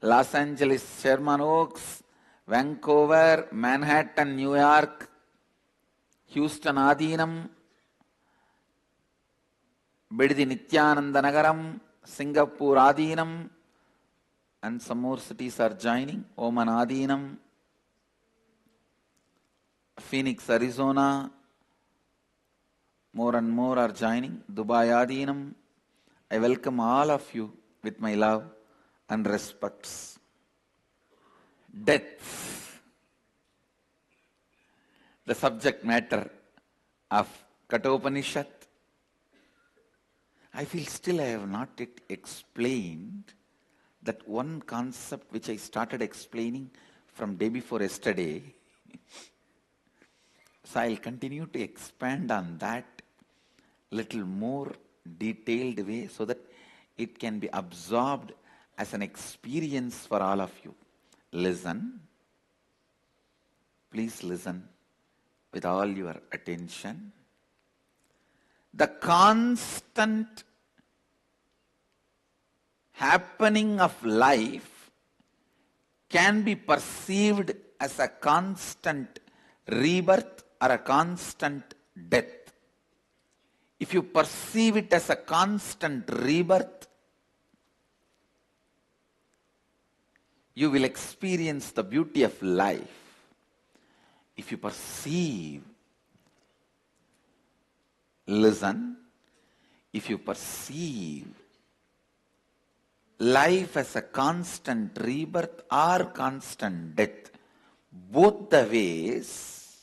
Los Angeles, Sherman Oaks, Vancouver, Manhattan, New York, Houston Adinam, Biddi Nityananda Nagaram, Singapore Adinam, and some more cities are joining, Oman Adinam, Phoenix, Arizona, more and more are joining, Dubai Adinam. I welcome all of you with my love and respects. Death, the subject matter of Kathopanishad. I feel still I have not yet explained that one concept which I started explaining from day before yesterday. So I'll continue to expand on that little more detailed way so that it can be absorbed as an experience for all of you. Listen. Please listen with all your attention. The constant happening of life can be perceived as a constant rebirth or a constant death. If you perceive it as a constant rebirth, you will experience the beauty of life. If you perceive, listen, if you perceive life as a constant rebirth or constant death, both the ways,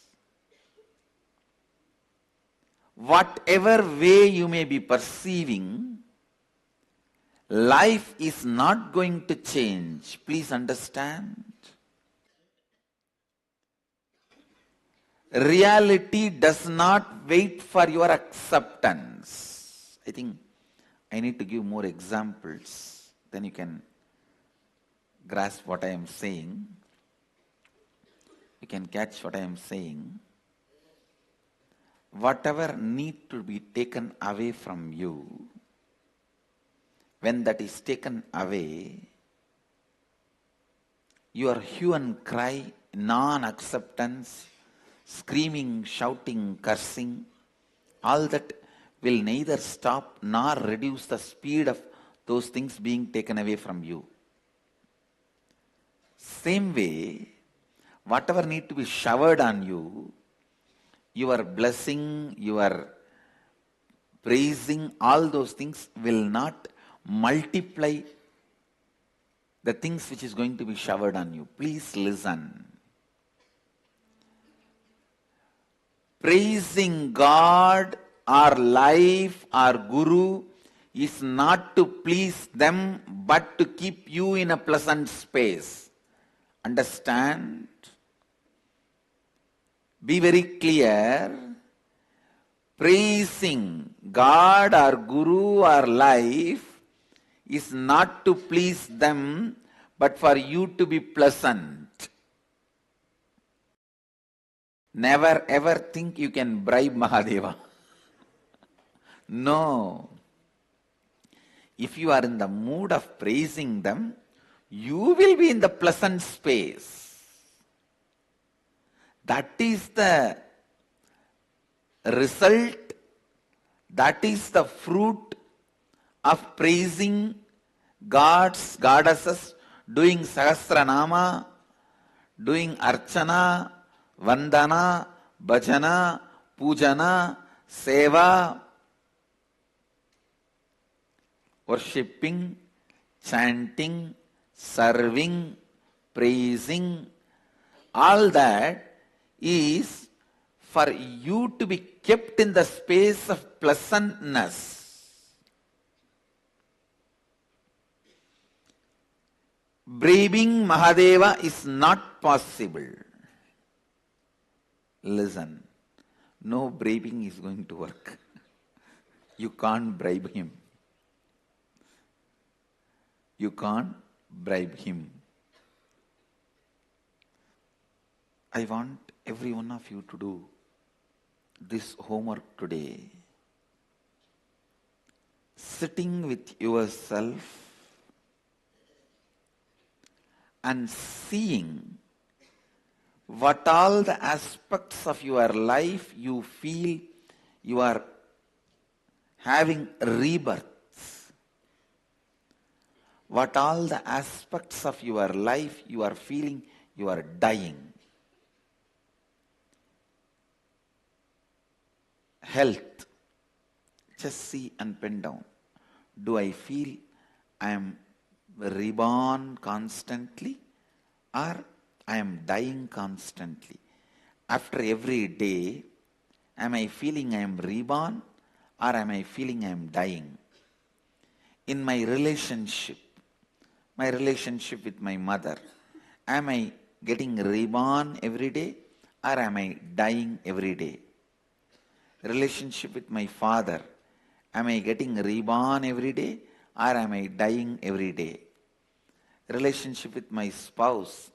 whatever way you may be perceiving, life is not going to change. Please understand. Reality does not wait for your acceptance. I think I need to give more examples, then you can grasp what I am saying. You can catch what I am saying. Whatever need to be taken away from you, when that is taken away, your hue and cry, non-acceptance, screaming, shouting, cursing, all that will neither stop nor reduce the speed of those things being taken away from you. Same way, whatever need to be showered on you, your blessing, your praising, all those things will not multiply the things which is going to be showered on you. Please listen. Praising God or life or Guru is not to please them but to keep you in a pleasant space. Understand? Be very clear. Praising God or Guru or life is not to please them, but for you to be pleasant. Never ever think you can bribe Mahadeva. No. If you are in the mood of praising them, you will be in the pleasant space. That is the result, that is the fruit of praising gods, goddesses, doing Sahasranama, doing Archana, Vandana, Bhajana, Pujana, Seva, worshipping, chanting, serving, praising. All that is for you to be kept in the space of pleasantness. Bribing Mahadeva is not possible. Listen, no bribing is going to work. You can't bribe him. You can't bribe him. I want every one of you to do this homework today. Sitting with yourself and seeing what all the aspects of your life you feel you are having rebirths. What all the aspects of your life you are feeling you are dying. Health. Just see and pen down. Do I feel I am reborn constantly or I am dying constantly? After every day, am I feeling I am reborn or am I feeling I am dying? In my relationship with my mother, am I getting reborn every day or am I dying every day? Relationship with my father, am I getting reborn every day or am I dying every day? Relationship with my spouse,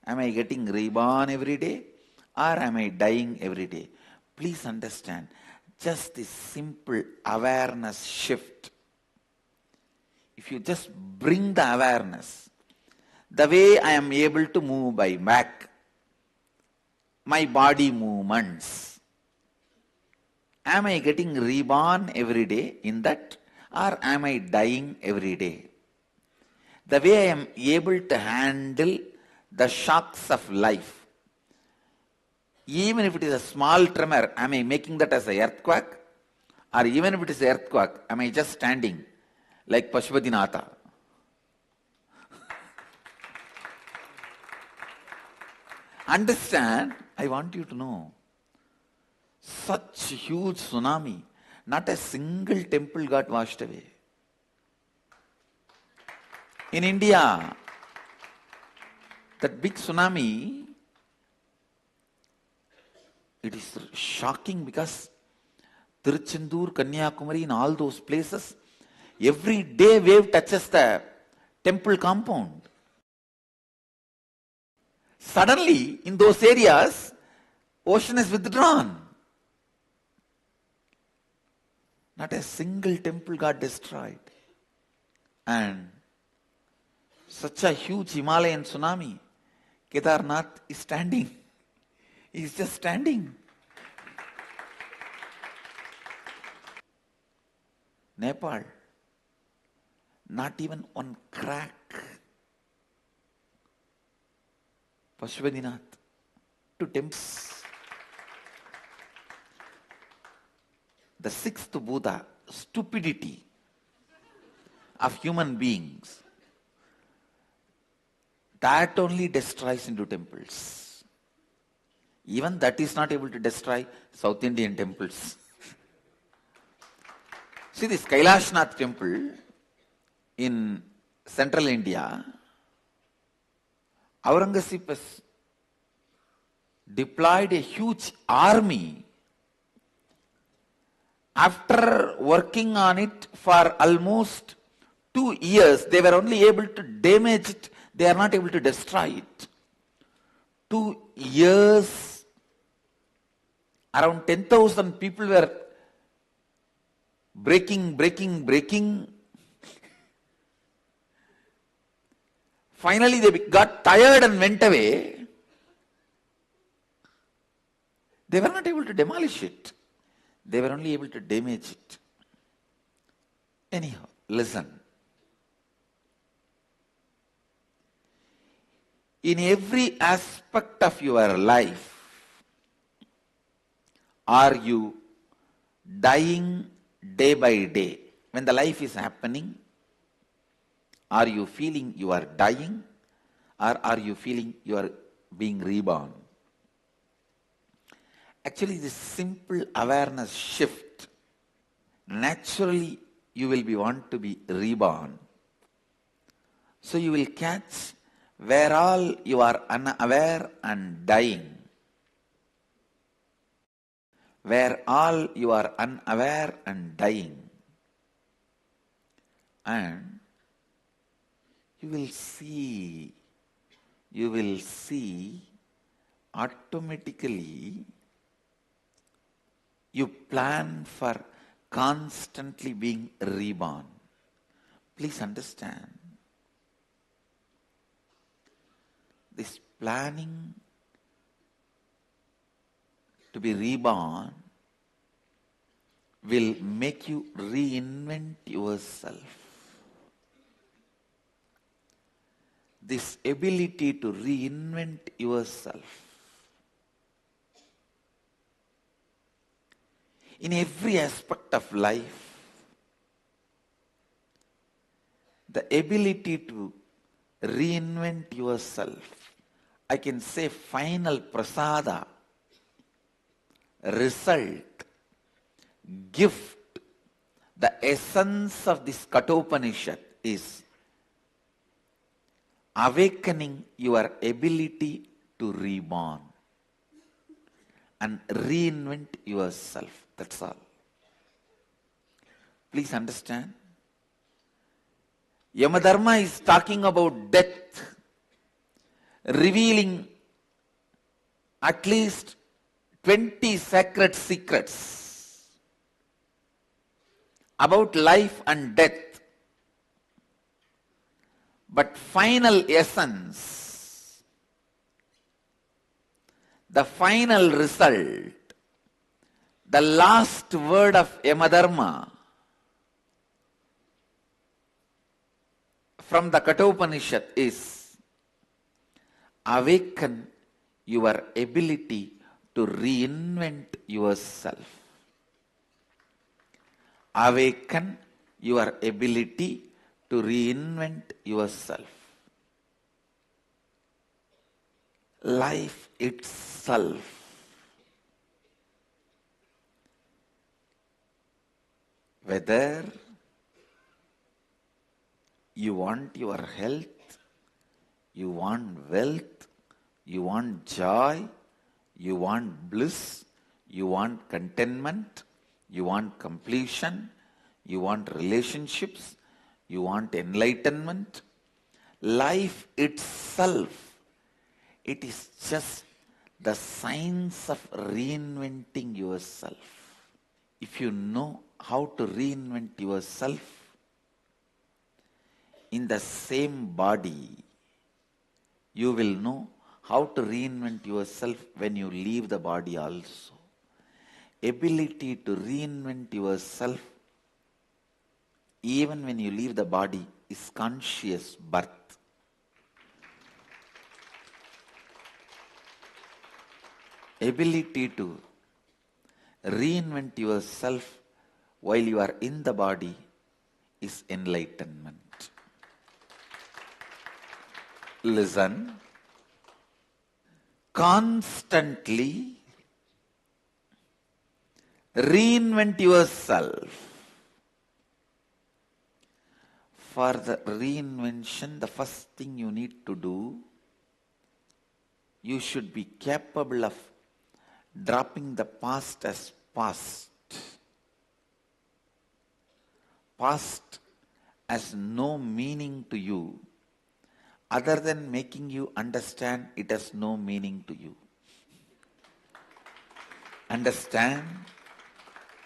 am I getting reborn every day or am I dying every day? Please understand, just this simple awareness shift. If you just bring the awareness, the way I am able to move my back, my body movements, am I getting reborn every day in that or am I dying every day? The way I am able to handle the shocks of life, even if it is a small tremor, am I making that as an earthquake? Or even if it is an earthquake, am I just standing like Pashupatinath? Understand, I want you to know, such huge tsunami, not a single temple got washed away. In India, that big tsunami, it is shocking because Tiruchendur, Kanyakumari, in all those places, every day wave touches the temple compound. Suddenly, in those areas, ocean is withdrawn. Not a single temple got destroyed. And such a huge Himalayan tsunami, Kedarnath is standing. He is just standing. Nepal, not even one crack. Pashupatinath, to temples. The sixth bhoota, stupidity of human beings, that only destroys into temples. Even that is not able to destroy South Indian temples. See this Kailashnath temple in central India, Aurangzeb has deployed a huge army. After working on it for almost 2 years, they were only able to damage it, they are not able to destroy it. 2 years, around 10,000 people were breaking. Finally, they got tired and went away. They were not able to demolish it. They were only able to damage it. Anyhow, listen. In every aspect of your life, are you dying day by day? When the life is happening, are you feeling you are dying, or are you feeling you are being reborn? Actually, this simple awareness shift, naturally you will want to be reborn. So you will catch where all you are unaware and dying. Where all you are unaware and dying. And you will see automatically you plan for constantly being reborn. Please understand, this planning to be reborn will make you reinvent yourself. This ability to reinvent yourself in every aspect of life, the ability to reinvent yourself, I can say final prasada, result, gift, the essence of this Kathopanishad is awakening your ability to reborn and reinvent yourself. That's all. Please understand. Yamadharma is talking about death, revealing at least 20 sacred secrets about life and death. But final essence, the final result, the last word of Yamadharma from the Kathopanishad is awaken your ability to reinvent yourself. Awaken your ability to reinvent yourself. Life itself whether you want your health, you want wealth, you want joy, you want bliss, you want contentment, you want completion, you want relationships, you want enlightenment. Life itself, it is just the science of reinventing yourself. If you know how to reinvent yourself in the same body, you will know how to reinvent yourself when you leave the body also. Ability to reinvent yourself even when you leave the body is conscious birth. Ability to reinvent yourself while you are in the body is enlightenment. Listen. Constantly reinvent yourself. For the reinvention, the first thing you need to do, you should be capable of dropping the past as past. Past has no meaning to you other than making you understand it has no meaning to you. Understand?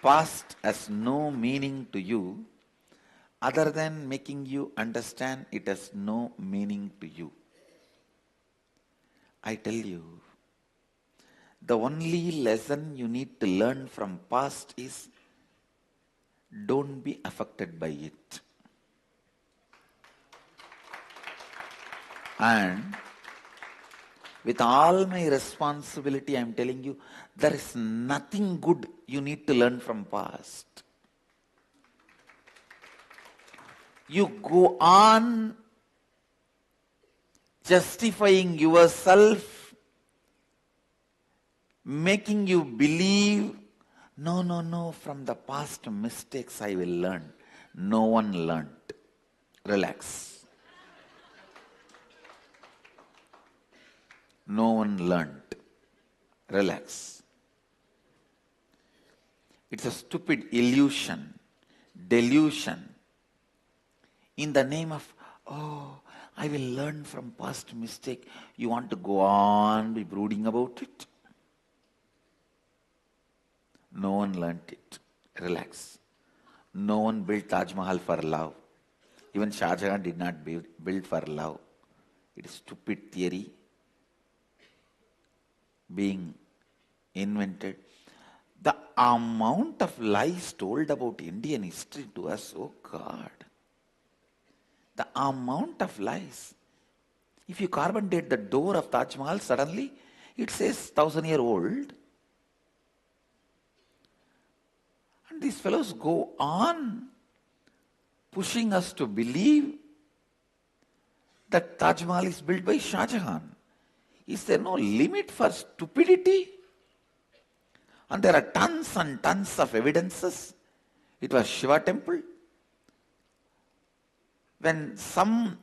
Past has no meaning to you other than making you understand it has no meaning to you. I tell you, the only lesson you need to learn from past is don't be affected by it. And with all my responsibility, I am telling you, there is nothing good you need to learn from past. You go on justifying yourself, making you believe, no, from the past mistakes I will learn. No one learned. Relax. No one learned. Relax. It's a stupid illusion, delusion. In the name of, I will learn from past mistake, you want to go on be brooding about it? No one learnt it. Relax. No one built Taj Mahal for love. Even Shah Jahan did not build for love. It is stupid theory being invented. The amount of lies told about Indian history to us, oh God. The amount of lies. If you carbon date the door of Taj Mahal, suddenly it says 1,000-year-old. And these fellows go on pushing us to believe that Taj Mahal is built by Shah Jahan. Is there no limit for stupidity? And there are tons and tons of evidences. It was Shiva temple. When some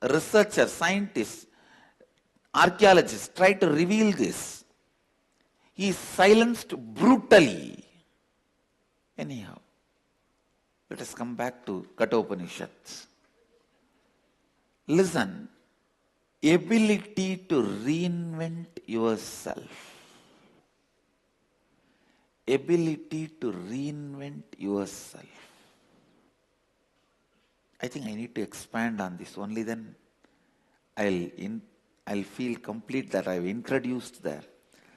researchers, scientists, archaeologists try to reveal this, he is silenced brutally. Anyhow, let us come back to Kathopanishads. Listen, ability to reinvent yourself. Ability to reinvent yourself. I think I need to expand on this. Only then I'll feel complete that I've introduced the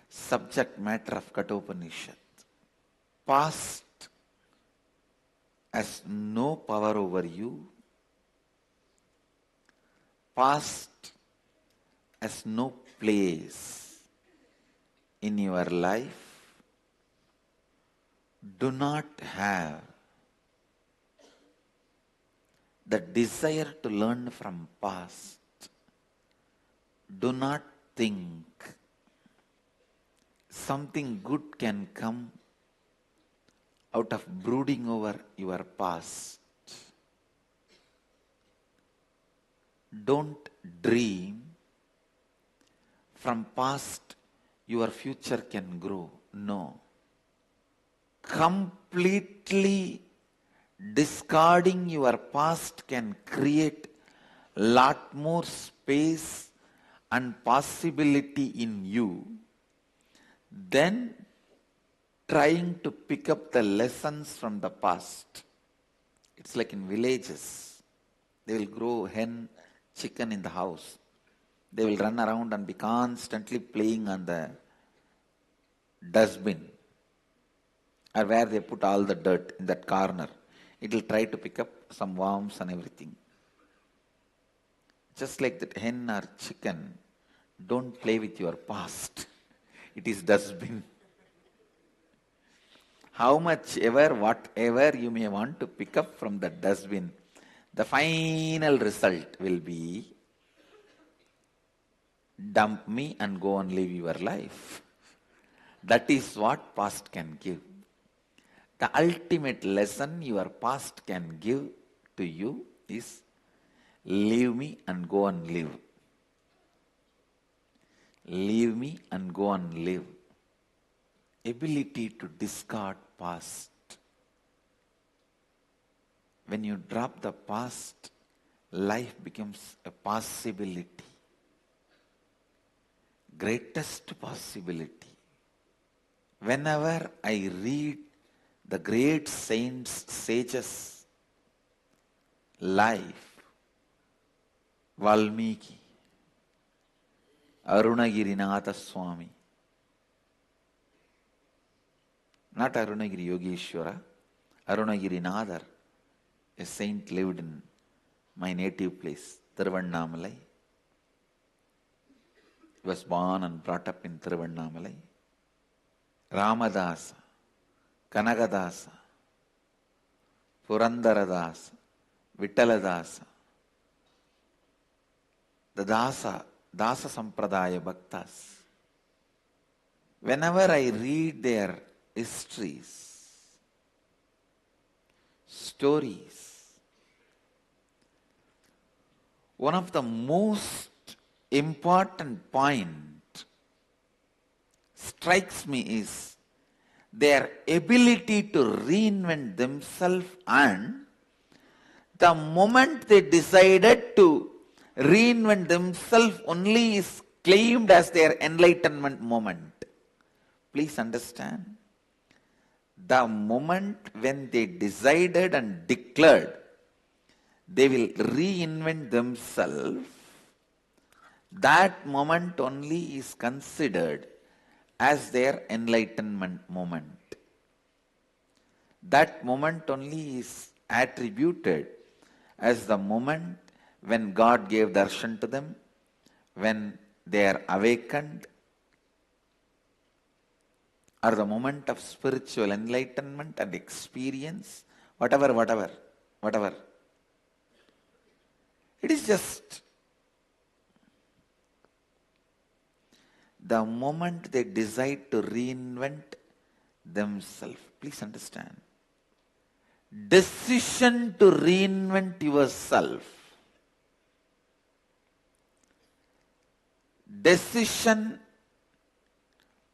subject matter of Kathopanishad. Past has no power over you. Past has no place in your life. Do not have the desire to learn from past. Do not think something good can come out of brooding over your past. Don't dream from past your future can grow. No. Completely discarding your past can create lot more space and possibility in you than trying to pick up the lessons from the past. It's like in villages. They will grow hen, chicken in the house. They will run around and be constantly playing on the dustbin or where they put all the dirt in that corner. It will try to pick up some worms and everything. Just like that hen or chicken, don't play with your past. It is dustbin. How much ever, whatever you may want to pick up from the dustbin, the final result will be dump me and go and live your life. That is what past can give. The ultimate lesson your past can give to you is leave me and go and live. Leave me and go and live. Ability to discard past. When you drop the past, life becomes a possibility. Greatest possibility. Whenever I read the great saints, sages' life, Valmiki, Arunagirinatha Swami, not Arunagiri Yogeshwara, Arunagirinatha, a saint lived in my native place, Tiruvannamalai. He was born and brought up in Tiruvannamalai. Ramadasa, Kanagadasa, Purandaradasa, Vittaladasa, the Dasa Sampradaya Bhaktas. Whenever I read their histories, stories, one of the most important point strikes me is their ability to reinvent themselves, and the moment they decided to reinvent themselves only is claimed as their enlightenment moment. Please understand, the moment when they decided and declared they will reinvent themselves, that moment only is considered as their enlightenment moment. That moment only is attributed as the moment when God gave darshan to them, when they are awakened, or the moment of spiritual enlightenment and experience, whatever. It is just the moment they decide to reinvent themselves. Please understand. Decision to reinvent yourself. Decision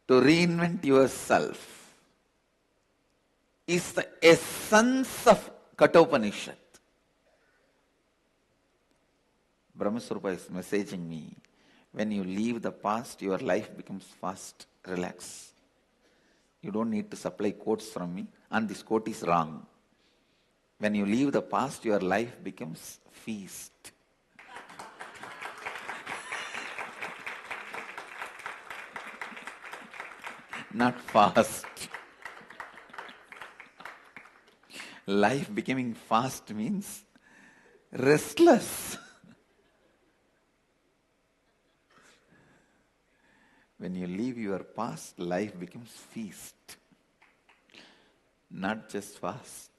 to reinvent yourself is the essence of Kathopanishad. Brahmaswarupa is messaging me. When you leave the past, your life becomes fast. Relax. You don't need to supply quotes from me, and this quote is wrong. When you leave the past, your life becomes feast. Not fast. Life becoming fast means restless. When you leave your past, life becomes feast. Not just fast.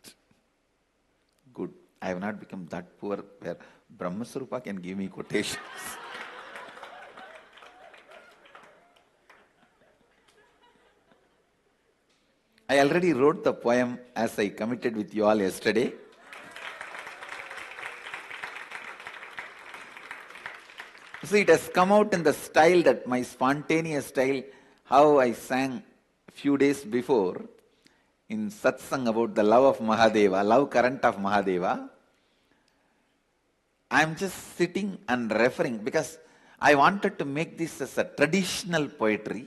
Good. I have not become that poor where Brahmaswarupa can give me quotations. I already wrote the poem as I committed with you all yesterday. See, it has come out in the style, that my spontaneous style, how I sang a few days before in satsang about the love of Mahadeva, love current of Mahadeva. I am just sitting and referring because I wanted to make this as a traditional poetry,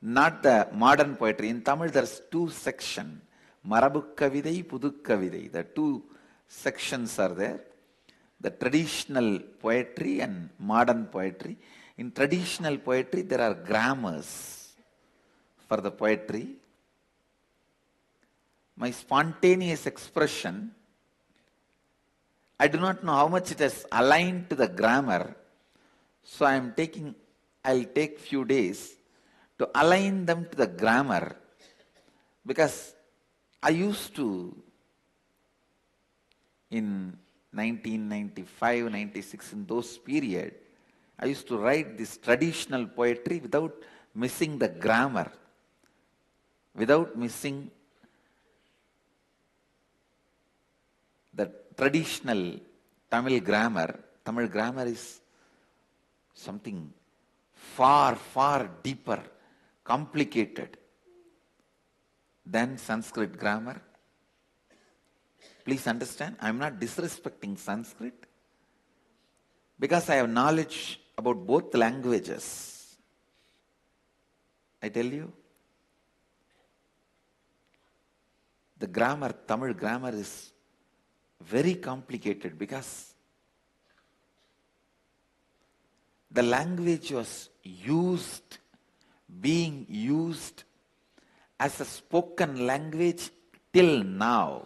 not the modern poetry. In Tamil there's two sections, Marabu Kavidai, Pudu Kavidai. The two sections are there. The traditional poetry and modern poetry. In traditional poetry, there are grammars for the poetry. My spontaneous expression, I do not know how much it has aligned to the grammar, so I'll take few days to align them to the grammar, because I used to, in 1995, 96, in those period, I used to write this traditional poetry without missing the grammar, without missing the traditional Tamil grammar. Tamil grammar is something far, far deeper, complicated than Sanskrit grammar. Please understand, I am not disrespecting Sanskrit because I have knowledge about both languages. I tell you, the grammar, Tamil grammar is very complicated because the language was being used as a spoken language till now.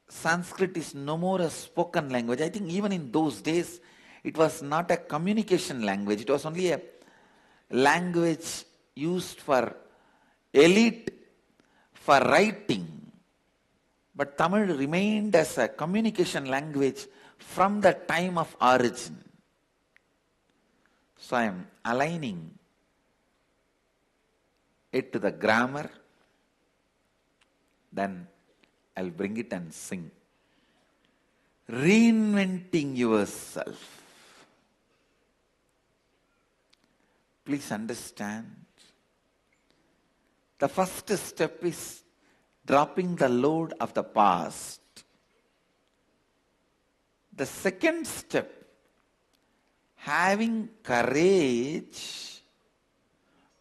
Sanskrit is no more a spoken language. I think even in those days, it was not a communication language. It was only a language used for elite, for writing. But Tamil remained as a communication language from the time of origin. So I am aligning it to the grammar, then I'll bring it and sing. Reinventing yourself. Please understand, the first step is dropping the load of the past. The second step, having courage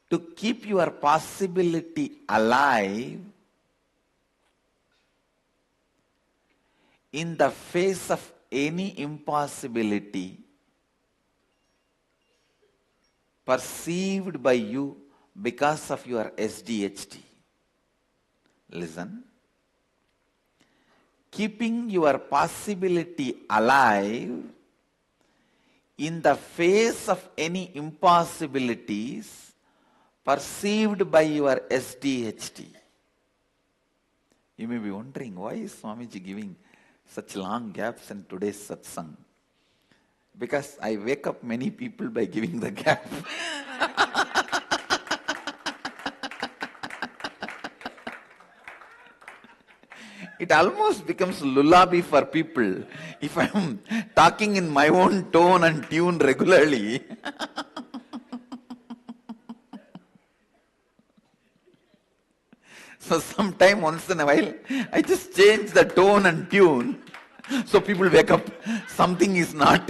to keep your possibility alive in the face of any impossibility perceived by you because of your SDHD. Listen. Keeping your possibility alive in the face of any impossibilities perceived by your SDHD. You may be wondering, why is Swamiji giving such long gaps in today's satsang? Because I wake up many people by giving the gap. It almost becomes lullaby for people if I am talking in my own tone and tune regularly. So sometime once in a while, I just change the tone and tune so people wake up. Something is not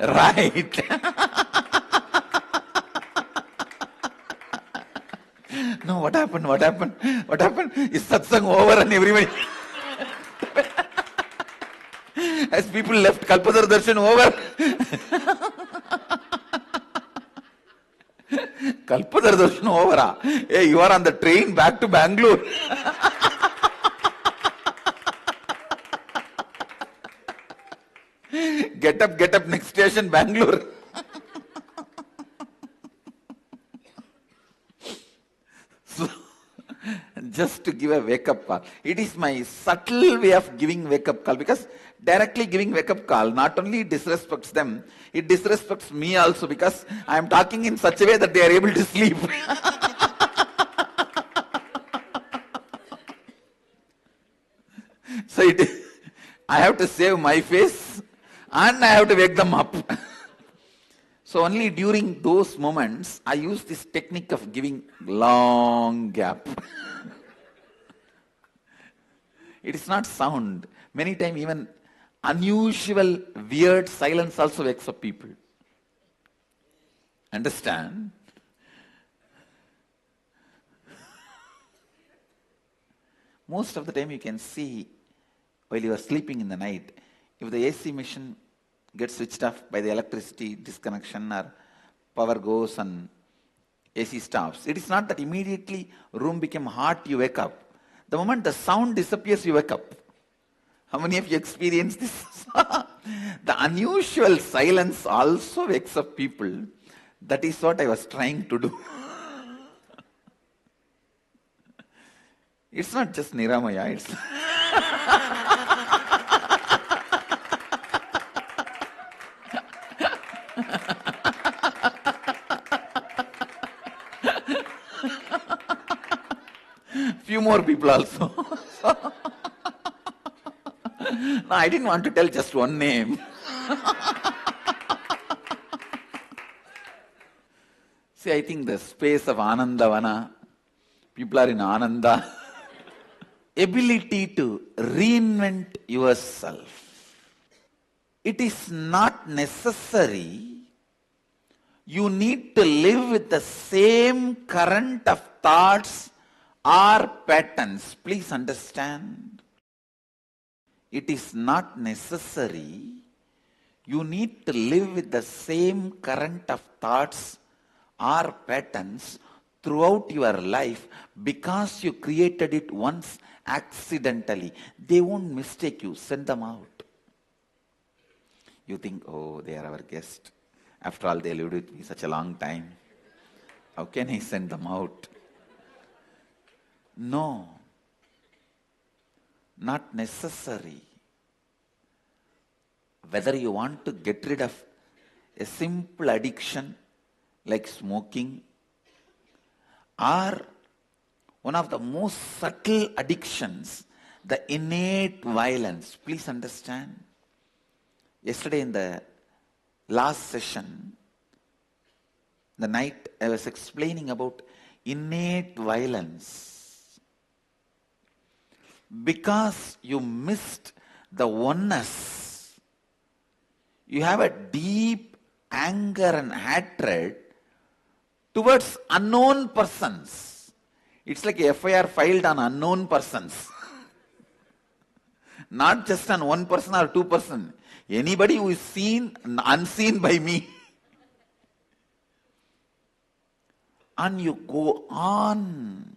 right. No, what happened? What happened? What happened? Is satsang over and everybody... As people left Kalpadar Darshan over. Kalpadar Darshan over. Hey, you are on the train back to Bangalore. Get up, next station, Bangalore. So, just to give a wake-up call. It is my subtle way of giving wake-up call, because directly giving wake-up call not only disrespects them, it disrespects me also, because I am talking in such a way that they are able to sleep. So I have to save my face and I have to wake them up. So only during those moments, I use this technique of giving long gap. It is not sound. Many times even unusual, weird silence also wakes up people. Understand? Most of the time you can see while you are sleeping in the night, if the AC machine gets switched off by the electricity disconnection or power goes and AC stops, it is not that immediately room became hot, you wake up. The moment the sound disappears, you wake up. How many of you experienced this? The unusual silence also wakes up people. That is what I was trying to do. It's not just Niramaya, it's... Few more people also. No, I didn't want to tell just one name. See, I think the space of Anandavana, people are in Ananda. ability to reinvent yourself. It is not necessary you need to live with the same current of thoughts or patterns. Please understand. It is not necessary you need to live with the same current of thoughts or patterns throughout your life because you created it once accidentally. They won't mistake you. Send them out. You think, oh, they are our guest. After all, they lived with me such a long time. How can I send them out? No. Not necessary. Whether you want to get rid of a simple addiction like smoking, or one of the most subtle addictions, the innate violence. Please understand. Yesterday in the last session, the night, I was explaining about innate violence. Because you missed the oneness, you have a deep anger and hatred towards unknown persons. It's like a FIR filed on unknown persons. Not just on one person or two person. Anybody who is seen, unseen by me. And you go on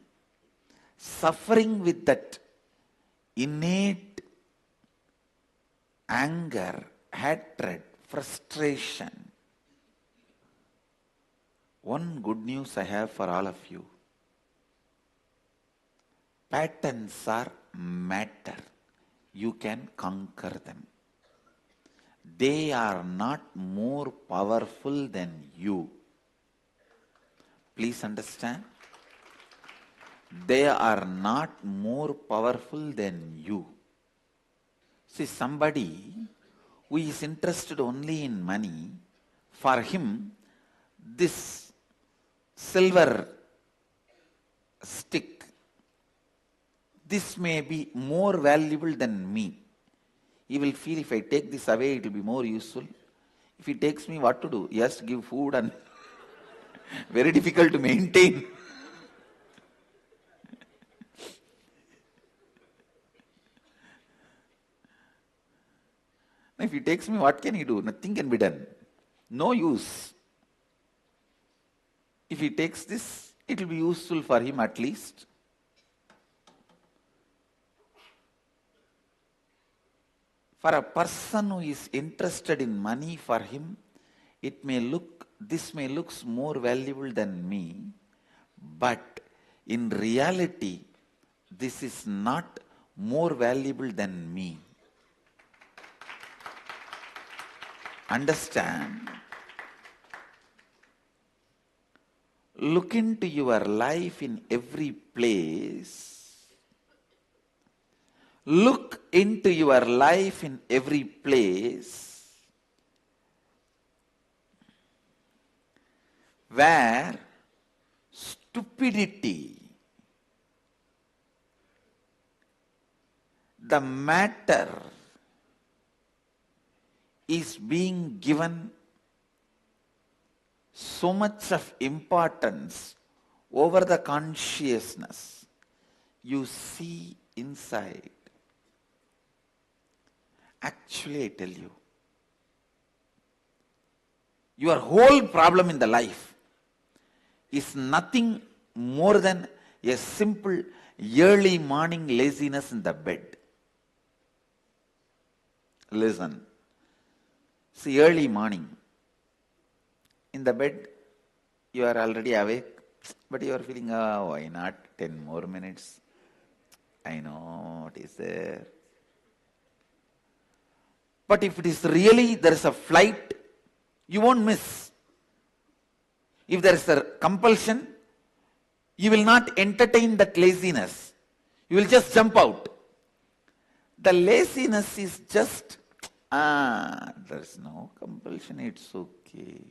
suffering with that innate anger, hatred, frustration. One good news I have for all of you. Patterns are matter. You can conquer them. They are not more powerful than you. Please understand. They are not more powerful than you. See, somebody who is interested only in money, for him, this silver stick, this may be more valuable than me. He will feel if I take this away, it will be more useful. If he takes me, what to do? He has to give food and very difficult to maintain. If he takes me, what can he do? Nothing can be done. No use. If he takes this, it will be useful for him at least. For a person who is interested in money, for him, this may look more valuable than me, but in reality, this is not more valuable than me. Understand? Look into your life in every place. Look into your life in every place where stupidity, the matter, is being given so much of importance over the consciousness. You see inside. Actually, I tell you, your whole problem in the life is nothing more than a simple early morning laziness in the bed. Listen. See, early morning. In the bed, you are already awake, but you are feeling, oh, why not 10 more minutes? I know what is there. But if it is really, there is a flight, you won't miss. If there is a compulsion, you will not entertain that laziness. You will just jump out. The laziness is just, there is no compulsion, it's okay.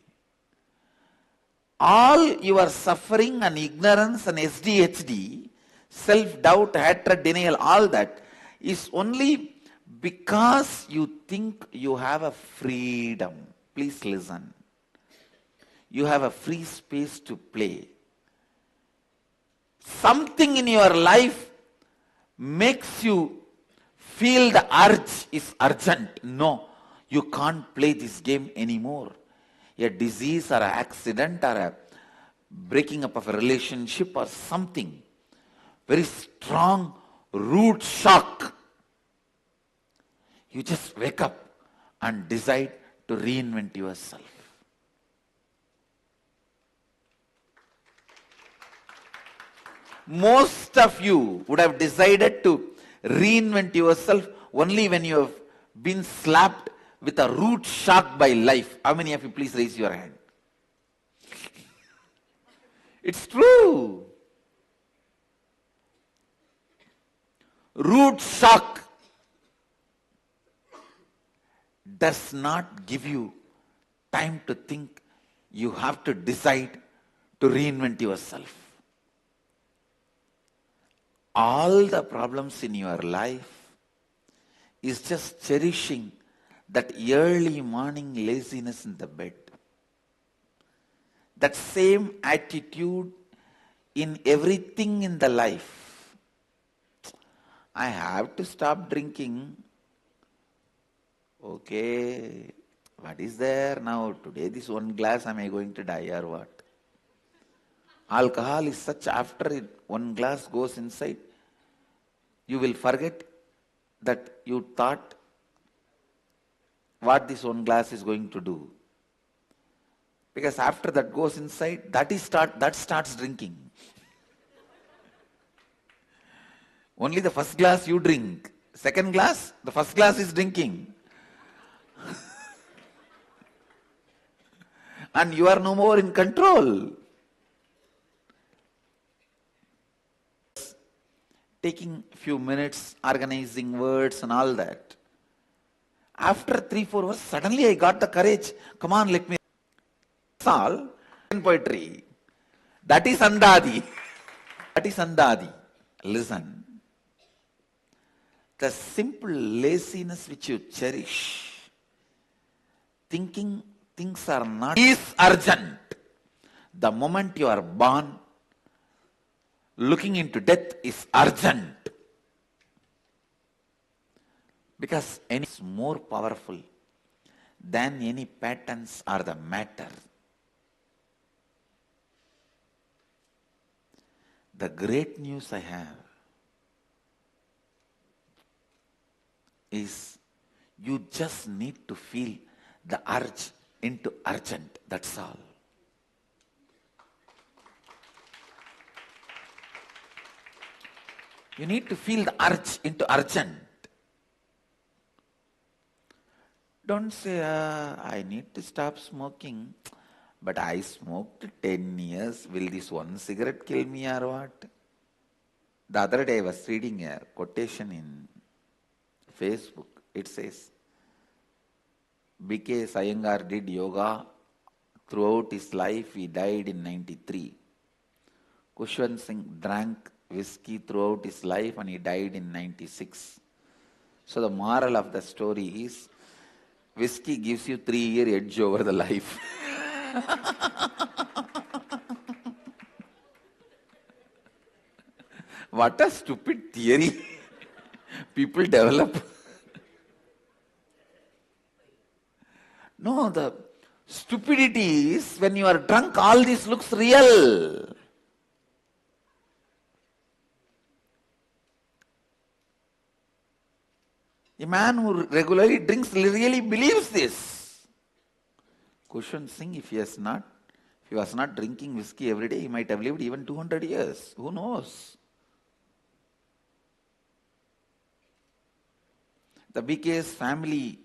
All your suffering and ignorance and SDHD self-doubt, hatred, denial, all that is only because you think you have a freedom. Please listen. You have a free space to play. Something in your life makes you feel the urge is urgent. No, you can't play this game anymore. A disease or an accident or a breaking up of a relationship or something. Very strong root shock. You just wake up and decide to reinvent yourself. Most of you would have decided to reinvent yourself only when you have been slapped with a root shock by life. How many of you, please raise your hand? It's true. Root shock does not give you time to think. You have to decide to reinvent yourself. All the problems in your life is just cherishing that early morning laziness in the bed. That same attitude in everything in the life. I have to stop drinking. Okay, what is there now? Today this one glass, am I going to die or what? Alcohol is such, after one glass goes inside, you will forget that you thought what this one glass is going to do. Because after that goes inside, that starts drinking. Only the first glass you drink. Second glass, the first glass is drinking. And you are no more in control. Taking few minutes, organizing words and all that. After 3-4 hours, suddenly I got the courage. Come on, let me. That's all. Poetry. That is Andadi. That is Andadi. Listen. The simple laziness which you cherish, thinking things are not, is urgent. The moment you are born, looking into death is urgent. Because any is more powerful than any patterns or the matter. The great news I have is you just need to feel the urge into urgent. That's all. You need to feel the urge into urgent. Don't say, I need to stop smoking, but I smoked 10 years. Will this one cigarette kill me or what? The other day I was reading a quotation in Facebook. It says, B.K. Iyengar did yoga throughout his life. He died in 93. Kushwant Singh drank whiskey throughout his life and he died in 96. So the moral of the story is, whiskey gives you 3-year edge over the life. What a stupid theory people develop. No, the stupidity is when you are drunk, all this looks real. A man who regularly drinks really believes this. Kushwant Singh, if he was not drinking whiskey every day, he might have lived even 200 years. Who knows? The BK's family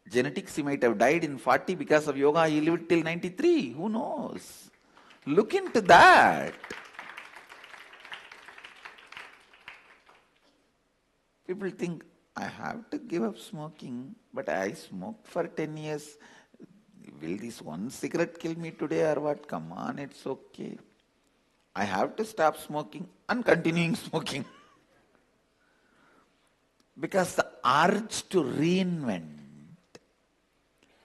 genetics, he might have died in 40 because of yoga. He lived till 93. Who knows? Look into that. People think, I have to give up smoking, but I smoked for 10 years. Will this one cigarette kill me today or what? Come on, it's okay. I have to stop smoking and continuing smoking. Because the urge to reinvent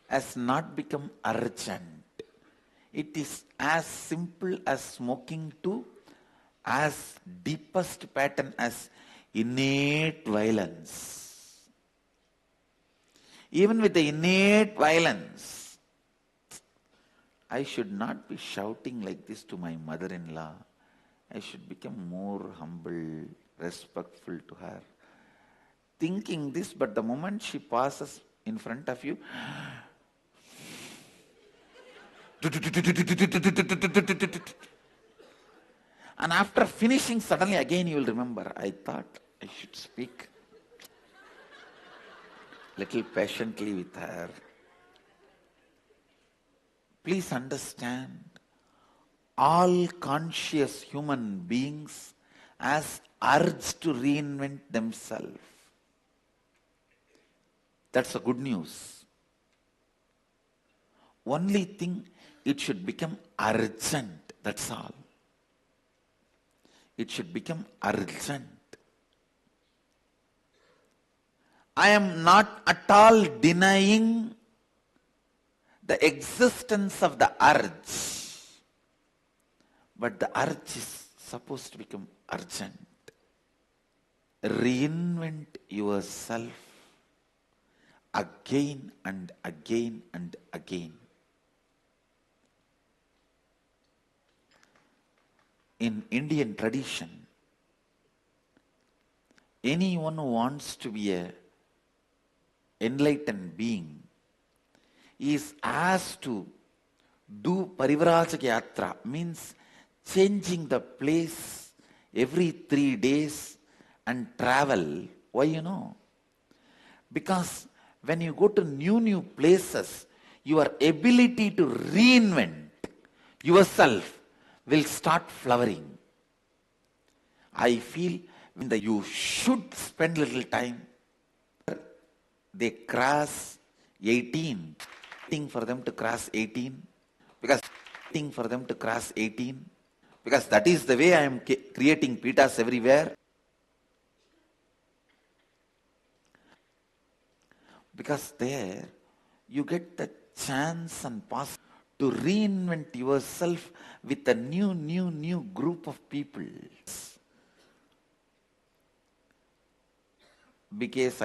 has not become urgent. It is as simple as smoking to as deepest pattern as innate violence. Even with the innate violence, I should not be shouting like this to my mother-in-law. I should become more humble, respectful to her. Thinking this, but the moment she passes in front of you, and after finishing, suddenly again you will remember, I thought I should speak little patiently with her. Please understand, all conscious human beings has urge to reinvent themselves. That's the good news. Only thing, it should become urgent. That's all. It should become urgent. I am not at all denying the existence of the urge, but the urge is supposed to become urgent. Reinvent yourself again and again and again. In Indian tradition, anyone who wants to be an enlightened being is asked to do Parivrajaka yatra, means changing the place every 3 days and travel. Why you know? Because when you go to new places, your ability to reinvent yourself will start flowering. I feel that you should spend little time. They cross 18, waiting for them to cross 18, because that is the way I am creating pretas everywhere. Because there you get the chance and possibility to reinvent yourself with a new group of people. Because